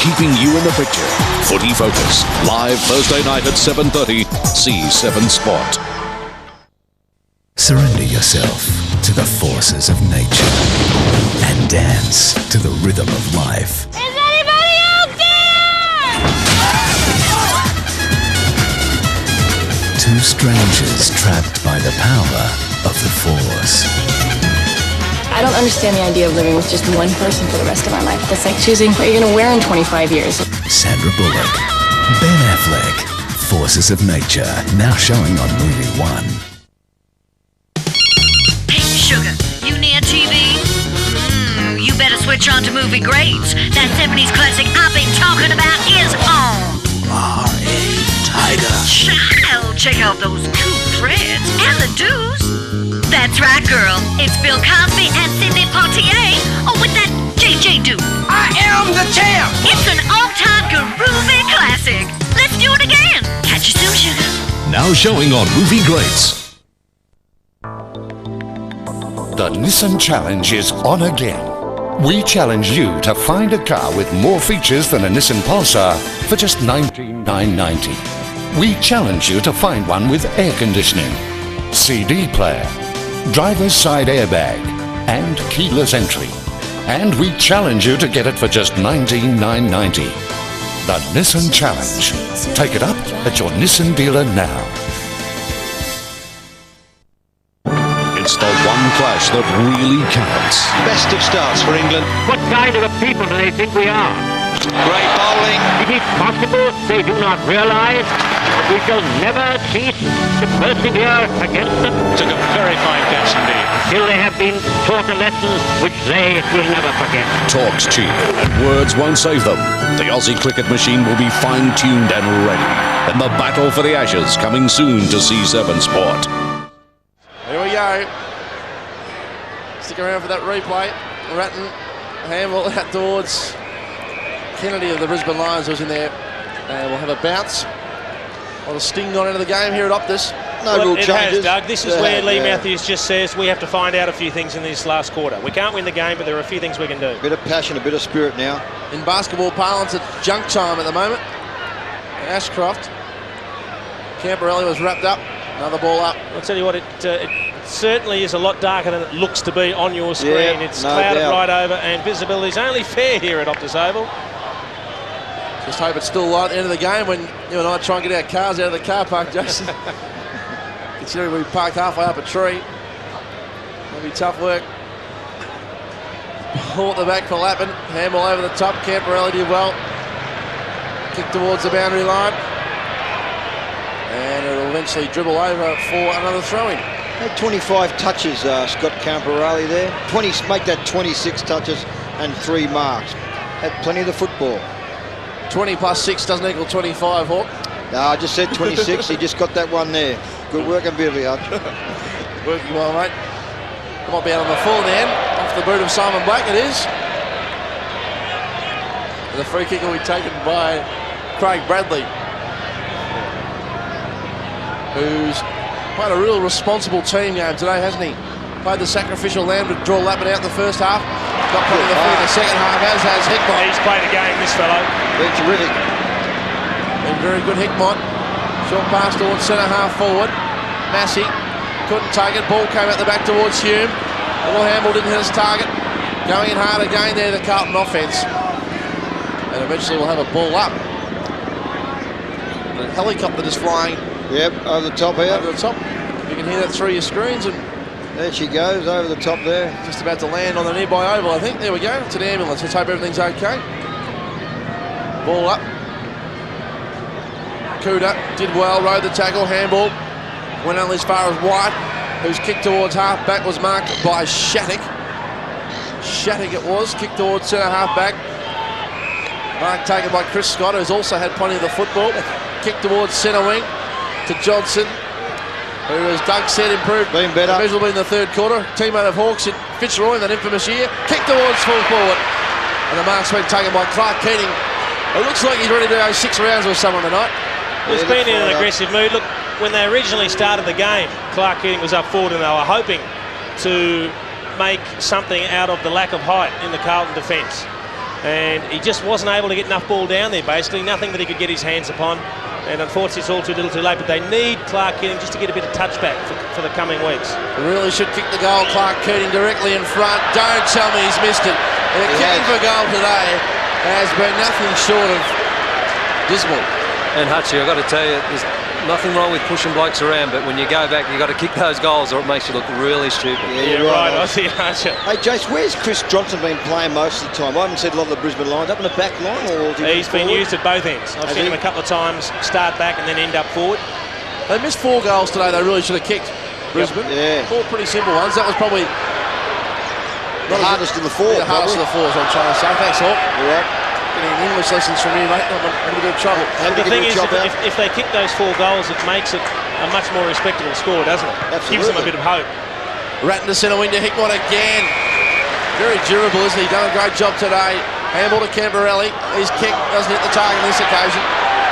Keeping you in the picture. Footy Focus, live Thursday night at 7:30, C7 Sport. Surrender yourself to the forces of nature and dance to the rhythm of life. Is anybody out there? Two strangers trapped by the power of the Force. I don't understand the idea of living with just one person for the rest of our life. That's like choosing what you're going to wear in 25 years. Sandra Bullock, Ben Affleck, Forces of Nature, now showing on Movie One. Hey, Sugar, you near TV? You better switch on to Movie Greats. That 70s classic I've been talking about is on. R.A. Tiger. Child, check out those cool threads and the do's. That's right, girl. It's Bill Cosby and Sidney Poitier. Oh, with that JJ do. I am the champ. It's an all-time groovy classic. Let's do it again. Catch you soon, Sugar. Now showing on Movie Greats. The Nissan Challenge is on again. We challenge you to find a car with more features than a Nissan Pulsar for just $19,990. We challenge you to find one with air conditioning, CD player, driver's side airbag, and keyless entry. And we challenge you to get it for just $19,990. The Nissan Challenge. Take it up at your Nissan dealer now. It's the one clash that really counts. Best of starts for England. What kind of a people do they think we are? Great bowling. Is it possible they do not realize that we shall never cease to persevere against them? Took a very fine catch indeed. Till they have been taught a lesson which they will never forget. Talk's cheap, and words won't save them. The Aussie cricket machine will be fine-tuned and ready. And the battle for the Ashes coming soon to C7 Sport. Here we go. Stick around for that replay. Ratton, handball out towards Kennedy of the Brisbane Lions was in there. And we'll have a bounce. Well, the sting gone into the game here at Optus. No real it changes. has, Doug. This is where Lee Matthews just says we have to find out a few things in this last quarter. We can't win the game, but there are a few things we can do. A bit of passion, a bit of spirit now. In basketball parlance, it's junk time at the moment. Ashcroft. Camporelli was wrapped up. Another ball up. I'll tell you what, it certainly is a lot darker than it looks to be on your screen. Yeah, it's no clouded doubt. right over, and visibility is only fair here at Optus Oval. Just hope it's still light at the end of the game when you and I try and get our cars out of the car park, Jason. Considering we parked halfway up a tree. It'll be tough work. Ball at the back for Lappin. Handball over the top. Camporelli did well. Kick towards the boundary line. And it'll eventually dribble over for another throw-in. Had 25 touches, Scott Camporelli there. Make that 26 touches and 3 marks. Had plenty of the football. 20 plus 6 doesn't equal 25, Hawk. No, I just said 26. He just got that one there. Good work and Billy, Hutch. Working well, mate. Might be out on the full then. Off the boot of Simon Black, it is. And the free kick will be taken by Craig Bradley, who's played a real responsible team game today, hasn't he? Played the sacrificial lamb to draw Lappin out in the first half. Got plenty of the feet in the second half, as has Hickmott. He's played a game, this fellow. Been terrific. Been very good, Hickmott. Short pass towards centre half forward. Massey couldn't take it. Ball came out the back towards Hume. Little handball didn't hit his target. Going in hard again there, the Carlton offence. And eventually we'll have a ball up. The helicopter just flying. Yep, over the top here. Over the top. You can hear that through your screens. And there she goes, over the top there. Just about to land on the nearby oval, I think. There we go. It's an ambulance. Let's hope everything's okay. Ball up. Kuda did well, rode the tackle, handball. Went only as far as White, whose kick towards half-back was marked by Shattuck. Shattuck it was, kick towards centre-half-back. Mark taken by Chris Scott, who's also had plenty of the football. Kick towards centre wing to Johnson, who, as Doug said, improved immeasurably in the third quarter. Teammate of Hawks in Fitzroy in that infamous year. Kick towards full forward. And the mark's been taken by Clark Keating. It looks like he's ready to go 6 rounds with someone tonight. He's been in an aggressive mood. Look, when they originally started the game, Clark Keating was up forward and they were hoping to make something out of the lack of height in the Carlton defence. And he just wasn't able to get enough ball down there, basically. Nothing that he could get his hands upon. And unfortunately, it's all too little too late, but they need Clark Keating just to get a bit of touchback for the coming weeks. They really should kick the goal. Clark Keating directly in front. Don't tell me he's missed it. And the kicking for goal today has been nothing short of dismal. And Hutchie, I've got to tell you, there's nothing wrong with pushing blokes around, but when you go back, you've got to kick those goals or it makes you look really stupid. Yeah, right, Aussie Archer. Hey, Jace, where's Chris Johnson been playing most of the time? I haven't seen a lot of the Brisbane lines. Up in the back line? Or He's been used at both ends. I've seen him a couple of times start back and then end up forward. They missed 4 goals today. They really should have kicked Brisbane. Yeah. 4 pretty simple ones. That was probably the hardest of the 4. Yeah, the hardest of the 4 is what I'm trying to say. Thanks, Hawk. All right. Getting English lessons from you, mate. I'm in a bit of trouble. The thing is, if they kick those 4 goals, it makes it a much more respectable score, doesn't it? Absolutely. Gives them a bit of hope. Ratton to centre wing to Hickmott again. Very durable, isn't he? Done a great job today. Handball to Camberelli. His kick doesn't hit the target on this occasion.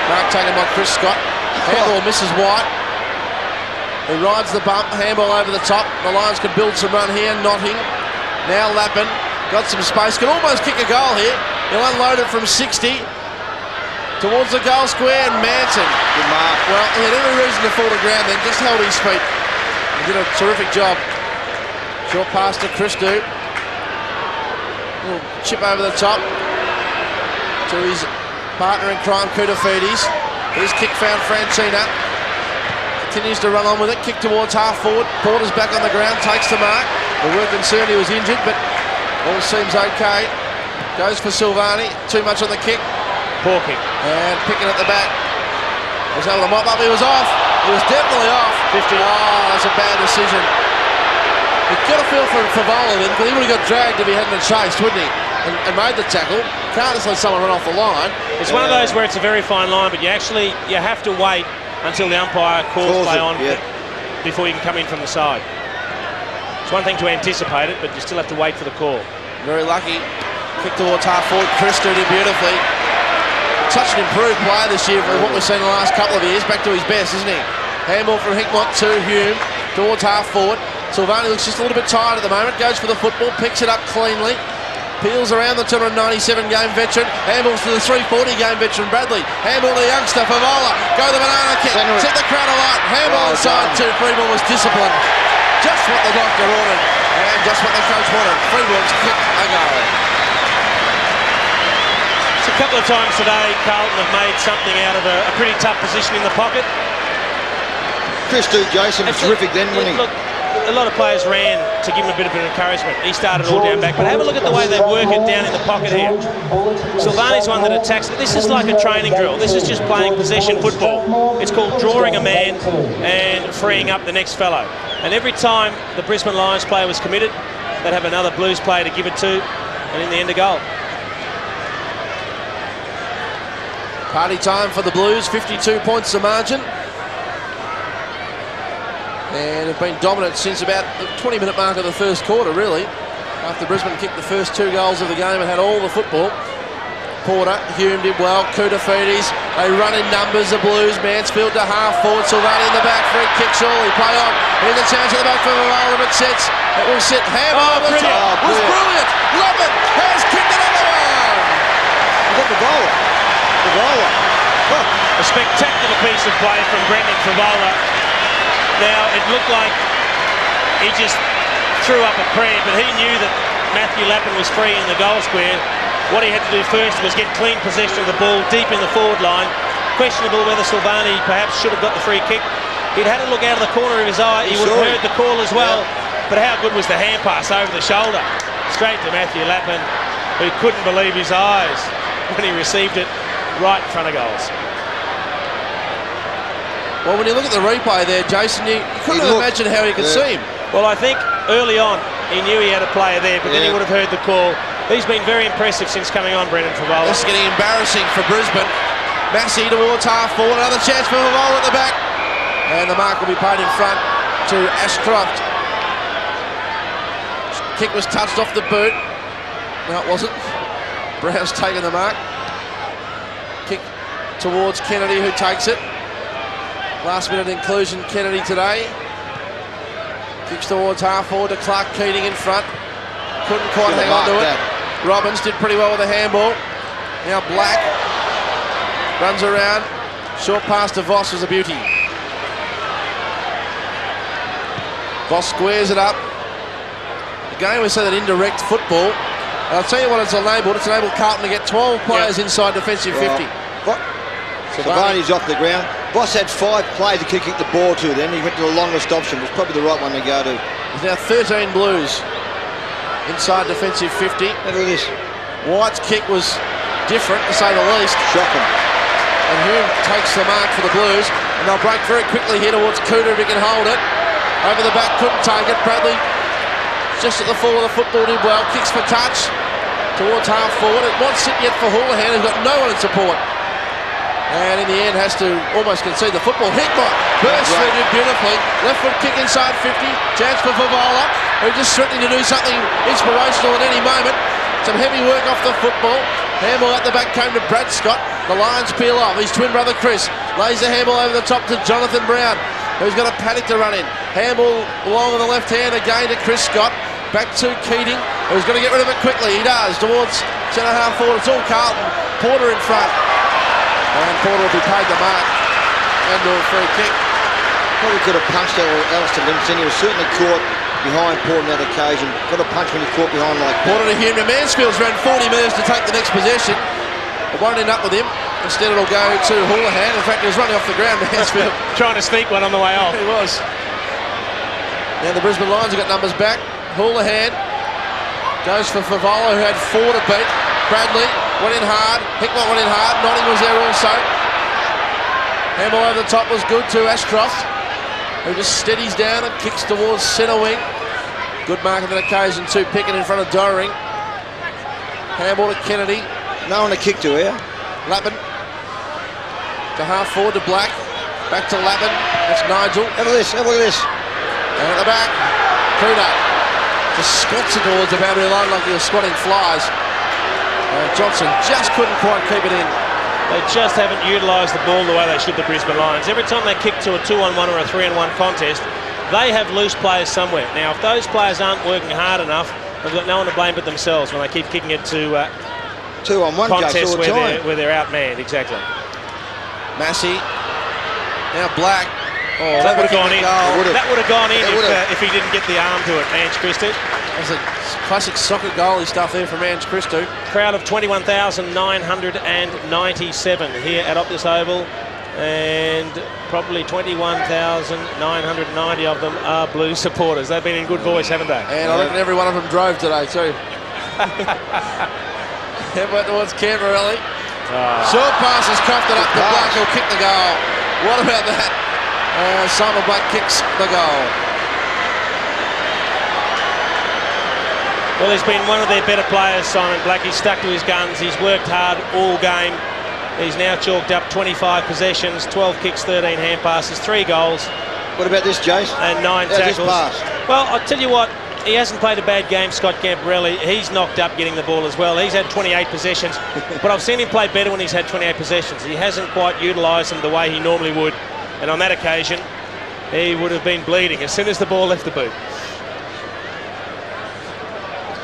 Mark taken by Chris Scott. Handball misses White. He rides the bump. Handball over the top. The Lions can build some run here. Notting. Now Lappin. Got some space. Can almost kick a goal here. He'll unload it from 60 towards the goal square, and Manson. Good mark. Well, he had every reason to fall to ground then, just held his feet. He did a terrific job. Short pass to Christou. Little chip over the top to his partner in crime, Koutafidis. His kick found Francina. Continues to run on with it. Kick towards half forward. Porter's back on the ground, takes the mark. We were concerned he was injured, but all seems okay. Goes for Silvani, too much on the kick. Poor kick. And picking at the back. Was able to mop up, he was off. He was definitely off. 50. Oh, that's a bad decision. You've got to feel for Favola then, because he would have got dragged if he hadn't been chased, wouldn't he? And made the tackle. Can't just let someone run off the line. It's one of those where it's a very fine line, but you have to wait until the umpire calls play on before you can come in from the side. It's one thing to anticipate it, but you still have to wait for the call. Very lucky. Kick towards half forward. Christou did beautifully. Such an improved player this year from what we've seen in the last couple of years. Back to his best, isn't he? Handball from Hickmott to Hume towards half forward. Silvani looks just a little bit tired at the moment. Goes for the football. Picks it up cleanly. Peels around the 297 game veteran. Handballs to the 340 game veteran Bradley. Handball to the youngster Favola. Go the banana kick. Set the crowd alight. Handball inside to Freeborn was disciplined. Just what the doctor ordered and just what the coach wanted. Freeborn's kick a goal. A couple of times today, Carlton have made something out of a pretty tough position in the pocket. Christou, Jason, was terrific then, wasn't he? Look, a lot of players ran to give him a bit of an encouragement. He started all down back, but have a look at the way they work it down in the pocket here. Silvani's one that attacks. This is like a training drill. This is just playing possession football. It's called drawing a man and freeing up the next fellow. And every time the Brisbane Lions player was committed, they'd have another Blues player to give it to, and in the end, a goal. Party time for the Blues, 52 points the margin. And have been dominant since about the 20-minute mark of the first quarter, really. After Brisbane kicked the first 2 goals of the game and had all the football. Porter, Hume did well, Koutafidis, they run in numbers, the Blues. Mansfield to half forward, Silvani in the back, free kick surely, play on. Here's a chance at the back for Favola, it sits. It will sit, handball over the top. Was brilliant. Love it. Has kicked another one. Is that Favola? Favola. A spectacular piece of play from Brendan Favola. Now, it looked like he just threw up a prayer, but he knew that Matthew Lappin was free in the goal square. What he had to do first was get clean possession of the ball deep in the forward line. Questionable whether Silvani perhaps should have got the free kick. He'd had a look out of the corner of his eye. He would have heard the call as well. Yeah. But how good was the hand pass over the shoulder? Straight to Matthew Lappin, who couldn't believe his eyes when he received it right in front of goals. Well, when you look at the replay there, Jason, you couldn't imagine how he could see him. Well, I think early on he knew he had a player there, but then he would have heard the call. He's been very impressive since coming on, Brendan Favola. This is getting embarrassing for Brisbane. Massey towards half forward, another chance for Favola at the back. And the mark will be paid in front to Ashcroft. Kick was touched off the boot. No, it wasn't. Brown's taken the mark. Kick towards Kennedy, who takes it. Last minute inclusion, Kennedy today. Kicks towards half forward to Clark Keating in front. Couldn't quite hang on to it. Robbins did pretty well with the handball. Now Black runs around. Short pass to Voss was a beauty. Voss squares it up. Again, we say that indirect football. And I'll tell you what it's enabled. It's enabled Carlton to get 12 players inside defensive 50. Silvani's off the ground. Voss had 5 players he could kick the ball to then. He went to the longest option. It was probably the right one to go to. There's now 13 Blues inside defensive 50. Look at this. White's kick was different, to say the least. Shocking. And Hume takes the mark for the Blues. And they'll break very quickly here towards Cooter if he can hold it. Over the back, couldn't take it. Bradley, just at the fall of the football, did well. Kicks for touch towards half forward. It won't sit yet for Houlihan, who's got no one in support. And in the end has to almost concede the football. Hickmott bursts through it beautifully. Left foot kick inside 50. Chance for Favola, who's just threatening to do something inspirational at any moment. Some heavy work off the football. Handball at the back came to Brad Scott. The Lions peel off. His twin brother Chris lays the handball over the top to Jonathan Brown, who's got a paddock to run in. Handball along on the left hand again to Chris Scott. Back to Keating, who's going to get rid of it quickly. He does, towards centre half forward. It's all Carlton. Porter in front. And Porter will be paid the mark. And a free kick. Probably could have punched Alistair Limpson. He was certainly caught behind Porter on that occasion. Got a punch when he's caught behind like that. Porter to Hume. Mansfield's around 40 metres to take the next possession. It won't end up with him. Instead it'll go to Houlihan. In fact, he was running off the ground, Mansfield. Trying to sneak one on the way off. He was. Now the Brisbane Lions have got numbers back. Houlihan goes for Favola, who had 4 to beat. Bradley went in hard. Hickmott went in hard. Notting was there also. Handball over the top was good to Ashcroft, who just steadies down and kicks towards centre wing. Good mark on that occasion too. Pickett in front of Doering. Handball to Kennedy. No one to kick to here. Lappin to half forward to Black. Back to Lappin. That's Nigel. Have a look at this. Have a look at this. And at the back, Cooter just squats it towards the boundary line like he was squatting flies. Johnson just couldn't quite keep it in. They just haven't utilised the ball the way they should, the Brisbane Lions. Every time they kick to a 2-on-1 or a 3-on-1 contest, they have loose players somewhere. Now, if those players aren't working hard enough, they've got no one to blame but themselves when they keep kicking it to 2-on-1 contests where they're outmanned. Exactly. Massey. Now Black. Oh, that would have gone in. That would have gone in if he didn't get the arm to it, Ange Christou. That's a classic soccer goalie stuff there from Ange Christou. Crowd of 21,997 here at Optus Oval, and probably 21,990 of them are Blues supporters. They've been in good voice, haven't they? And I reckon every one of them drove today too. Headbutt towards Camberelli. Short pass is crafted up to Black, who'll kick the goal. What about that? Simon Black kicks the goal. Well, he's been one of their better players, Simon Black. He's stuck to his guns. He's worked hard all game. He's now chalked up 25 possessions, 12 kicks, 13 hand passes, 3 goals. What about this, Jace? And 9 tackles. Well, I'll tell you what, he hasn't played a bad game, Scott Camberelli. He's knocked up getting the ball as well. He's had 28 possessions, but I've seen him play better when he's had 28 possessions. He hasn't quite utilised them the way he normally would. And on that occasion, he would have been bleeding as soon as the ball left the boot.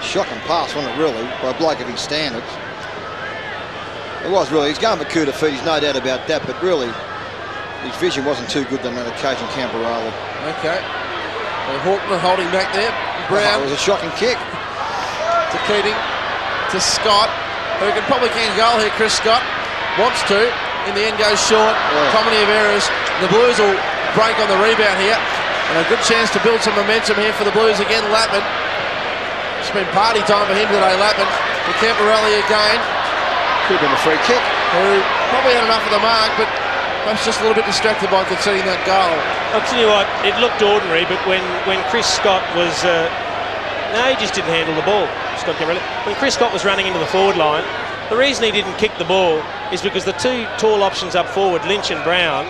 Shocking pass, wasn't it, really, by a bloke of his standards. It was really. He's going for coup de feet, there's no doubt about that, but really, his vision wasn't too good on that occasion, Camberelli. Okay. Well, Hawkman holding back there. Brown. It was a shocking kick. To Keating. To Scott, who can probably kick a goal here, Chris Scott. Wants to. In the end goes short. Comedy of errors. The Blues will break on the rebound here. And a good chance to build some momentum here for the Blues again. Lappin. It's been party time for him today, Lappin. To Camberelli again. Could have been a free kick. Who probably had enough of the mark, but perhaps just a little bit distracted by conceding that goal. I'll tell you what, it looked ordinary, but when Chris Scott was... no, he just didn't handle the ball, Scott Camberelli. When Chris Scott was running into the forward line, the reason he didn't kick the ball is because the 2 tall options up forward, Lynch and Brown,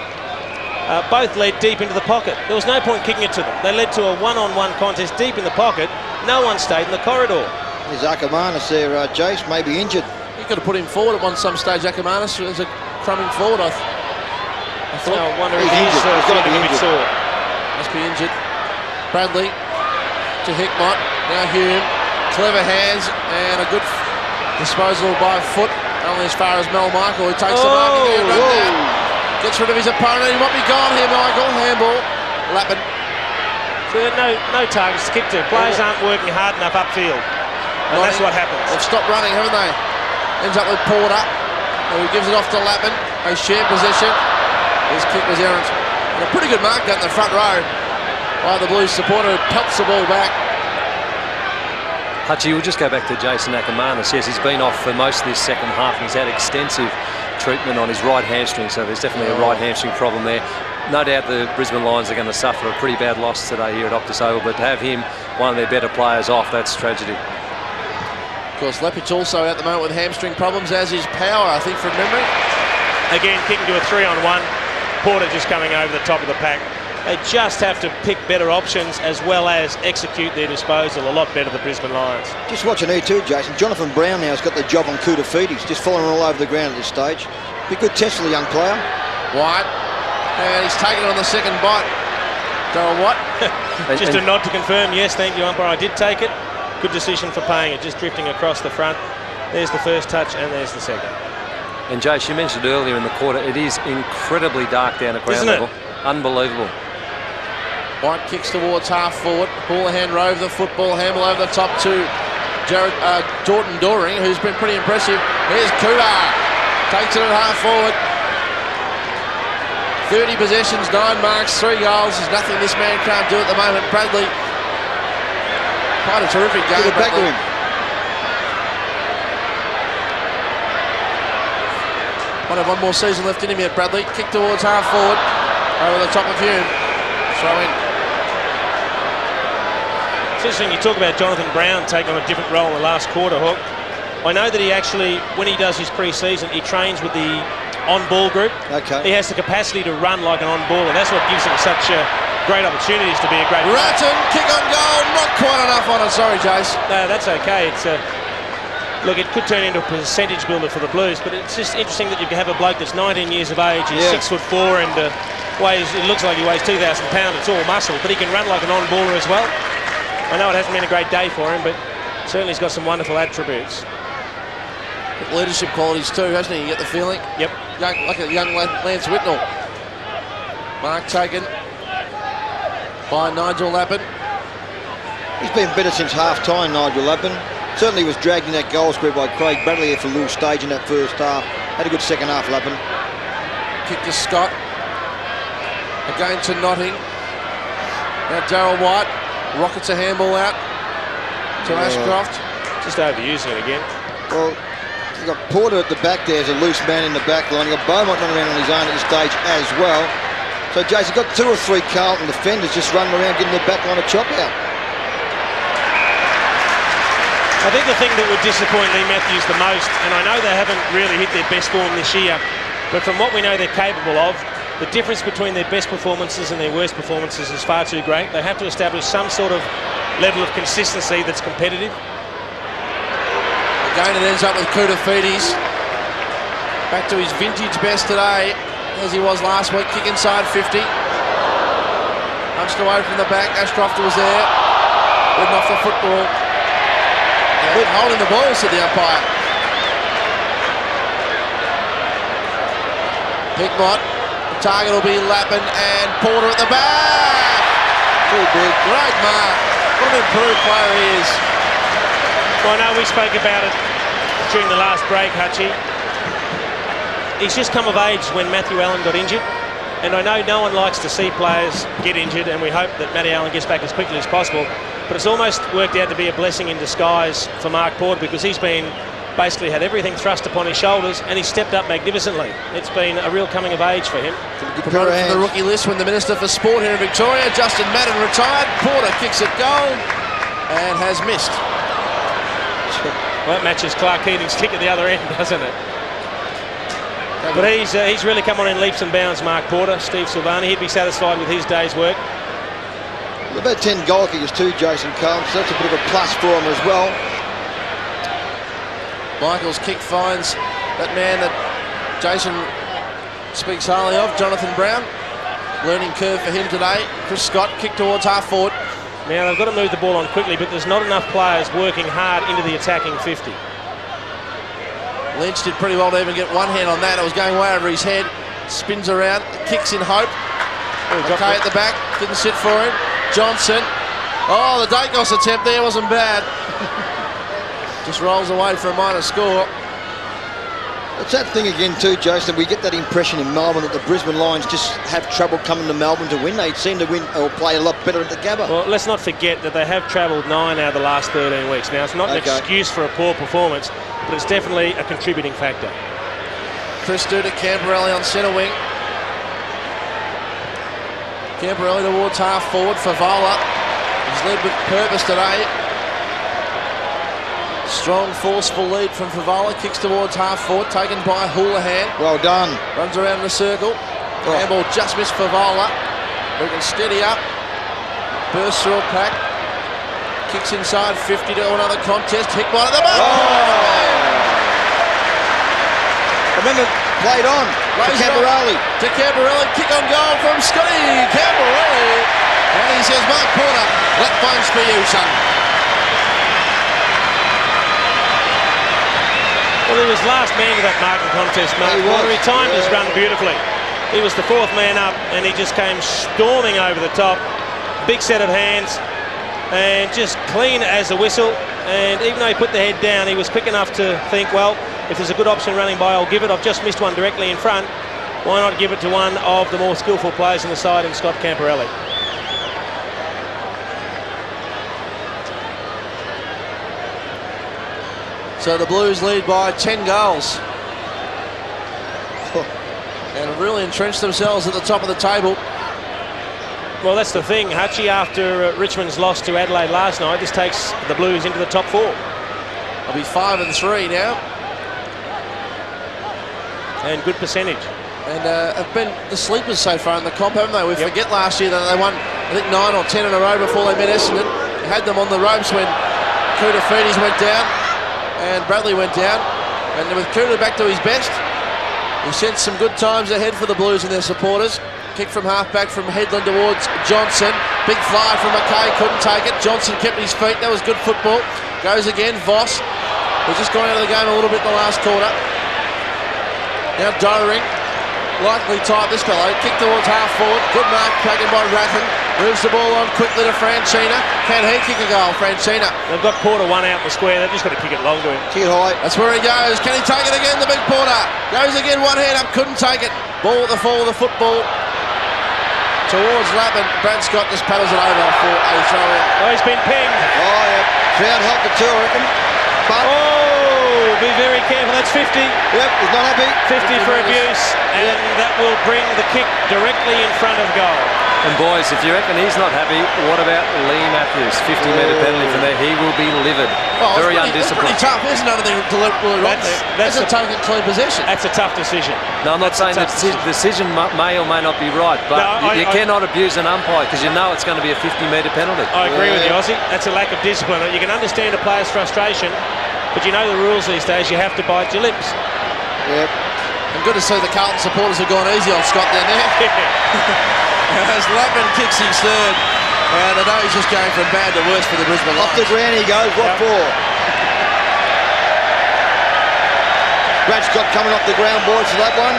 both led deep into the pocket. There was no point kicking it to them. They led to a one-on-one contest deep in the pocket. No one stayed in the corridor. There's Akamanis there, Jace, maybe injured. You could have put him forward at some stage, Akamanis, as a crumbing forward, I thought. I wonder if he's got to be a bit sore. Must be injured. Bradley to Hickmott. Now Hume. Clever hands and a good disposal by foot. Only as far as Mel Michael, who takes the mark and run down. Gets rid of his opponent. He might be gone here, Michael. Handball. Lappin. So no targets to kick to. Players aren't working hard enough upfield. And that's what happens. They've stopped running, haven't they? Ends up with Porter, who gives it off to Lappin. They share possession. His kick was errant. And a pretty good mark down the front row by the Blues supporter who pelts the ball back. Hutchie, we'll just go back to Jason Ackermanis. Yes, he's been off for most of this second half and he's had extensive treatment on his right hamstring, so there's definitely a right hamstring problem there. No doubt the Brisbane Lions are going to suffer a pretty bad loss today here at Optus Oval, but to have him, one of their better players, off, that's tragedy. Of course, Leppich also at the moment with hamstring problems, as is Power, I think, from memory. Again, kicking to a 3-on-1. Porter just coming over the top of the pack. They just have to pick better options as well as execute their disposal a lot better, the Brisbane Lions. Just watching here too, Jason. Jonathan Brown now has got the job on Kudafidis, just following all over the ground at this stage. Be a good test for the young player. White, and he's taken it on the second bite. Darryl White. Just a nod to confirm, yes, thank you, umpire. I did take it. Good decision for paying it, just drifting across the front. There's the first touch and there's the second. And Jace, you mentioned earlier in the quarter, it is incredibly dark down at ground level. Unbelievable. White kicks towards half forward. Houlihan rove the football, handle over the top to Jordan Doring, who's been pretty impressive. Here's Kudar. Takes it at half forward. 30 possessions, 9 marks, 3 goals. There's nothing this man can't do at the moment. Bradley, quite a terrific game. Give it back to him. Might have one more season left in him yet, Bradley. Kick towards half forward. Over the top of Hume. Throw in. It's interesting you talk about Jonathan Brown taking on a different role in the last quarter, Hook. I know that he actually, when he does his pre-season, he trains with the on-ball group. Okay. He has the capacity to run like an on-ball, and that's what gives him such great opportunities to be a great player. Ratton, kick on goal, not quite enough on it. Sorry, Jace. No, that's okay. It's look, it could turn into a percentage builder for the Blues, but it's just interesting that you can have a bloke that's 19 years of age, he's 6'4", and weighs, it looks like he weighs 2,000 pounds. It's all muscle, but he can run like an on-baller as well. I know it hasn't been a great day for him, but certainly he's got some wonderful attributes. Leadership qualities too, hasn't he? You get the feeling? Yep. Like a young Lance Whitnell. Mark taken by Nigel Lappin. He's been better since half-time, Nigel Lappin. Certainly was dragged in that goal square by Craig Bradley there for a little stage in that first half. Had a good second half, Lappin. Kick to Scott. Again to Notting. Now Darryl White rockets a handball out to Ashcroft. Just overusing it again. Well, you've got Porter at the back there as a loose man in the back line. You've got Beaumont running around on his own at this stage as well. So, Jason, got 2 or 3 Carlton defenders just running around getting the back line a chop out. I think the thing that would disappoint Lee Matthews the most, and I know they haven't really hit their best form this year, but from what we know they're capable of, the difference between their best performances and their worst performances is far too great. They have to establish some sort of level of consistency that's competitive. Again, it ends up with Kudafidis. Back to his vintage best today, as he was last week. Kick inside 50. Punched away from the back. Ashcroft was there. Ridden off the football. Yeah, holding the ball, said the umpire. Hickmott. The target will be Lappin and Porter at the back. Too big. Great mark. What an improved player he is. Well, I know we spoke about it during the last break, Hutchie. He's just come of age when Matthew Allen got injured. And I know no one likes to see players get injured, and we hope that Matty Allen gets back as quickly as possible. But it's almost worked out to be a blessing in disguise for Mark Porter, because he's been basically had everything thrust upon his shoulders, and he's stepped up magnificently. It's been a real coming of age for him. Promoted from the rookie list when the Minister for Sport here in Victoria, Justin Madden, retired. Porter kicks it goal and has missed. Well, that matches Clark Keating's kick at the other end, doesn't it? But he's really come on in leaps and bounds, Mark Porter. Steve Silvani, he'd be satisfied with his day's work. About 10 goal kickers too, Jason Carlton, so that's a bit of a plus for him as well. Michael's kick finds that man that Jason speaks highly of, Jonathan Brown. Learning curve for him today. Chris Scott kick towards half forward. Now they've got to move the ball on quickly, but there's not enough players working hard into the attacking 50. Lynch did pretty well to even get one hand on that. It was going way over his head. Spins around, kicks in hope. Okay at the back, didn't sit for him. Johnson. Oh, the Dacos attempt there wasn't bad. Just rolls away for a minor score. It's that thing again too, Jason. We get that impression in Melbourne that the Brisbane Lions just have trouble coming to Melbourne to win. They seem to win or play a lot better at the Gabba. Well, let's not forget that they have travelled 9 out of the last 13 weeks. Now, it's not an excuse for a poor performance, but it's definitely a contributing factor. Christou to Camperelli on centre wing. Camperelli towards half forward. Favola. He's led with purpose today. Strong, forceful lead from Favola. Kicks towards half forward, taken by Houlihan. Well done. Runs around in a circle. Handball just missed Favola. We can steady up. Bursts through a pack. Kicks inside 50 to another contest. Hit one at the back. Remember, played on to Camperelli. To Camperelli. Kick on goal from Scotty Camperelli. And he says, Mark Porter, that one's for you, son. Well, he was last man to that marking contest, Mark Porter. He timed his run beautifully. He was the 4th man up, and he just came storming over the top. Big set of hands, and just clean as a whistle. And even though he put the head down, he was quick enough to think, well, if there's a good option running by, I'll give it. I've just missed one directly in front. Why not give it to one of the more skillful players on the side in Scott Camperelli? So the Blues lead by 10 goals. And have really entrenched themselves at the top of the table. Well, that's the thing, Hutchie, after Richmond's loss to Adelaide last night, this takes the Blues into the top 4. They'll be 5-3 now. And good percentage. And have been the sleepers so far in the comp, haven't they? We forget last year that they won, I think, 9 or 10 in a row before they met Essendon. Had them on the ropes when Koutafidis went down and Bradley went down. And with Kouta back to his best, he sent some good times ahead for the Blues and their supporters. Kick from half-back from Headland towards Johnson. Big fly from McKay, couldn't take it. Johnson kept his feet, that was good football. Goes again, Voss, who's just gone out of the game a little bit in the last quarter. Now Doering, likely tight this fellow. Kick towards half-forward, good mark taken by Ratton. Moves the ball on quickly to Franchina. Can he kick a goal, Franchina? They've got Porter 1 out in the sure, they've just got to kick it long to him. Kick it high. That's where he goes. Can he take it again, the big Porter? Goes again, one hand up, couldn't take it. Ball at the fall of the football. Towards Lappin, Brad Scott just paddles it over for a throw-in. Oh, he's been pinged. Oh, yeah. Crowd helped it too, I reckon. But be very careful. That's 50. Yep, he's not happy. 50 for abuse, and that will bring the kick directly in front of goal. And boys, if you reckon he's not happy, what about Lee Matthews? 50-metre penalty from there. He will be livid. Well, very It's undisciplined. pretty tough. There's nothing deliberately wrong there. That's a taken clean possession. That's a tough decision. No, I'm not saying that the decision may or may not be right, but you cannot abuse an umpire because you know it's going to be a 50-metre penalty. I agree with you, Aussie. That's a lack of discipline. You can understand a player's frustration, but you know the rules these days. You have to bite your lips. Yep. And good to see the Carlton supporters have gone easy on Scott down there. As Lappin kicks his third, and I know he's just going from bad to worse for the Brisbane Lions. Off the ground he goes, what for? Brad Scott coming off the ground, boys, for that one.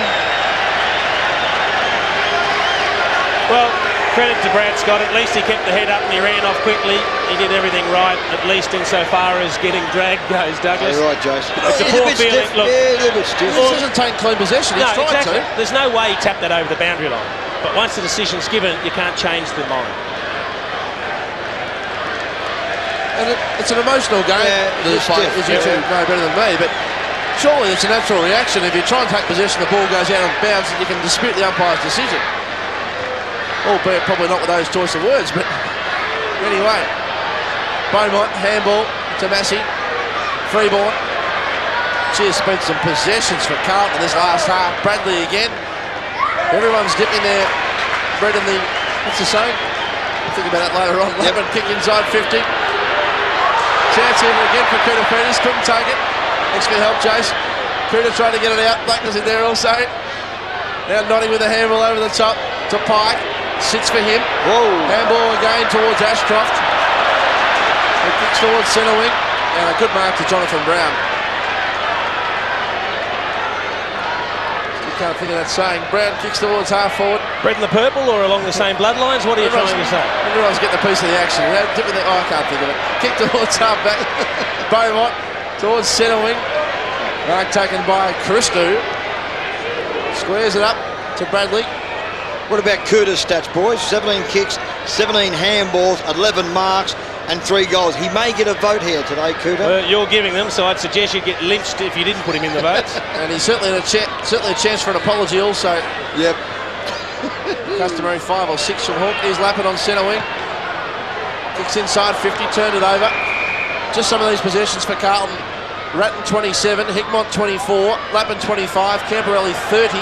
Well, credit to Brad Scott. At least he kept the head up and he ran off quickly. He did everything right, at least insofar as getting dragged goes, Douglas. You're right, Jason. It's a poor feeling. Look, yeah, a little bit stiff. He doesn't take clean possession. He's tried exactly. to. There's no way he tapped that over the boundary line. But once the decision's given, you can't change the mind. And it's an emotional game. It's As you two know better than me, but surely it's a natural reaction. If you try and take possession, the ball goes out of bounds, and you can dispute the umpire's decision. Albeit probably not with those choice of words, but anyway. Beaumont, handball to Massey. Freeborn. Cheers, spent some possessions for Carlton this last half. Bradley again. Everyone's dipping their bread in the, what's the saying? We'll think about that later on. Lappin kick inside 50. Chance here again for Koutafidis, couldn't take it. Thanks for your help, Jace. Kouta trying to get it out. Blackness in there also. Now Notting with a handball over the top to Pike. Sits for him. Whoa. Handball again towards Ashcroft. He kicks towards centre wing. And a good mark to Jonathan Brown. can't think of that saying. Brown kicks towards half forward. Bred in the purple or along the same bloodlines? What are you trying to say? Everyone's getting a piece of the action. I can't think of it. Kick towards half back. Beaumont towards centre wing. Mark taken by Christou. Squares it up to Bradley. What about Cooter's stats, boys? 17 kicks, 17 handballs, 11 marks, and 3 goals. He may get a vote here today, Cooter. You're giving them, so I'd suggest you get lynched if you didn't put him in the votes. And he's certainly a chance for an apology also. Yep. Customary 5 or 6 from Hawke. Here's Lappin on centre wing. Kicks inside 50, turned it over. Just some of these possessions for Carlton. Ratton 27, Hickmott 24, Lappin 25, Camperelli 30,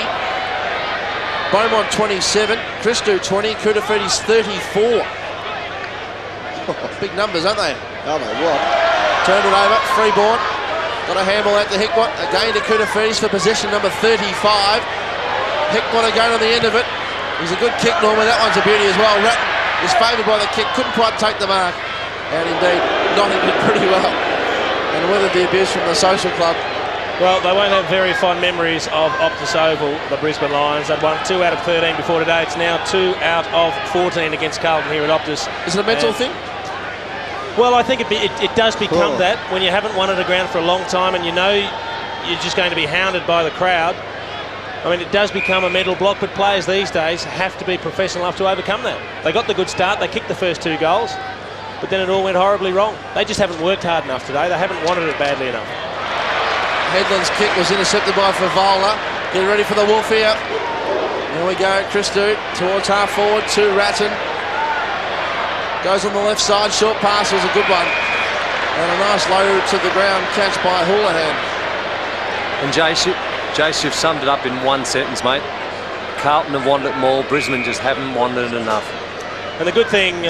Beaumont 27, Christou 20, Koutafidis 34. Big numbers, aren't they? Oh, my what? Turned it over, Freeborn. Got a handball out to Hickmott. Again to Koutafidis for possession number 35. Hickmott again on the end of it. He's a good kick, Norman. That one's a beauty as well. Ratton is favoured by the kick. Couldn't quite take the mark. And indeed, Nottingham did pretty well. And weathered the abuse from the social club. Well, they won't have very fond memories of Optus Oval, the Brisbane Lions. They'd won 2 out of 13 before today. It's now 2 out of 14 against Carlton here at Optus. Is it a mental thing? Well, I think it does become that when you haven't won at a ground for a long time and you know you're just going to be hounded by the crowd. I mean, it does become a mental block, but players these days have to be professional enough to overcome that. They got the good start, they kicked the first 2 goals, but then it all went horribly wrong. They just haven't worked hard enough today. They haven't wanted it badly enough. Headland's kick was intercepted by Favola. Get ready for the Wolf here. There we go, Christou towards half forward to Ratton. Goes on the left side, short pass was a good one. And a nice low to the ground catch by Houlihan. And Jace, you've summed it up in one sentence, mate. Carlton have wanted it more, Brisbane just haven't wanted it enough. And the good thing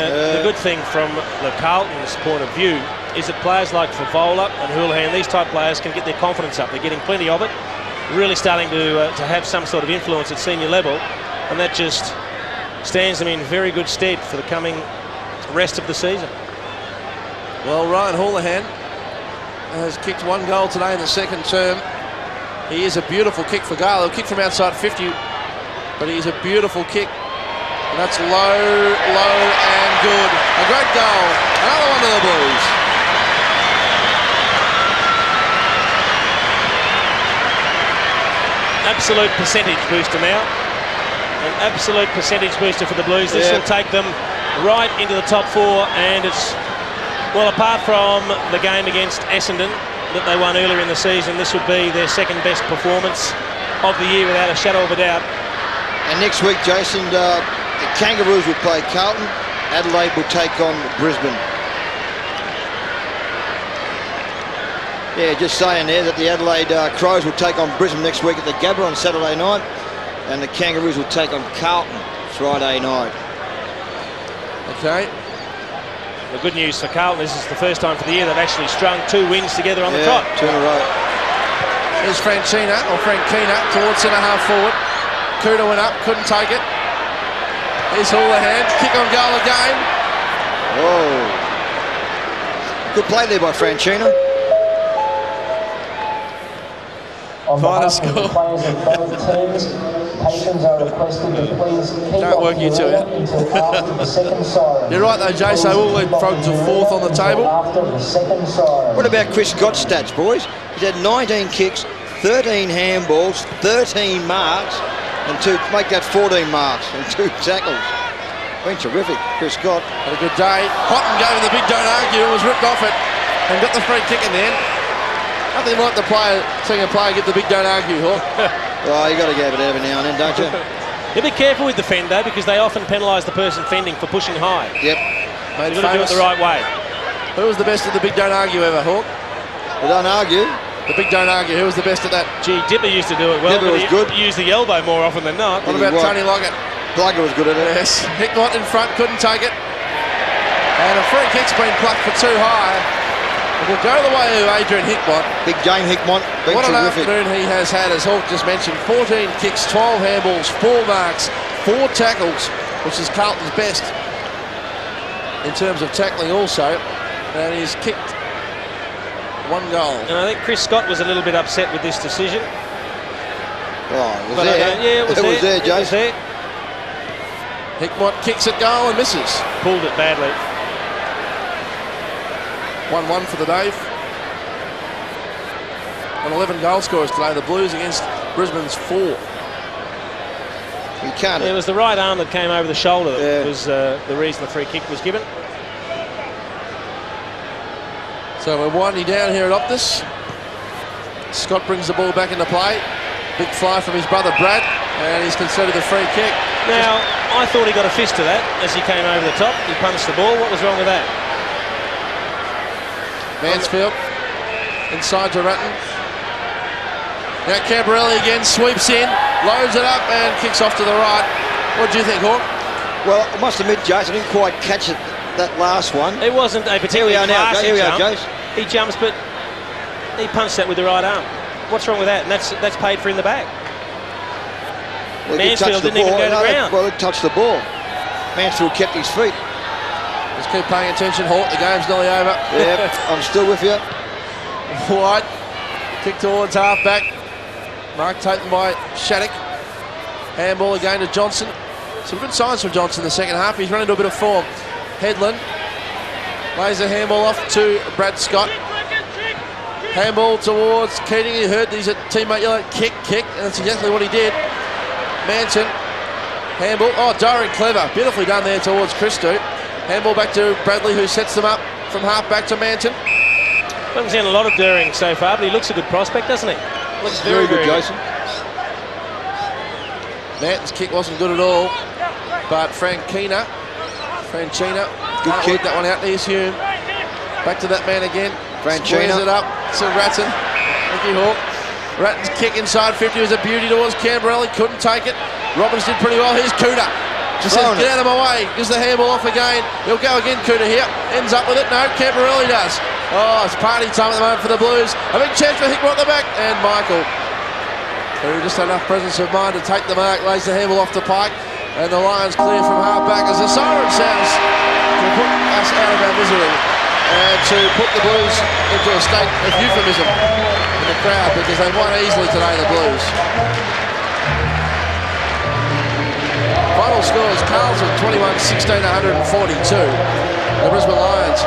from the Carlton's point of view is that players like Favola and Houlihan, these type players, can get their confidence up. They're getting plenty of it, really starting to have some sort of influence at senior level, and that just stands them in very good stead for the coming rest of the season. Well, Ryan Houlihan has kicked 1 goal today in the second term. He is a beautiful kick for Gale. He'll kick from outside 50, but he's a beautiful kick. And that's low, low and good. A great goal. Another one to the Blues. Absolute percentage booster now. An absolute percentage booster for the Blues. This will take them right into the top 4, and it's, well, apart from the game against Essendon that they won earlier in the season, this would be their second best performance of the year without a shadow of a doubt. And next week, Jason, the Kangaroos will play Carlton. Adelaide will take on Brisbane. Yeah, just saying there that the Adelaide Crows will take on Brisbane next week at the Gabba on Saturday night, and the Kangaroos will take on Carlton Friday night. Okay. The good news for Carlton is this is the first time for the year they've actually strung 2 wins together on the trot. 2 in a row. Here's Frankina towards centre half forward. Cooter went up, couldn't take it. Here's Houlihan, kick on goal again. Whoa. Good play there by Francina. Final score. Don't work you two out. You're right though, Jace, they will lead Frog to 4th on the table. What about Chris Scott's stats, boys? He's had 19 kicks, 13 handballs, 13 marks, and make that 14 marks and 2 tackles. Been terrific, Chris Scott. Had a good day. Houghton gave him the big don't argue and was ripped off it and got the free kick in the end. Nothing like seeing a player get the big don't argue, Hawk. Well, you got to give it every now and then, don't you? You be careful with the fend, though, because they often penalise the person fending for pushing high. Yep. You've got to do it the right way. Who was the best at the big don't argue ever, Hawk? The don't argue? The big don't argue. Who was the best at that? Gee, Dipper used to do it well, Dipper was good. He used the elbow more often than not. What about Tony Loggett? Plugger was good at it. Yes. Hickmott in front, couldn't take it. And a free kick's been plucked for too high. It will go the way of Adrian Hickmott. Big game, Hickmott. What an afternoon he has had, as Hawk just mentioned. 14 kicks, 12 handballs, 4 marks, 4 tackles, which is Carlton's best in terms of tackling also. And he's kicked 1 goal. And I think Chris Scott was a little bit upset with this decision. Oh, it was But there. yeah, it was there. there, It was Jace. there. Hickmott kicks at goal and misses. Pulled it badly. 1-1 for the Dave. And 11 goal scorers today. The Blues against Brisbane's 4. You can't. It was the right arm that came over the shoulder that was the reason the free kick was given. So we're winding down here at Optus. Scott brings the ball back into play. Big fly from his brother Brad, and he's conceded the free kick. Now, I thought he got a fist to that as he came over the top. He punched the ball. What was wrong with that? Mansfield inside to Ratton. Now Camberelli again sweeps in, loads it up and kicks off to the right. What do you think, Hawk? Well, I must admit, Jace, I didn't quite catch it, that last one. It wasn't a particularly Here we are now. classy Here we are, jump. Jace. He jumps, but he punched that with the right arm. What's wrong with that? And that's paid for in the back. Well, Mansfield didn't even go to ground. Well, it touched the ball. Mansfield kept his feet. Just keep paying attention, Hawk. The game's nearly over. Yep, I'm still with you. White, kick towards half-back. Mark taken by Shattuck. Handball again to Johnson. Some good signs from Johnson in the second half. He's run into a bit of form. Headland lays the handball off to Brad Scott. Handball towards Keating. He heard his teammate yell out, kick, and that's exactly what he did. Manson, handball. Oh, Dorian Clever. Beautifully done there towards Christou. Handball back to Bradley, who sets them up from half-back to Manton. Haven't seen a lot of Doering so far, but he looks a good prospect, doesn't he? Looks very, good, very Jason. Manton's kick wasn't good at all, but Franchina can't work that one out. There's Hume. Back to that man again. Franchina. Squares it up to Ratton. Thank you, Hawk. Ratton's kick inside 50 was a beauty towards Camberelli. Couldn't take it. Robbins did pretty well. Here's Cooter. Just says, get out of my way. Gives the handball off again. He'll go again, Cooter here. Ends up with it. No, Camberelli does. Oh, it's party time at the moment for the Blues. A big chance for Hickmott at the back. And Michael, who just had enough presence of mind to take the mark, lays the handball off to Pike. And the Lions clear from half-back as the siren sounds to put us out of our misery. And to put the Blues into a state of euphemism in the crowd, because they won easily today, the Blues. Final scores, Carlton 21-16, 142. The Brisbane Lions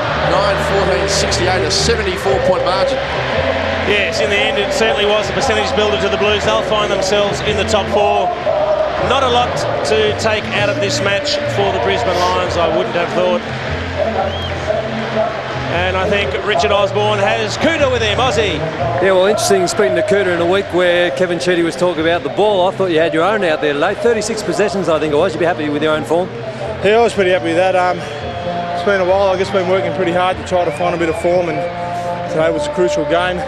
9-14-68, a 74-point margin. Yes, in the end it certainly was a percentage builder to the Blues. They'll find themselves in the top 4. Not a lot to take out of this match for the Brisbane Lions, I wouldn't have thought. And I think Richard Osborne has Cooter with him, Aussie. Yeah, well, interesting speaking to Cooter in a week where Kevin Sheedy was talking about the ball. I thought you had your own out there today. 36 possessions, I think it was. You'd be happy with your own form? Yeah, I was pretty happy with that. It's been a while. I've just been working pretty hard to try to find a bit of form, and today was a crucial game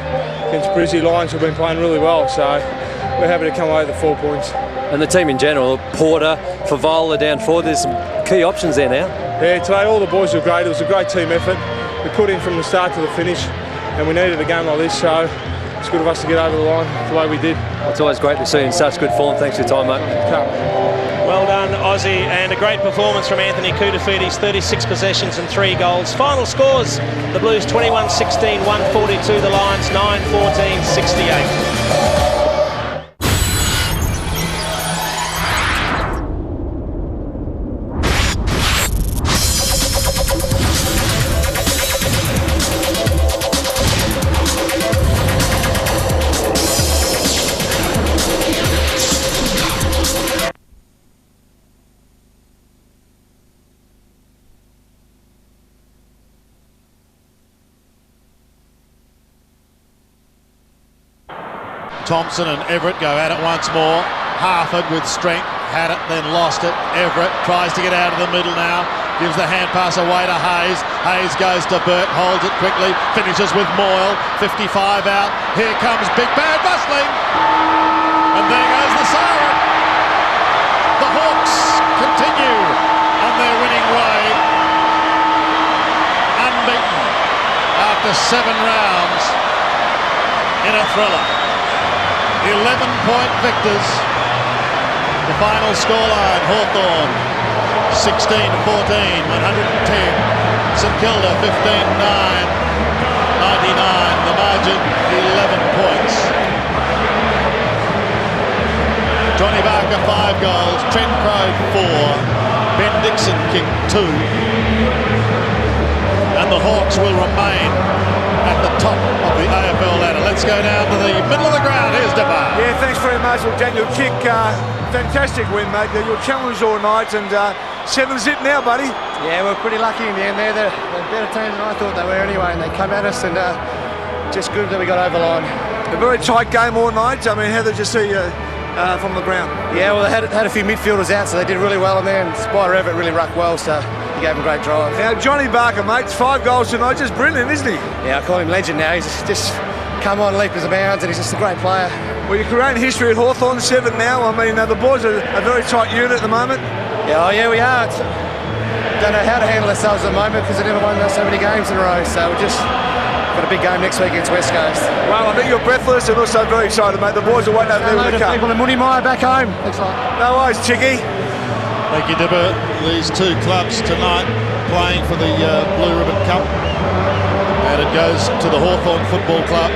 against Brisbane Lions, who've been playing really well. So we're happy to come away with the 4 points. And the team in general, Porter, Favola down forward, there's some key options there now. Yeah, today all the boys were great. It was a great team effort. We put in from the start to the finish, and we needed a game like this, so it's good of us to get over the line the way we did. It's always great to see you in such good form. Thanks for your time, mate. Well done, Aussie, and a great performance from Anthony Koutafidis, 36 possessions and 3 goals. Final scores, the Blues 21-16, 142, the Lions 9-14, 68. Thompson and Everett go at it once more. Harford with strength, had it, then lost it. Everett tries to get out of the middle now. Gives the hand pass away to Hayes. Hayes goes to Burke, holds it quickly, finishes with Moyle. 55 out. Here comes Big Bad Bustling. And there goes the siren. The Hawks continue on their winning way. Unbeaten after 7 rounds in a thriller. 11-point victors. The final scoreline, Hawthorn 16-14, 110. St Kilda 15-9, 99. The margin 11 points. Johnny Barker 5 goals, Trent Crowe 4, Ben Dixon kicked 2, and the Hawks will remain at the top of the AFL ladder. Let's go down to the middle of the ground. Here's DeBar. Yeah, thanks very much. Well, Daniel Chick, fantastic win, mate. You're challenged all night, and 7-zip now, buddy. Yeah, we're pretty lucky in the end there. They're a better team than I thought they were anyway, and they come at us, and just good that we got over line. A very tight game all night. I mean, how did you see from the ground? Yeah, well, they had a few midfielders out, so they did really well in there, and Spider Everett really rucked well, so he gave them great drive. Now, Johnny Barker, mate, 5 goals tonight, just brilliant, isn't he? Yeah, I call him legend now. He's just come on leaps and bounds, and he's just a great player. Well, you're creating history at Hawthorn, 7 now. I mean, the boys are a very tight unit at the moment. Yeah, we are. Don't know how to handle ourselves at the moment because they never won so many games in a row, so we're just got a big game next week against West Coast. Well, I think you're breathless and also very excited, mate. The boys are waiting out there with the cup. People in Mooney-Mire back home. Thanks a lot. No worries, Chicky. Thank you, Dibber. These 2 clubs tonight playing for the Blue Ribbon Cup, and it goes to the Hawthorn Football Club.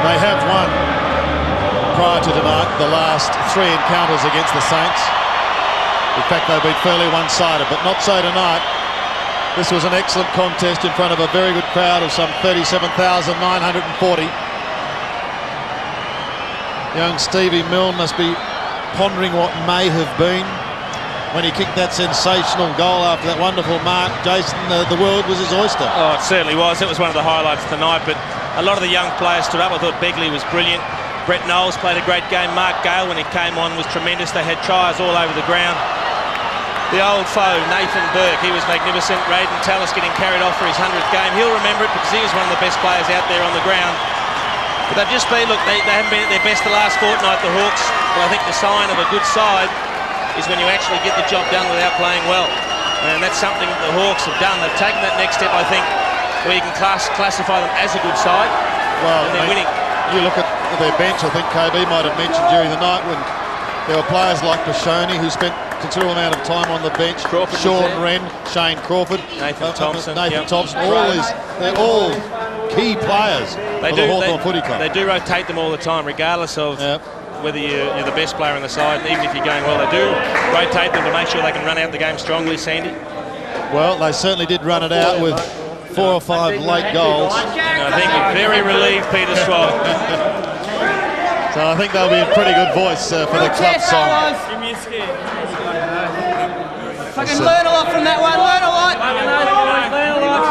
They have won prior to tonight the last 3 encounters against the Saints. In fact, they've been fairly one-sided, but not so tonight. This was an excellent contest in front of a very good crowd of some 37,940. Young Stevie Milne must be pondering what may have been when he kicked that sensational goal after that wonderful mark. Jason, the world was his oyster. Oh, it certainly was. It was one of the highlights tonight, but a lot of the young players stood up. I thought Begley was brilliant. Brett Knowles played a great game. Mark Gale, when he came on, was tremendous. They had tries all over the ground. The old foe, Nathan Burke, he was magnificent. Raiden Tallis getting carried off for his 100th game. He'll remember it because he was one of the best players out there on the ground. But they've just been, look, they haven't been at their best the last fortnight, the Hawks. But I think the sign of a good side is when you actually get the job done without playing well. And that's something that the Hawks have done. They've taken that next step, I think, where you can classify them as a good side. Well, and they're winning. You look at their bench, I think KB might have mentioned during the night when there were players like Bashoni who spent considerable amount of time on the bench. Crawford, Sean Wren, Shane Crawford, Nathan Thompson. Thompson, they're all key players for the Hawthorn Footy Club. They do rotate them all the time, regardless of whether you're the best player on the side. And even if you're going well, they do rotate them to make sure they can run out the game strongly, Sandy. Well, they certainly did run it out with 4 or 5 late goals. And I think we're very relieved, Peter Schwab. So I think they'll be in pretty good voice for the club song. Give me a scare. Fucking learn a lot from that one. Learn a lot. Learn a lot.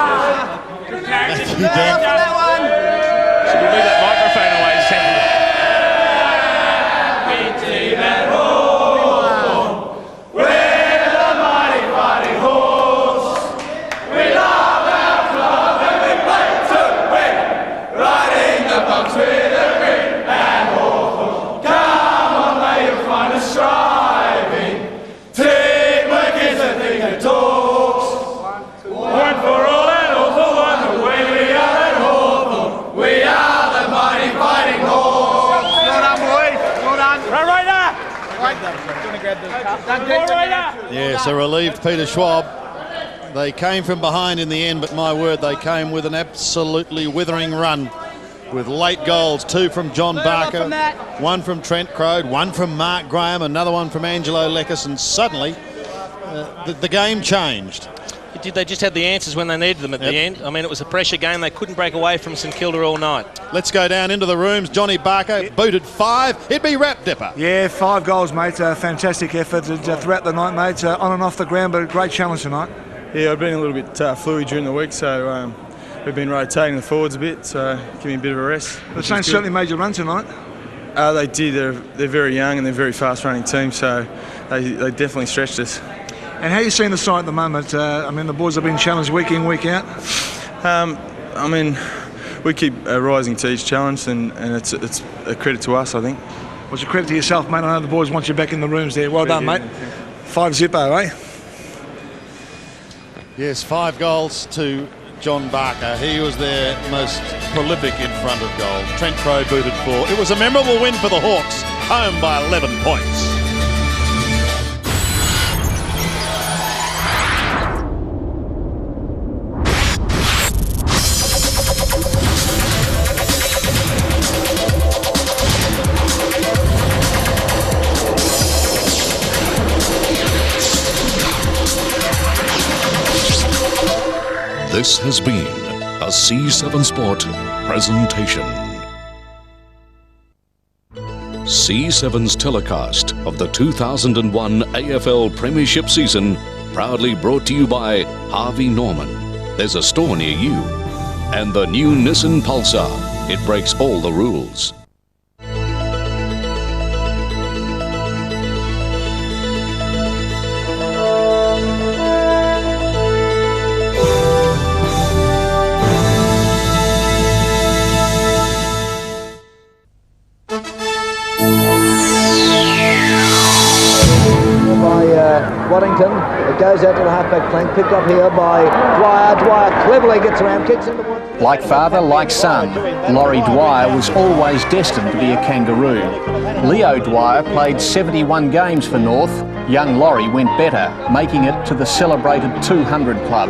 Thank you, Learn Dan. from that one. Should we move that microphone away, Sandy? Yes, a relieved Peter Schwab. They came from behind in the end, but my word, they came with an absolutely withering run with late goals. 2 from John Barker, 1 from Trent Crowe, 1 from Mark Graham, another one from Angelo Leckis, and suddenly the game changed. They just had the answers when they needed them at the end. I mean, it was a pressure game. They couldn't break away from St Kilda all night. Let's go down into the rooms. Johnny Barker booted 5. It'd be wrapped, Dipper. Yeah, 5 goals, mate. Fantastic effort throughout the night, mate. On and off the ground, but a great challenge tonight. Yeah, I've been a little bit fluid during the week, so we've been rotating the forwards a bit, so give me a bit of a rest. The Saints certainly made you run tonight. They did. They're very young and they're a very fast-running team, so they definitely stretched us. And how are you seeing the side at the moment? I mean, the boys have been challenged week in, week out. I mean, we keep rising to each challenge, and it's a credit to us, I think. Well, it's a credit to yourself, mate. I know the boys want you back in the rooms there. Well done, mate. 5-0, eh? Yes, 5 goals to John Barker. He was their most prolific in front of goals. Trent Crowe booted 4. It was a memorable win for the Hawks, home by 11 points. This has been a C7 Sport presentation. C7's telecast of the 2001 AFL Premiership season proudly brought to you by Harvey Norman. There's a store near you. And the new Nissan Pulsar. It breaks all the rules. Waddington, it goes out to the halfback flank, picked up here by Dwyer. Dwyer cleverly gets around, kicks into one. Like father, like son, Laurie Dwyer was always destined to be a kangaroo. Leo Dwyer played 71 games for North. Young Laurie went better, making it to the celebrated 200 club.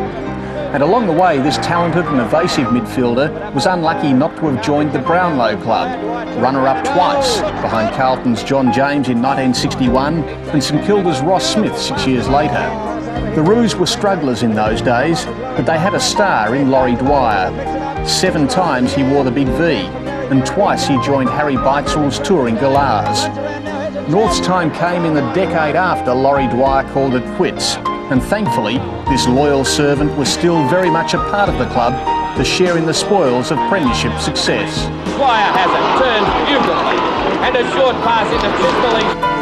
And along the way, this talented and evasive midfielder was unlucky not to have joined the Brownlow Club, runner-up twice, behind Carlton's John James in 1961 and St Kilda's Ross Smith 6 years later. The Roos were strugglers in those days, but they had a star in Laurie Dwyer. 7 times he wore the big V, and twice he joined Harry Beitzel's touring Galahs. North's time came in the decade after Laurie Dwyer called it quits, and thankfully, this loyal servant was still very much a part of the club to share in the spoils of premiership success. Dwyer has it, turned beautifully, and a short pass into Tripoli.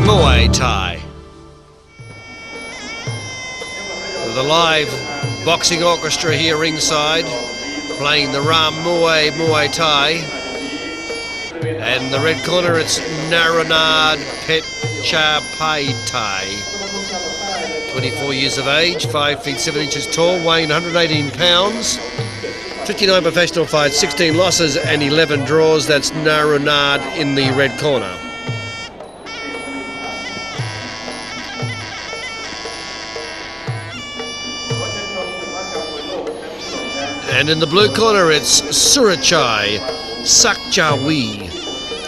Muay Thai. The live boxing orchestra here ringside, playing the Ram Muay Thai. And the red corner, it's Naranad Petcha Pai Thai. 24 years of age, 5 feet 7 inches tall, weighing 118 pounds. 59 professional fights, 16 losses and 11 draws. That's Narunad in the red corner. And in the blue corner, it's Surachai Sakjawi.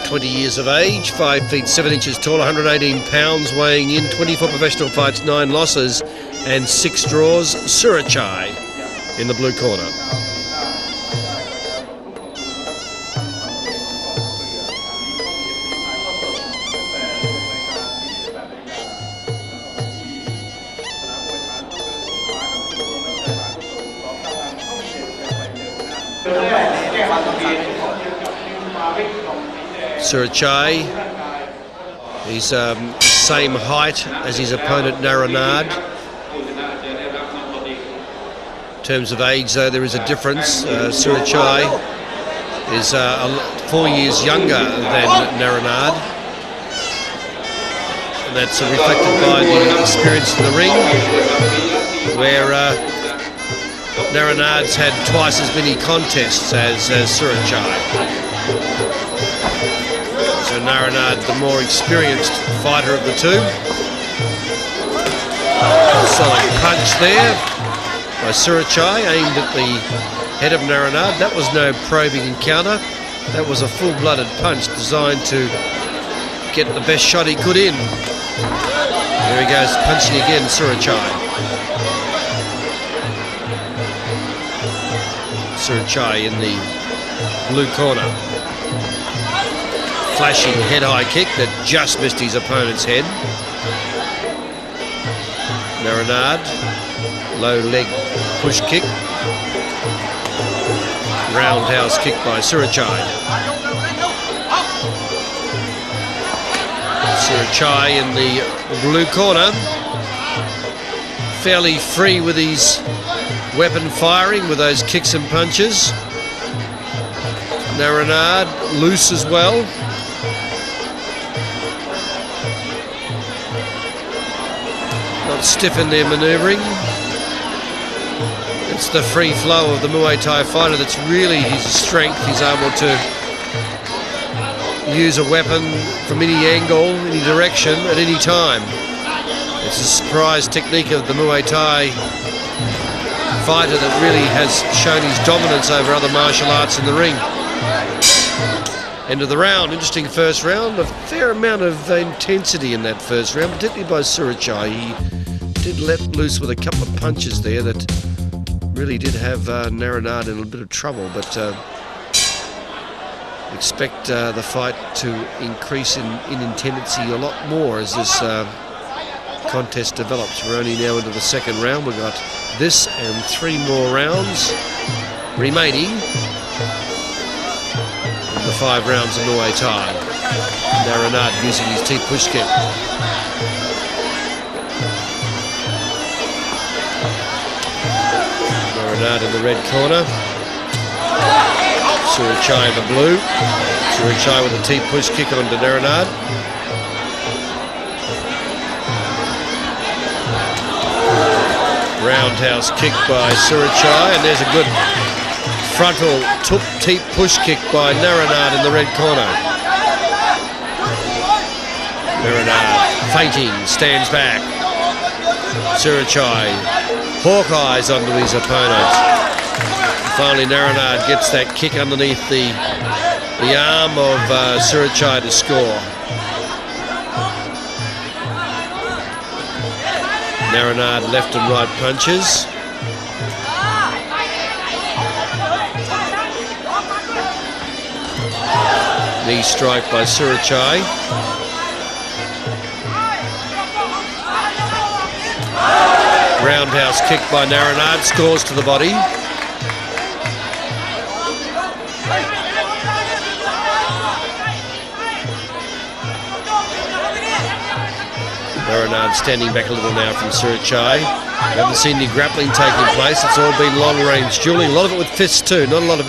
20 years of age, 5 feet 7 inches tall, 118 pounds, weighing in, 24 professional fights, 9 losses and 6 draws. Surachai in the blue corner. Surachai, he's same height as his opponent Naranad. In terms of age, though, there is a difference. Surachai is 4 years younger than Naranad, and that's reflected by the experience in the ring, where Naranad's had twice as many contests as Surachai. So Naranad, the more experienced fighter of the two. Solid punch there by Surachai, aimed at the head of Naranad. That was no probing encounter. That was a full-blooded punch designed to get the best shot he could in. There he goes, punching again, Surachai. Surachai in the blue corner. Flashing head-high kick that just missed his opponent's head. Naranad, low leg push kick. Roundhouse kick by Surachai. Surachai in the blue corner. Fairly free with his weapon firing with those kicks and punches. Naranad loose as well. Not stiff in their manoeuvring. It's the free flow of the Muay Thai fighter that's really his strength. He's able to use a weapon from any angle, any direction, at any time. It's a surprise technique of the Muay Thai fighter that really has shown his dominance over other martial arts in the ring. End of the round, interesting first round. A fair amount of intensity in that first round, particularly by Surachai. He did let loose with a couple of punches there that really did have Naranad in a bit of trouble, but expect the fight to increase in intensity a lot more as this contest develops. We're only now into the second round. We've got this and 3 more rounds remaining in the 5 rounds of Muay Thai. Naranad using his T-push kick. Naranad in the red corner. Surachai in the blue. Surachai with a T-push kick onto Naranad. Roundhouse kick by Surachai, and there's a good frontal T-push kick by Naranad in the red corner. Naranad feinting, stands back. Surachai hawk-eyes onto his opponent. Finally, Naranad gets that kick underneath the arm of Surachai to score. Naranad left and right punches. Knee strike by Surachai. Roundhouse kick by Naranad, scores to the body. Naranad standing back a little now from Surachai. We haven't seen any grappling taking place. It's all been long-range dueling. A lot of it with fists too. Not a lot of,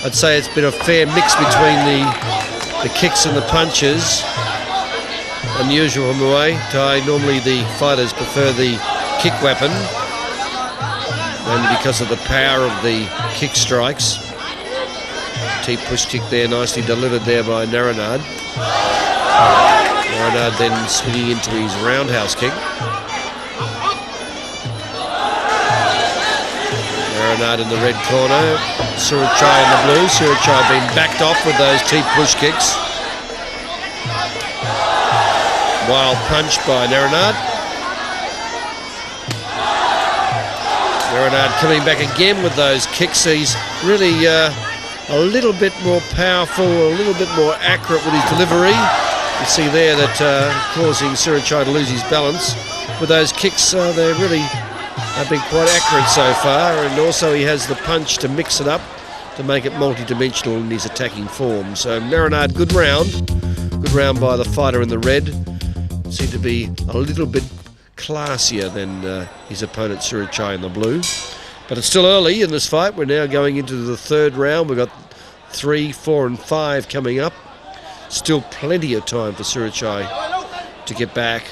I'd say it's been a fair mix between the kicks and the punches. Unusual in Muay Thai. Normally the fighters prefer the kick weapon, only because of the power of the kick strikes. T-push kick there, nicely delivered there by Naranad. Naranad then swinging into his roundhouse kick. Naranad in the red corner, Surachai in the blue. Surachai being backed off with those T-push kicks. Wild punch by Naranad. Naranad coming back again with those kicks. He's really a little bit more powerful, a little bit more accurate with his delivery. You see there that causing Surachai to lose his balance. With those kicks, they really have been quite accurate so far, and also he has the punch to mix it up to make it multi-dimensional in his attacking form. So Naranad, good round by the fighter in the red. Seemed to be a little bit classier than his opponent Surachai in the blue. But it's still early in this fight. We're now going into the 3rd round. We've got 3, 4 and 5 coming up. Still plenty of time for Surachai to get back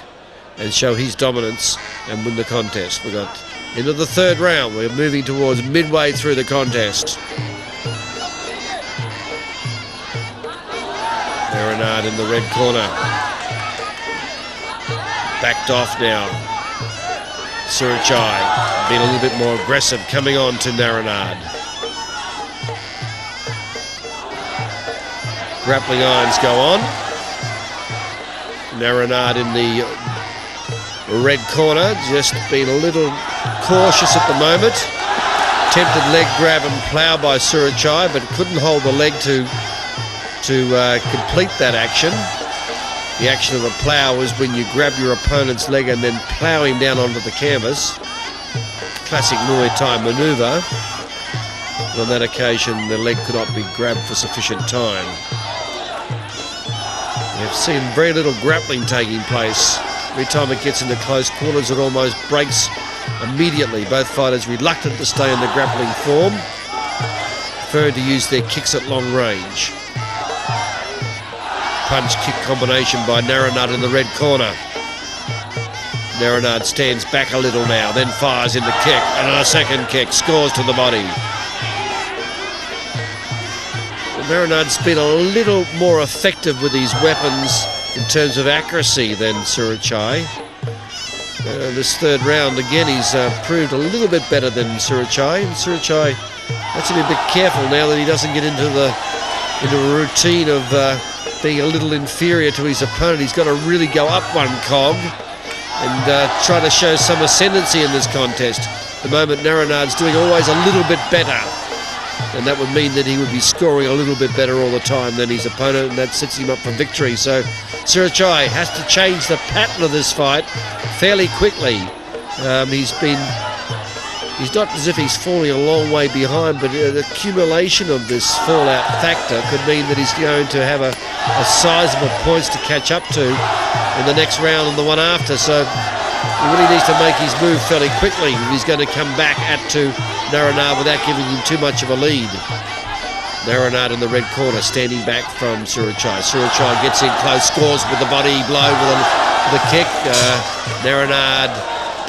and show his dominance and win the contest. We've got into the 3rd round. We're moving towards midway through the contest. Naranad in the red corner. Backed off now. Surachai being a little bit more aggressive, coming on to Naranad. Grappling irons go on. Naranad in the red corner, just being a little cautious at the moment. Attempted leg grab and plough by Surachai, but couldn't hold the leg to complete that action. The action of the plough is when you grab your opponent's leg and then plough him down onto the canvas. Classic Muay Thai manoeuvre. And on that occasion, the leg could not be grabbed for sufficient time. We've seen very little grappling taking place. Every time it gets into close quarters, it almost breaks immediately. Both fighters reluctant to stay in the grappling form, preferring to use their kicks at long range. Punch-kick combination by Naranad in the red corner. Naranad stands back a little now, then fires in the kick, and a second kick, scores to the body. Naranad's been a little more effective with his weapons in terms of accuracy than Surachai. This third round, again, he's proved a little bit better than Surachai. And Surachai has to be a bit careful now that he doesn't get into a routine of being a little inferior to his opponent. He's got to really go up one cog and try to show some ascendancy in this contest. At the moment, Naranad's doing always a little bit better, and that would mean that he would be scoring a little bit better all the time than his opponent, and that sets him up for victory. So Surachai has to change the pattern of this fight fairly quickly. He's not as if he's falling a long way behind, but the accumulation of this fallout factor could mean that he's going to have a sizable points to catch up to in the next round and the one after. So he really needs to make his move fairly quickly if he's going to come back to Naranad without giving him too much of a lead. Naranad in the red corner, standing back from Surachai. Surachai gets in close, scores with the body blow with a kick. Naranad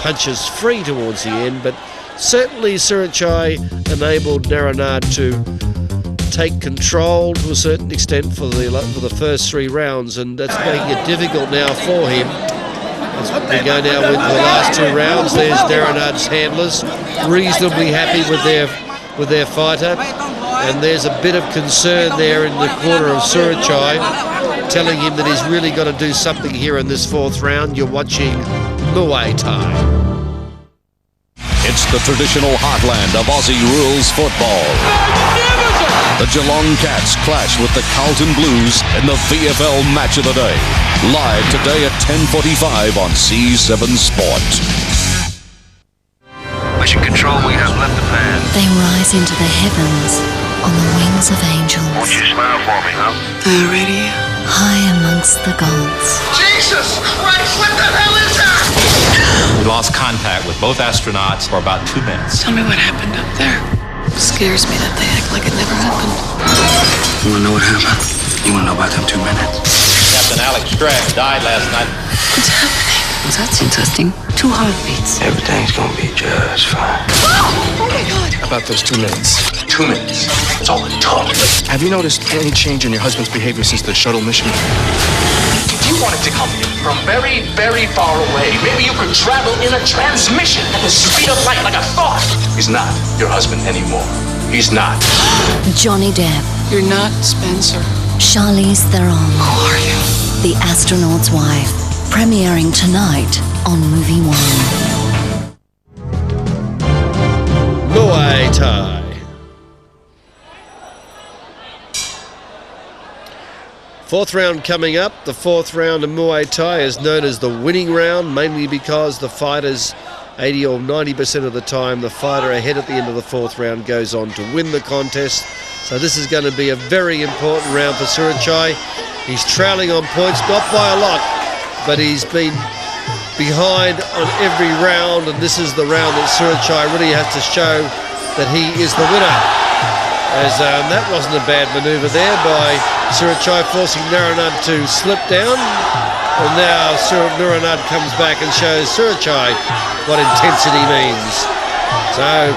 punches free towards the end, but certainly Surachai enabled Naranad to take control to a certain extent for the first 3 rounds, and that's making it difficult now for him. As we go now with the last 2 rounds, there's Naranad's handlers, reasonably happy with their fighter, and there's a bit of concern there in the corner of Surachai, telling him that he's really got to do something here in this 4th round. You're watching Muay Thai. It's the traditional heartland of Aussie rules football. The Geelong Cats clash with the Carlton Blues in the VFL Match of the Day. Live today at 10:45 on C7 Sport. Mission Control, we have left the pad. They rise into the heavens on the wings of angels. Won't you smile for me, huh? Already high amongst the gods. Jesus Christ, what the hell is that? We lost contact with both astronauts for about 2 minutes. Tell me what happened up there. It scares me that they act like it never happened. You wanna know what happened? You wanna know about them 2 minutes? Captain Alex Strack died last night. What's happening? Well, that's interesting. 2 heartbeats. Everything's gonna be just fine. Oh my God! About those 2 minutes. 2 minutes. That's all it took. Have you noticed any change in your husband's behavior since the shuttle mission? If you wanted to come from very, very far away, maybe you could travel in a transmission at the speed of light like a thought. He's not your husband anymore. He's not. Johnny Depp. You're not Spencer. Charlize Theron. Who are you? The Astronaut's Wife. Premiering tonight on Movie One. Muay Thai. Fourth round coming up. The 4th round of Muay Thai is known as the winning round, mainly because the fighters, 80 or 90% of the time, the fighter ahead at the end of the 4th round goes on to win the contest. So this is going to be a very important round for Surachai. He's trailing on points, not by a lot, but he's been behind on every round, and this is the round that Surachai really has to show that he is the winner. As that wasn't a bad manoeuvre there by Surachai, forcing Naranad to slip down. And now Naranad comes back and shows Surachai what intensity means. So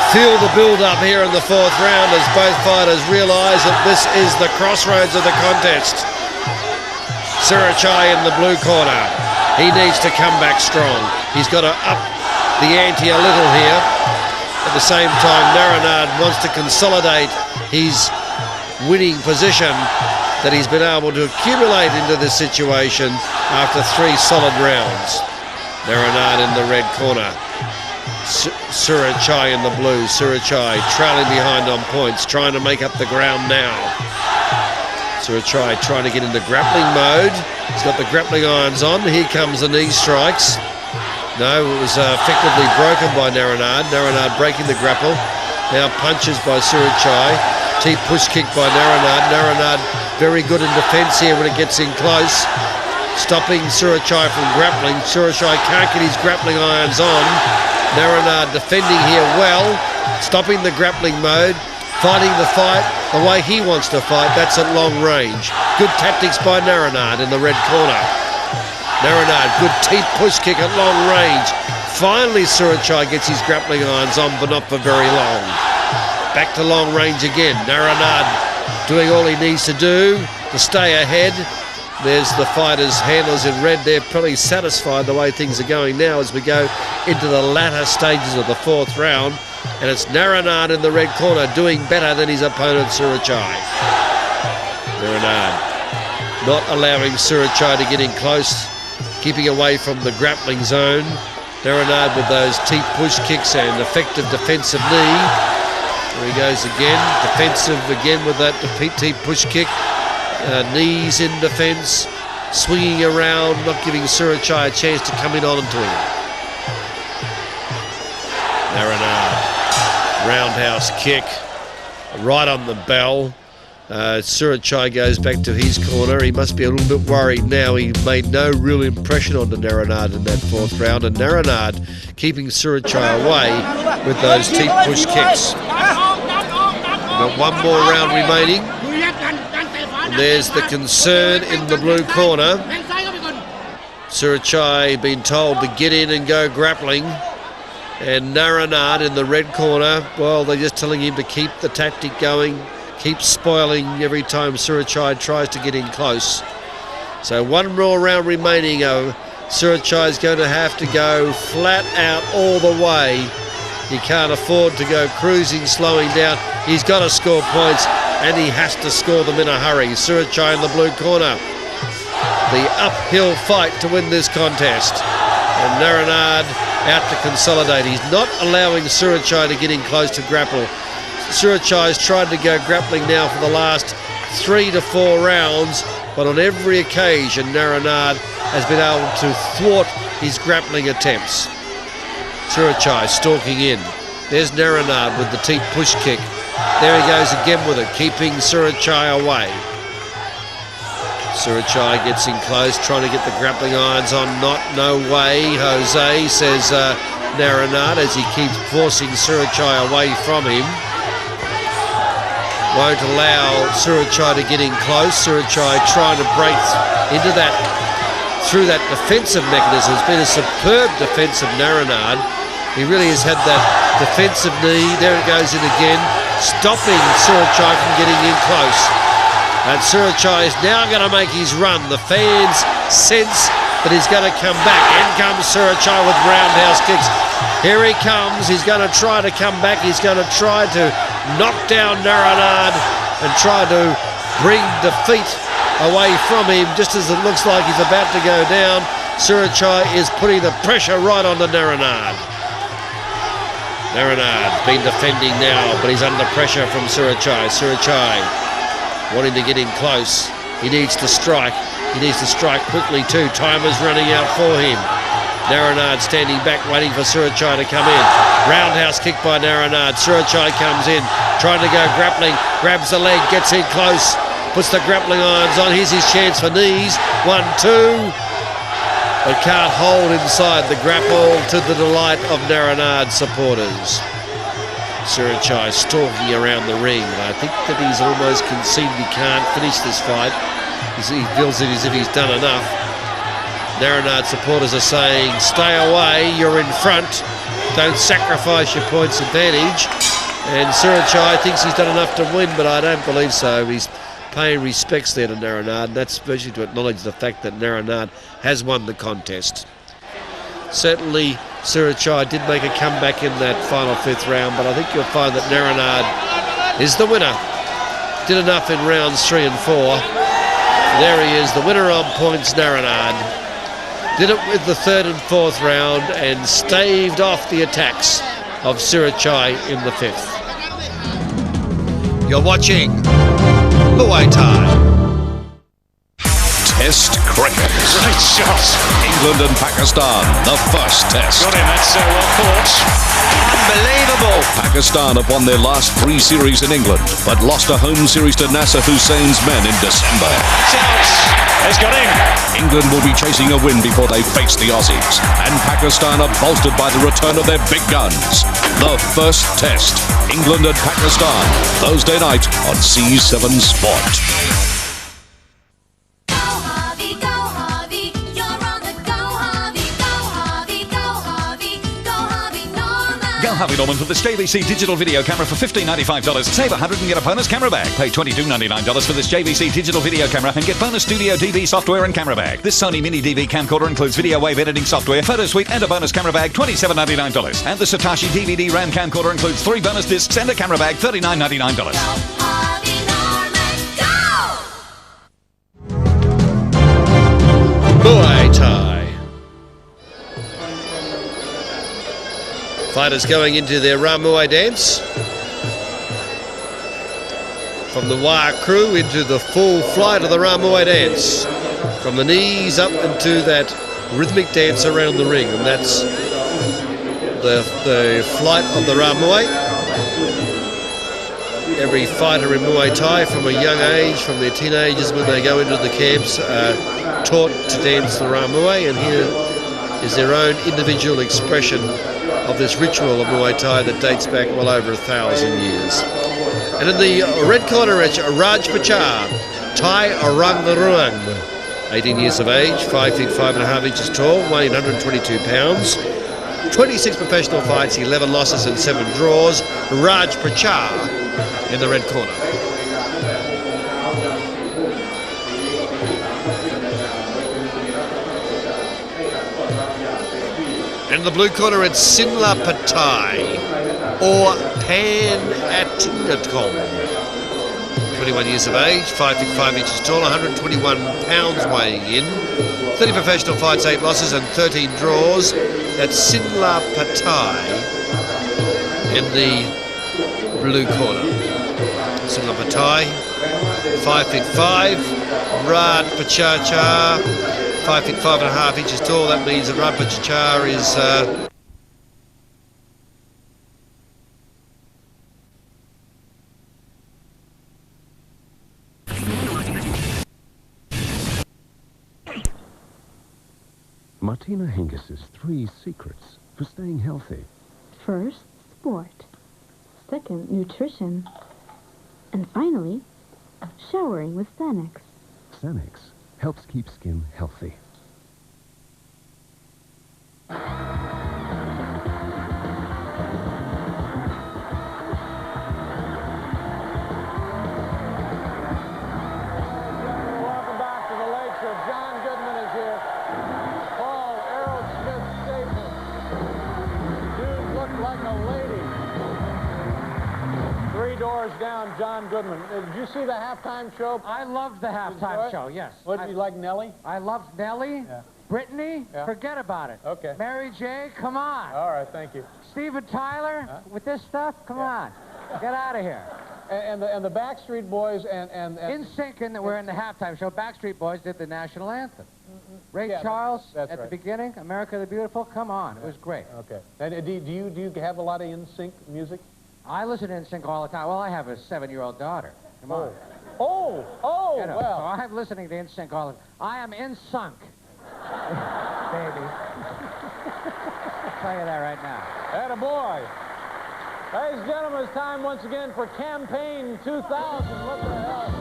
feel the build-up here in the 4th round as both fighters realise that this is the crossroads of the contest. Surachai in the blue corner. He needs to come back strong. He's got to up the ante a little here. At the same time, Naranad wants to consolidate his winning position that he's been able to accumulate into this situation after 3 solid rounds. Naranad in the red corner. Surachai in the blue. Surachai trailing behind on points, trying to make up the ground now. Surachai trying to get into grappling mode. He's got the grappling irons on. Here comes the knee strikes. No, it was effectively broken by Naranad. Naranad breaking the grapple. Now punches by Surachai. T push kick by Naranad. Naranad very good in defence here when it gets in close. Stopping Surachai from grappling. Surachai can't get his grappling irons on. Naranad defending here well. Stopping the grappling mode. Fighting the fight the way he wants to fight. That's at long range. Good tactics by Naranad in the red corner. Naranad, good teep push kick at long range. Finally Surachai gets his grappling irons on, but not for very long. Back to long range again. Naranad doing all he needs to do to stay ahead. There's the fighters, handlers in red. They're pretty satisfied the way things are going now as we go into the latter stages of the 4th round. And it's Naranad in the red corner doing better than his opponent Surachai. Naranad not allowing Surachai to get in close, keeping away from the grappling zone. Naranad with those teep push kicks and effective defensive knee. There he goes again, defensive again with that teep push kick. Knees in defence, swinging around, not giving Surachai a chance to come in onto him. Naranad, roundhouse kick, right on the bell. Surachai goes back to his corner. He must be a little bit worried now. He made no real impression on the Naranad in that 4th round, and Naranad keeping Surachai away with those teep push kicks. We've got 1 more round remaining. And there's the concern in the blue corner. Surachai being told to get in and go grappling. And Naranad in the red corner, well, they're just telling him to keep the tactic going, keep spoiling every time Surachai tries to get in close. So 1 more round remaining. Surachai is going to have to go flat out all the way. He can't afford to go cruising, slowing down. He's got to score points, and he has to score them in a hurry. Surachai in the blue corner. The uphill fight to win this contest. And Naranad out to consolidate. He's not allowing Surachai to get in close to grapple. Surachai's tried to go grappling now for the last 3 to 4 rounds, but on every occasion Naranad has been able to thwart his grappling attempts. Surachai stalking in. There's Naranad with the teep push kick. There he goes again with it, keeping Surachai away. Surachai gets in close, trying to get the grappling irons on. No way, Jose, says Naranad as he keeps forcing Surachai away from him. Won't allow Surachai to get in close. Surachai trying to break into that, through that defensive mechanism. It's been a superb defence of Naranad. He really has had that defensive knee. There it goes in again, stopping Surachai from getting in close. And Surachai is now going to make his run. The fans sense that he's going to come back. In comes Surachai with roundhouse kicks. Here he comes. He's going to try to come back. He's going to try to knock down Naranad and try to bring defeat away from him. Just as it looks like he's about to go down, Surachai is putting the pressure right on the Naranad. Naranad been defending now, but he's under pressure from Surachai. Surachai wanting to get in close. He needs to strike. He needs to strike quickly too. Time is running out for him. Naranad standing back, waiting for Surachai to come in. Roundhouse kick by Naranad. Surachai comes in, trying to go grappling. Grabs the leg, gets in close. Puts the grappling irons on. Here's his chance for knees. 1, 2. But can't hold inside the grapple, to the delight of Naranad supporters. Surachai stalking around the ring. I think that he's almost conceded he can't finish this fight. He feels it as if he's done enough. Naranad supporters are saying, stay away, you're in front. Don't sacrifice your points advantage. And Surachai thinks he's done enough to win, but I don't believe so. He's paying respects there to Naranad, and that's especially to acknowledge the fact that Naranad has won the contest. Certainly Sirachai did make a comeback in that final 5th round, but I think you'll find that Naranad is the winner. Did enough in rounds 3 and 4. There he is, the winner on points, Naranad. Did it with the 3rd and 4th round and staved off the attacks of Sirachai in the 5th. You're watching Muay Thai. Test cricket. Great shot. England and Pakistan, the first test. Got him, that's well caught. Unbelievable. Pakistan have won their last 3 series in England, but lost a home series to Nasser Hussein's men in December. It's out. He's got him. England will be chasing a win before they face the Aussies, and Pakistan are bolstered by the return of their big guns. The first test, England and Pakistan, Thursday night on C7 Sport. Harvey Norman for this JVC digital video camera for $15.95. Save $100 and get a bonus camera bag. Pay $22.99 for this JVC digital video camera and get bonus studio DV software and camera bag. This Sony Mini DV camcorder includes video wave editing software, photo suite and a bonus camera bag, $27.99. And the Satoshi DVD RAM camcorder includes 3 bonus discs and a camera bag, $39.99. Muay Thai. Fighters going into their Ramuai dance. From the wire crew into the full flight of the Ramuai dance. From the knees up into that rhythmic dance around the ring. And that's the flight of the Ramuai. Every fighter in Muay Thai from a young age, from their teenagers when they go into the camps, are taught to dance the Ramuai. And here is their own individual expression of this ritual of Muay Thai that dates back well over 1,000 years. And in the red corner, it's Raj Pachar, Thai Oranguruang, 18 years of age, 5 feet 5.5 inches tall, weighing 122 pounds, 26 professional fights, 11 losses and 7 draws. Raj Pachar in the red corner. In the blue corner, it's Sinla Patai, or Pan Atingatkom. 21 years of age, 5 feet 5 inches tall, 121 pounds weighing in. 30 professional fights, 8 losses and 13 draws. That's Sinla Patai in the blue corner. Sinla Patai, 5 feet 5. Raj Pachar, 5 feet 5.5 inches tall. That means that Raj Pachar is Martina Hingis' 3 secrets for staying healthy. First, sport. Second, nutrition. And finally, showering with Sanex. Sanex helps keep skin healthy. Welcome back to the Lake Show. John Goodman is here. Paul Aerosmith Staples. Dude looked like a lady. 3 doors down, John Goodman. Did you see the halftime show? I loved the halftime show, yes. What, did you like Nelly? I loved Nelly. Yeah. Brittany, Yeah. forget about it. Okay. Mary J, come on. All right, thank you. Steven Tyler, with this stuff, come on. Get out of here. And the Backstreet Boys and In Sync, and we're in the halftime show. Backstreet Boys did the national anthem. Ray Yeah, Charles that's at right. the beginning, America the Beautiful, come on. It was great. Okay. And do you have a lot of In Sync music? I listen to In Sync all the time. Well, I have a 7-year-old daughter. Come on. Oh, You know, well. so I'm listening to In Sync all the time. I am in sunk. Baby. I'll tell you that right now. Attaboy. Ladies and gentlemen, it's time once again for Campaign 2000. What the hell?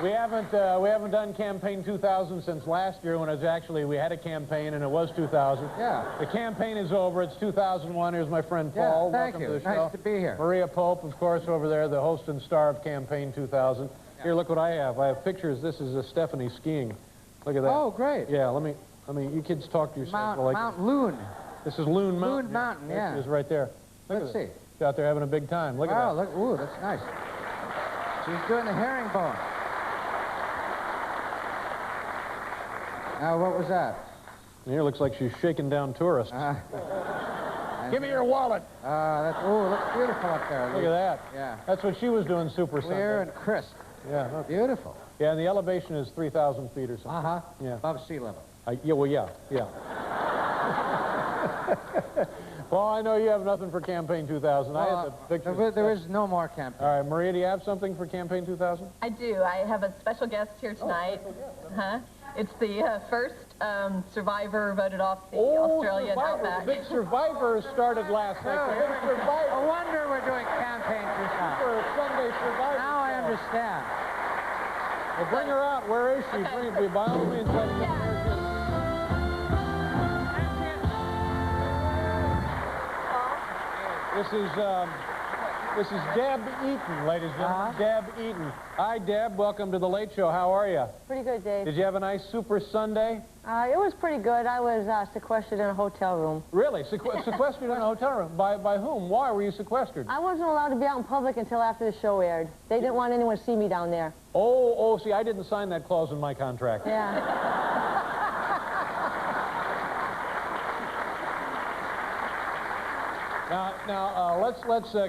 We haven't done Campaign 2000 since last year when it was actually, we had a campaign and it was 2000. Yeah. The campaign is over. It's 2001. Here's my friend Yeah, Paul. thank Welcome you. to the show. Nice to be here. Maria Pope, of course, over there, the host and star of Campaign 2000. Here, look what I have. I have pictures. This is Stephanie skiing. Look at that. Oh, great. Yeah, let me, you kids talk to yourself. Mount Loon. This is Loon Mountain. Loon Mountain, yeah. It is right there. Let's see. She's out there having a big time. Look at that. Look, ooh, that's nice. She's doing the herringbone. Now, what was that? And here looks like she's shaking down tourists. Give me your wallet. Looks beautiful up there. Look at that. Yeah. That's what she was doing Super Sunday. Clear and crisp. Yeah. Beautiful. Yeah, and the elevation is 3,000 feet or something. Uh-huh. Yeah. Above sea level. Yeah, well, yeah. Well, I know you have nothing for Campaign 2000. I had the picture. There is no more campaign. All right, Maria, do you have something for Campaign 2000? I do. I have a special guest here tonight. It's the first survivor voted off the Australian outback. The big survivor started last night. The big survivor. No wonder we're doing Campaign 2000. For Sunday survivor. Now I understand. Well, bring her out. Where is she? Bring her, by all means, let her This is Deb Eaton, ladies and gentlemen. Deb Eaton. Hi, Deb. Welcome to the Late Show. How are you? Pretty good, Dave. Did you have a nice Super Sunday? It was pretty good. I was sequestered in a hotel room. Really? Sequestered in a hotel room? By whom? Why were you sequestered? I wasn't allowed to be out in public until after the show aired. They didn't want anyone to see me down there. Oh, see, I didn't sign that clause in my contract. Yeah. Now, let's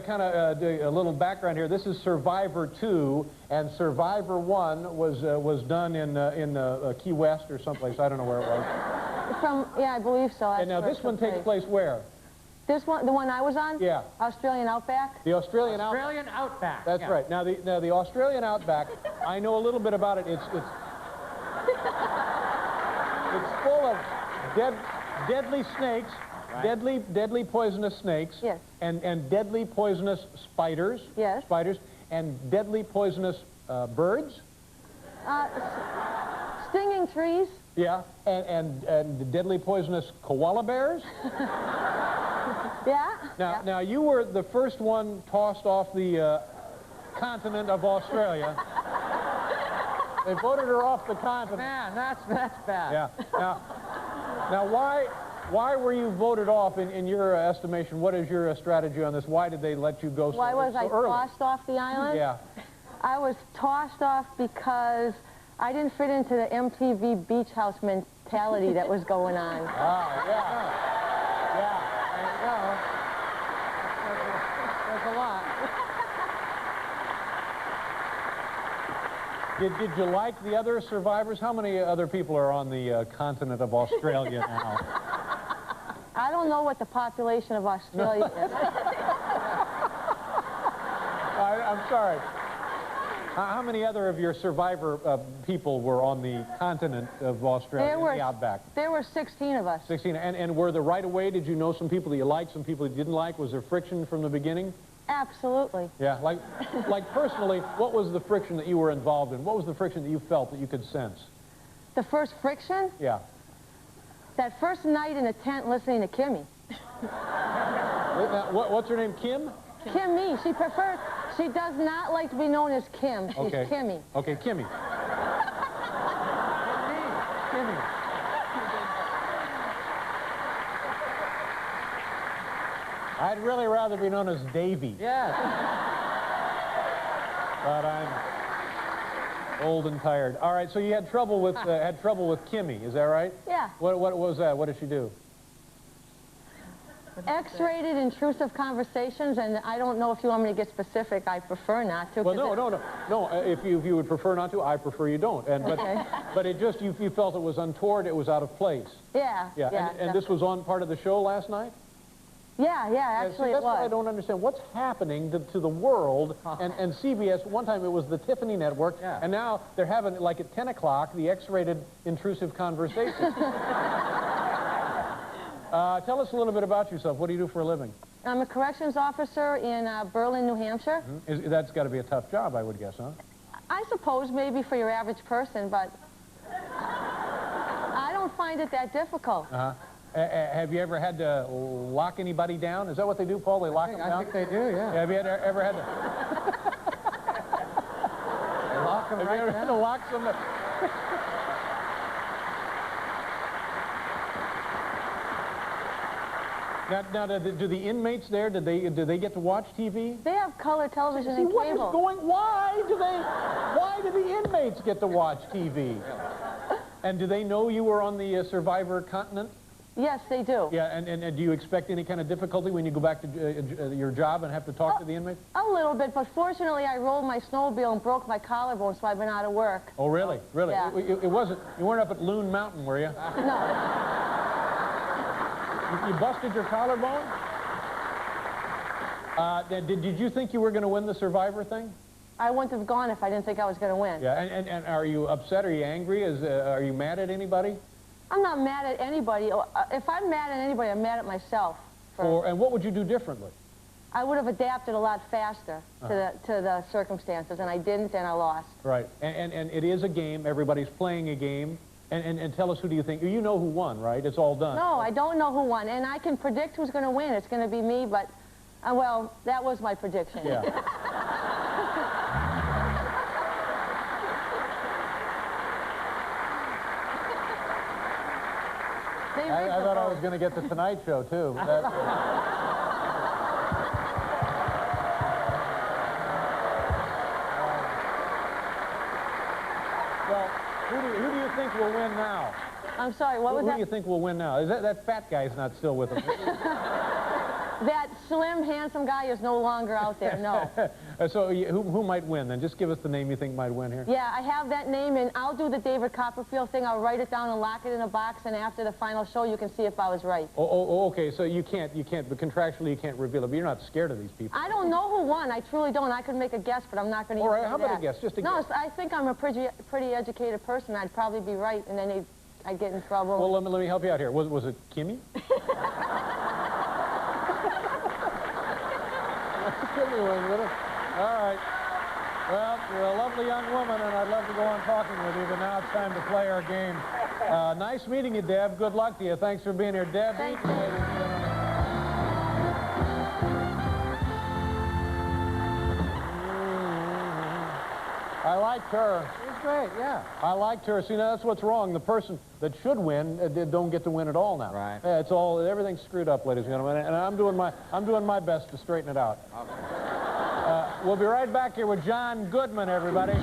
kind of do a little background here. This is Survivor 2, and Survivor 1 was done in Key West or someplace. I don't know where it was. Yeah, I believe so. And now this one takes place where? This one, the one I was on? Yeah. Australian Outback? The Australian Outback. That's right. Now the Australian Outback, I know a little bit about it. It's full of deadly snakes. Right. Deadly poisonous snakes. Yes. And deadly poisonous spiders. Yes. Spiders. And deadly poisonous birds. Stinging trees. Yeah. And deadly poisonous koala bears. Yeah. Now you were the first one tossed off the continent of Australia. They voted her off the continent. Man, that's bad. Yeah. Now why were you voted off in your estimation? What is your strategy on this? Why did they let you go so early? Why was I tossed off the island? Yeah. I was tossed off because I didn't fit into the MTV Beach House mentality that was going on. Ah, yeah. Yeah. There's a lot. Did you like the other survivors? How many other people are on the continent of Australia now? I don't know what the population of Australia is. I'm sorry. How many other of your survivor people were on the continent of Australia, in the outback? There were 16 of us. 16. And were there right away, did you know some people that you liked, some people you didn't like? Was there friction from the beginning? Absolutely. Yeah, like personally, what was the friction that you were involved in? What was the friction that you felt that you could sense? The first friction? Yeah. That first night in a tent listening to Kimmy. What's her name, Kim? Kimmy. She does not like to be known as Kim. She's Okay. Kimmy. Okay, Kimmy. Kimmy. I'd really rather be known as Davy. Yes. But I'm old and tired. All right, so you had trouble with Kimmy, is that right? Yeah. What was that? What did she do? X-rated intrusive conversations, and I don't know if you want me to get specific. I prefer not to. Well, no. If you would prefer not to, I prefer you don't. But it just you felt it was untoward. It was out of place. Yeah. And this was on part of the show last night. Yeah. Actually, that's it was. what I don't understand. What's happening to the world? And CBS. One time it was the Tiffany Network, and now they're having like at 10 o'clock the X-rated intrusive conversation. Tell us a little bit about yourself. What do you do for a living? I'm a corrections officer in Berlin, New Hampshire. Mm-hmm. That's got to be a tough job, I would guess, huh? I suppose maybe for your average person, but I don't find it that difficult. Have you ever had to lock anybody down? Is that what they do, Paul? They lock them down? I think they do, yeah. Have you ever had to... him Have right you ever had to down. lock somebody? Now, do the inmates there, do they get to watch TV? They have color television See, and what is cable. why do the inmates get to watch TV? And do they know you were on the Survivor continent? Yes, they do. Yeah, and do you expect any kind of difficulty when you go back to your job and have to talk to the inmates? A little bit, but fortunately I rolled my snowmobile and broke my collarbone, so I've been out of work. Oh, really? Really? Yeah. It wasn't, you weren't up at Loon Mountain, were you? No. You busted your collarbone? Did you think you were going to win the Survivor thing? I wouldn't have gone if I didn't think I was going to win. Yeah, and are you upset? Are you angry? Are you mad at anybody? I'm not mad at anybody. If I'm mad at anybody, I'm mad at myself. And what would you do differently? I would have adapted a lot faster to the circumstances, and I didn't, and I lost. Right, and it is a game. Everybody's playing a game. And tell us, who do you think? You know who won, right? It's all done. No, I don't know who won, and I can predict who's going to win. It's going to be me, but, well, that was my prediction. Yeah. I thought I was going to get the Tonight Show, too. But that... Well, who do you think will win now? I'm sorry, what was that? Who do you think will win now? Is that fat guy's not still with him? That slim, handsome guy is no longer out there, no. So who might win, then? Just give us the name you think might win here. Yeah, I have that name, and I'll do the David Copperfield thing. I'll write it down and lock it in a box, and after the final show, you can see if I was right. Oh, okay, so you can't, but contractually you can't reveal it, but you're not scared of these people. I don't know who won. I truly don't. I could make a guess, but I'm not going to use All right, how about a guess? Just a guess. No, I think I'm a pretty educated person. I'd probably be right, and then I'd get in trouble. Well, let me help you out here. Was it Kimmy? Kimmy was with it. All right. Well, you're a lovely young woman, and I'd love to go on talking with you, but now it's time to play our game. Nice meeting you, Deb. Good luck to you. Thanks for being here, Deb. Thank you. I liked her. It was great, yeah. I liked her. See, now that's what's wrong. The person that should win don't get to win at all now. Right. Yeah, everything's screwed up, ladies and gentlemen, and I'm doing my best to straighten it out. Okay. We'll be right back here with John Goodman, everybody.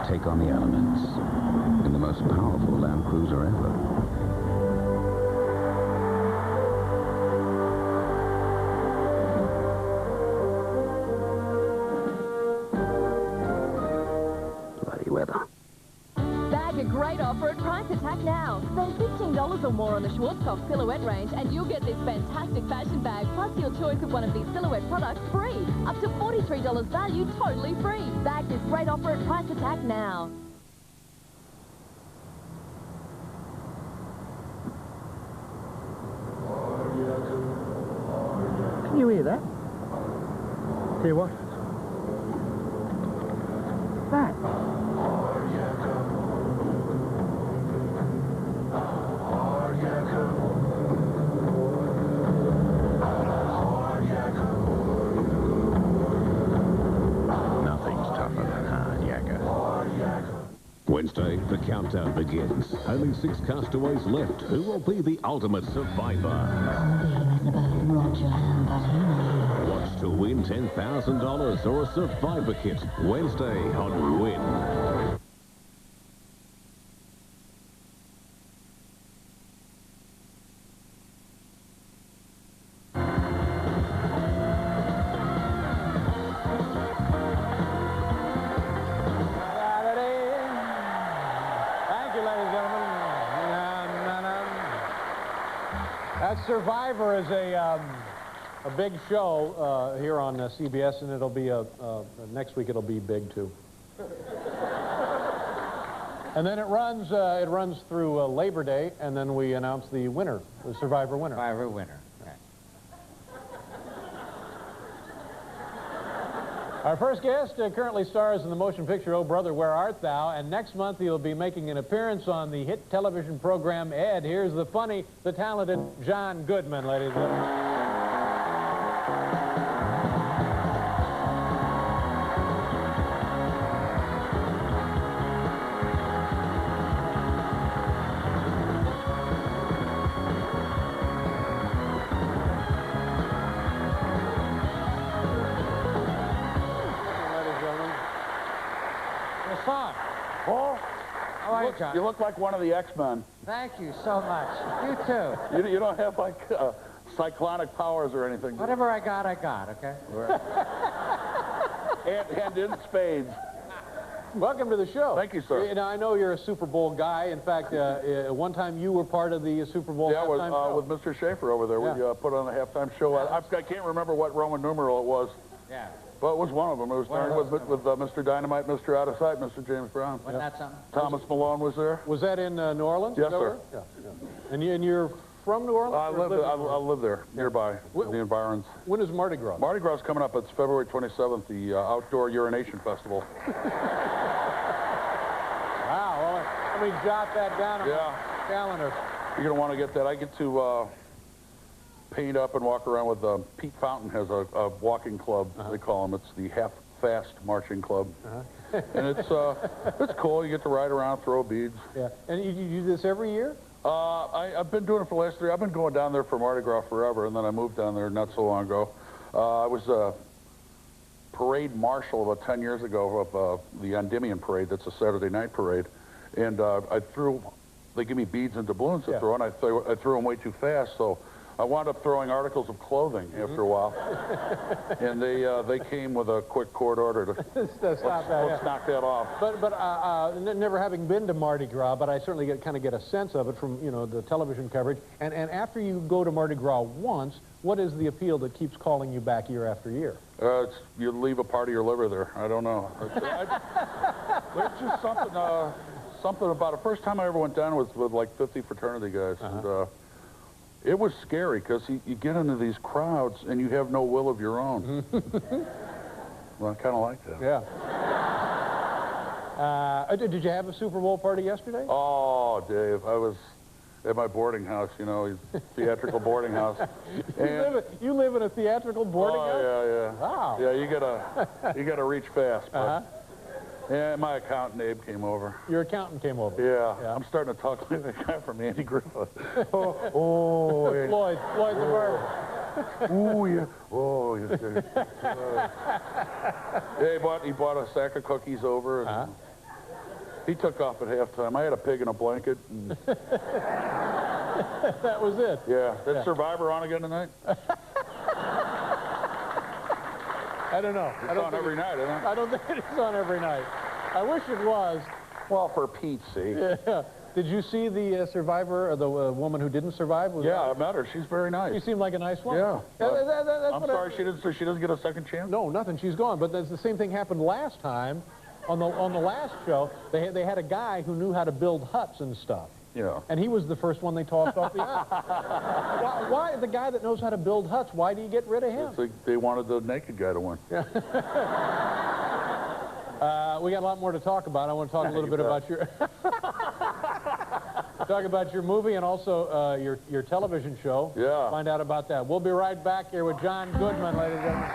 Take on the elements in the most powerful Land Cruiser ever. Bloody weather. Bag a great offer at Price Attack now. Spend $15 or more on the Schwarzkopf Silhouette range and you'll get this fantastic fashion bag plus your choice of one of these Silhouette products free. Up to $43 value, totally free. Bag this great offer at Price Attack now. Can you hear that? Hear what? That. Nothing's tougher than hard yakka. Wednesday, the countdown begins. Only 6 castaways left. Who will be the ultimate survivor? Watch to win $10,000 or a survivor kit. Wednesday on Win. Survivor is a big show here on CBS, and it'll be next week. It'll be big too. And then it runs through Labor Day, and then we announce the winner, the Survivor winner. Survivor winner. Right. Our first guest currently stars in the motion picture Oh Brother, Where Art Thou? And next month he'll be making an appearance on the hit television program Ed. Here's the funny, the talented John Goodman, ladies and gentlemen. Paul, how are you, John? You look like one of the X-Men. Thank you so much. You too. You don't have, like, cyclonic powers or anything. Whatever I got, okay? And in spades. Welcome to the show. Thank you, sir. You know, I know you're a Super Bowl guy. In fact, one time you were part of the Super Bowl halftime show. With Mr. Schaefer over there. Yeah. We put on a halftime show. I can't remember what Roman numeral it was. Yeah. Well, it was one of them. It was with Mr. Dynamite, Mr. Out of Sight, Mr. James Brown. Wasn't that something? Thomas Malone was there. Was that in New Orleans? Yes, sir. Yeah. And you're from New Orleans? I live there, nearby, the environs. When is Mardi Gras? Mardi Gras is coming up. It's February 27th, the Outdoor Urination Festival. Wow, well, let me jot that down on my calendar. You're going to want to get that. I get to paint up and walk around with Pete Fountain has a walking club, they call them. It's the Half-Fast Marching Club. And it's cool. You get to ride around, throw beads. Yeah. And you do this every year? I've been doing it for the last 3 years. I've been going down there for Mardi Gras forever, and then I moved down there not so long ago. I was a parade marshal about 10 years ago of the Endymion Parade. That's a Saturday night parade. And they give me beads and doubloons to throw, and I threw them way too fast, so I wound up throwing articles of clothing after a while. And they came with a quick court order to stop that. Let's knock that off. But never having been to Mardi Gras, but I certainly kind of get a sense of it from, you know, the television coverage. And after you go to Mardi Gras once, what is the appeal that keeps calling you back year after year? You leave a part of your liver there. I don't know. There's just something about it. First time I ever went down was with like 50 fraternity guys. And, it was scary because you get into these crowds and you have no will of your own. Well, I kind of like that. Yeah. Did you have a Super Bowl party yesterday? Oh, Dave, I was at my boarding house, you know, theatrical boarding house. You live in a theatrical boarding house? Yeah. Wow. Yeah, you gotta reach fast. But, yeah, my accountant, Abe, came over. Your accountant came over? Yeah. I'm starting to talk like that guy from Andy Griffith. Yeah. Floyd the barber. Ooh, yeah. Oh, yes, yeah, he bought a sack of cookies over, and he took off at halftime. I had a pig in a blanket. And that was it? Yeah. Is Survivor on again tonight? I don't know. It's on every night, isn't it? I don't think it's on every night. I wish it was. Well, for Pete's sake. Yeah. Did you see the survivor, or the woman who didn't survive? I met her. She's very nice. She seemed like a nice woman. Yeah. I'm sorry she doesn't get a second chance? No, nothing. She's gone. But the same thing happened last time. On the last show, they had a guy who knew how to build huts and stuff. Yeah. And he was the first one they tossed off the earth. Why the guy that knows how to build huts, why do you get rid of him? They wanted the naked guy to win. Yeah. We got a lot more to talk about. I want to talk a little bit about your talk about your movie and also your television show. Yeah. Find out about that. We'll be right back here with John Goodman, ladies and gentlemen.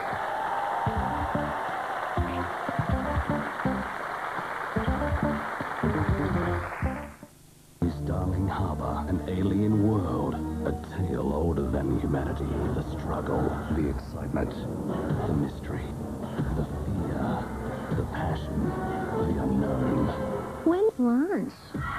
Darling Harbor, an alien world, a tale older than humanity. The struggle, the excitement, the mystery, the fear, the passion, the unknown. When's lunch?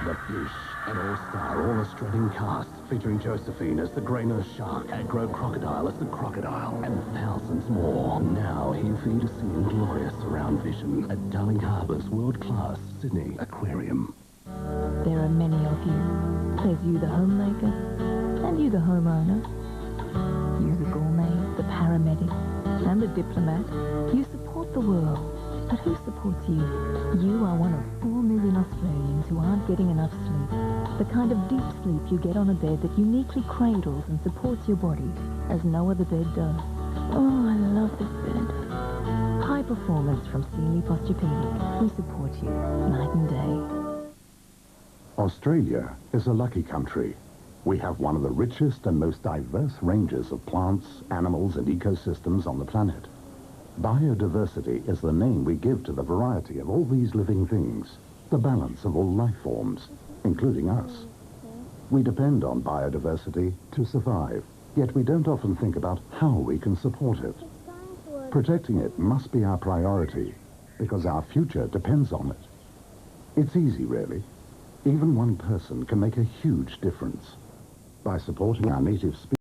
The Fish, an all-star, all-Australian cast featuring Josephine as the grey-nosed shark, Agro Crocodile as the crocodile, and thousands more. Now here for you to see in glorious surround vision at Darling Harbour's world-class Sydney Aquarium. There are many of you. There's you, the homemaker, and you, the homeowner. the paramedic, and the diplomat. You support the world, but who supports you? You are one of 4 million Australians who aren't getting enough sleep. The kind of deep sleep you get on a bed that uniquely cradles and supports your body, as no other bed does. Oh, I love this bed. High performance from Sealy Posturepedic. We support you night and day. Australia is a lucky country. We have one of the richest and most diverse ranges of plants, animals, and ecosystems on the planet. Biodiversity is the name we give to the variety of all these living things, the balance of all life forms, including us. We depend on biodiversity to survive, yet we don't often think about how we can support it. Protecting it must be our priority, because our future depends on it. It's easy, really. Even one person can make a huge difference. By supporting our native species,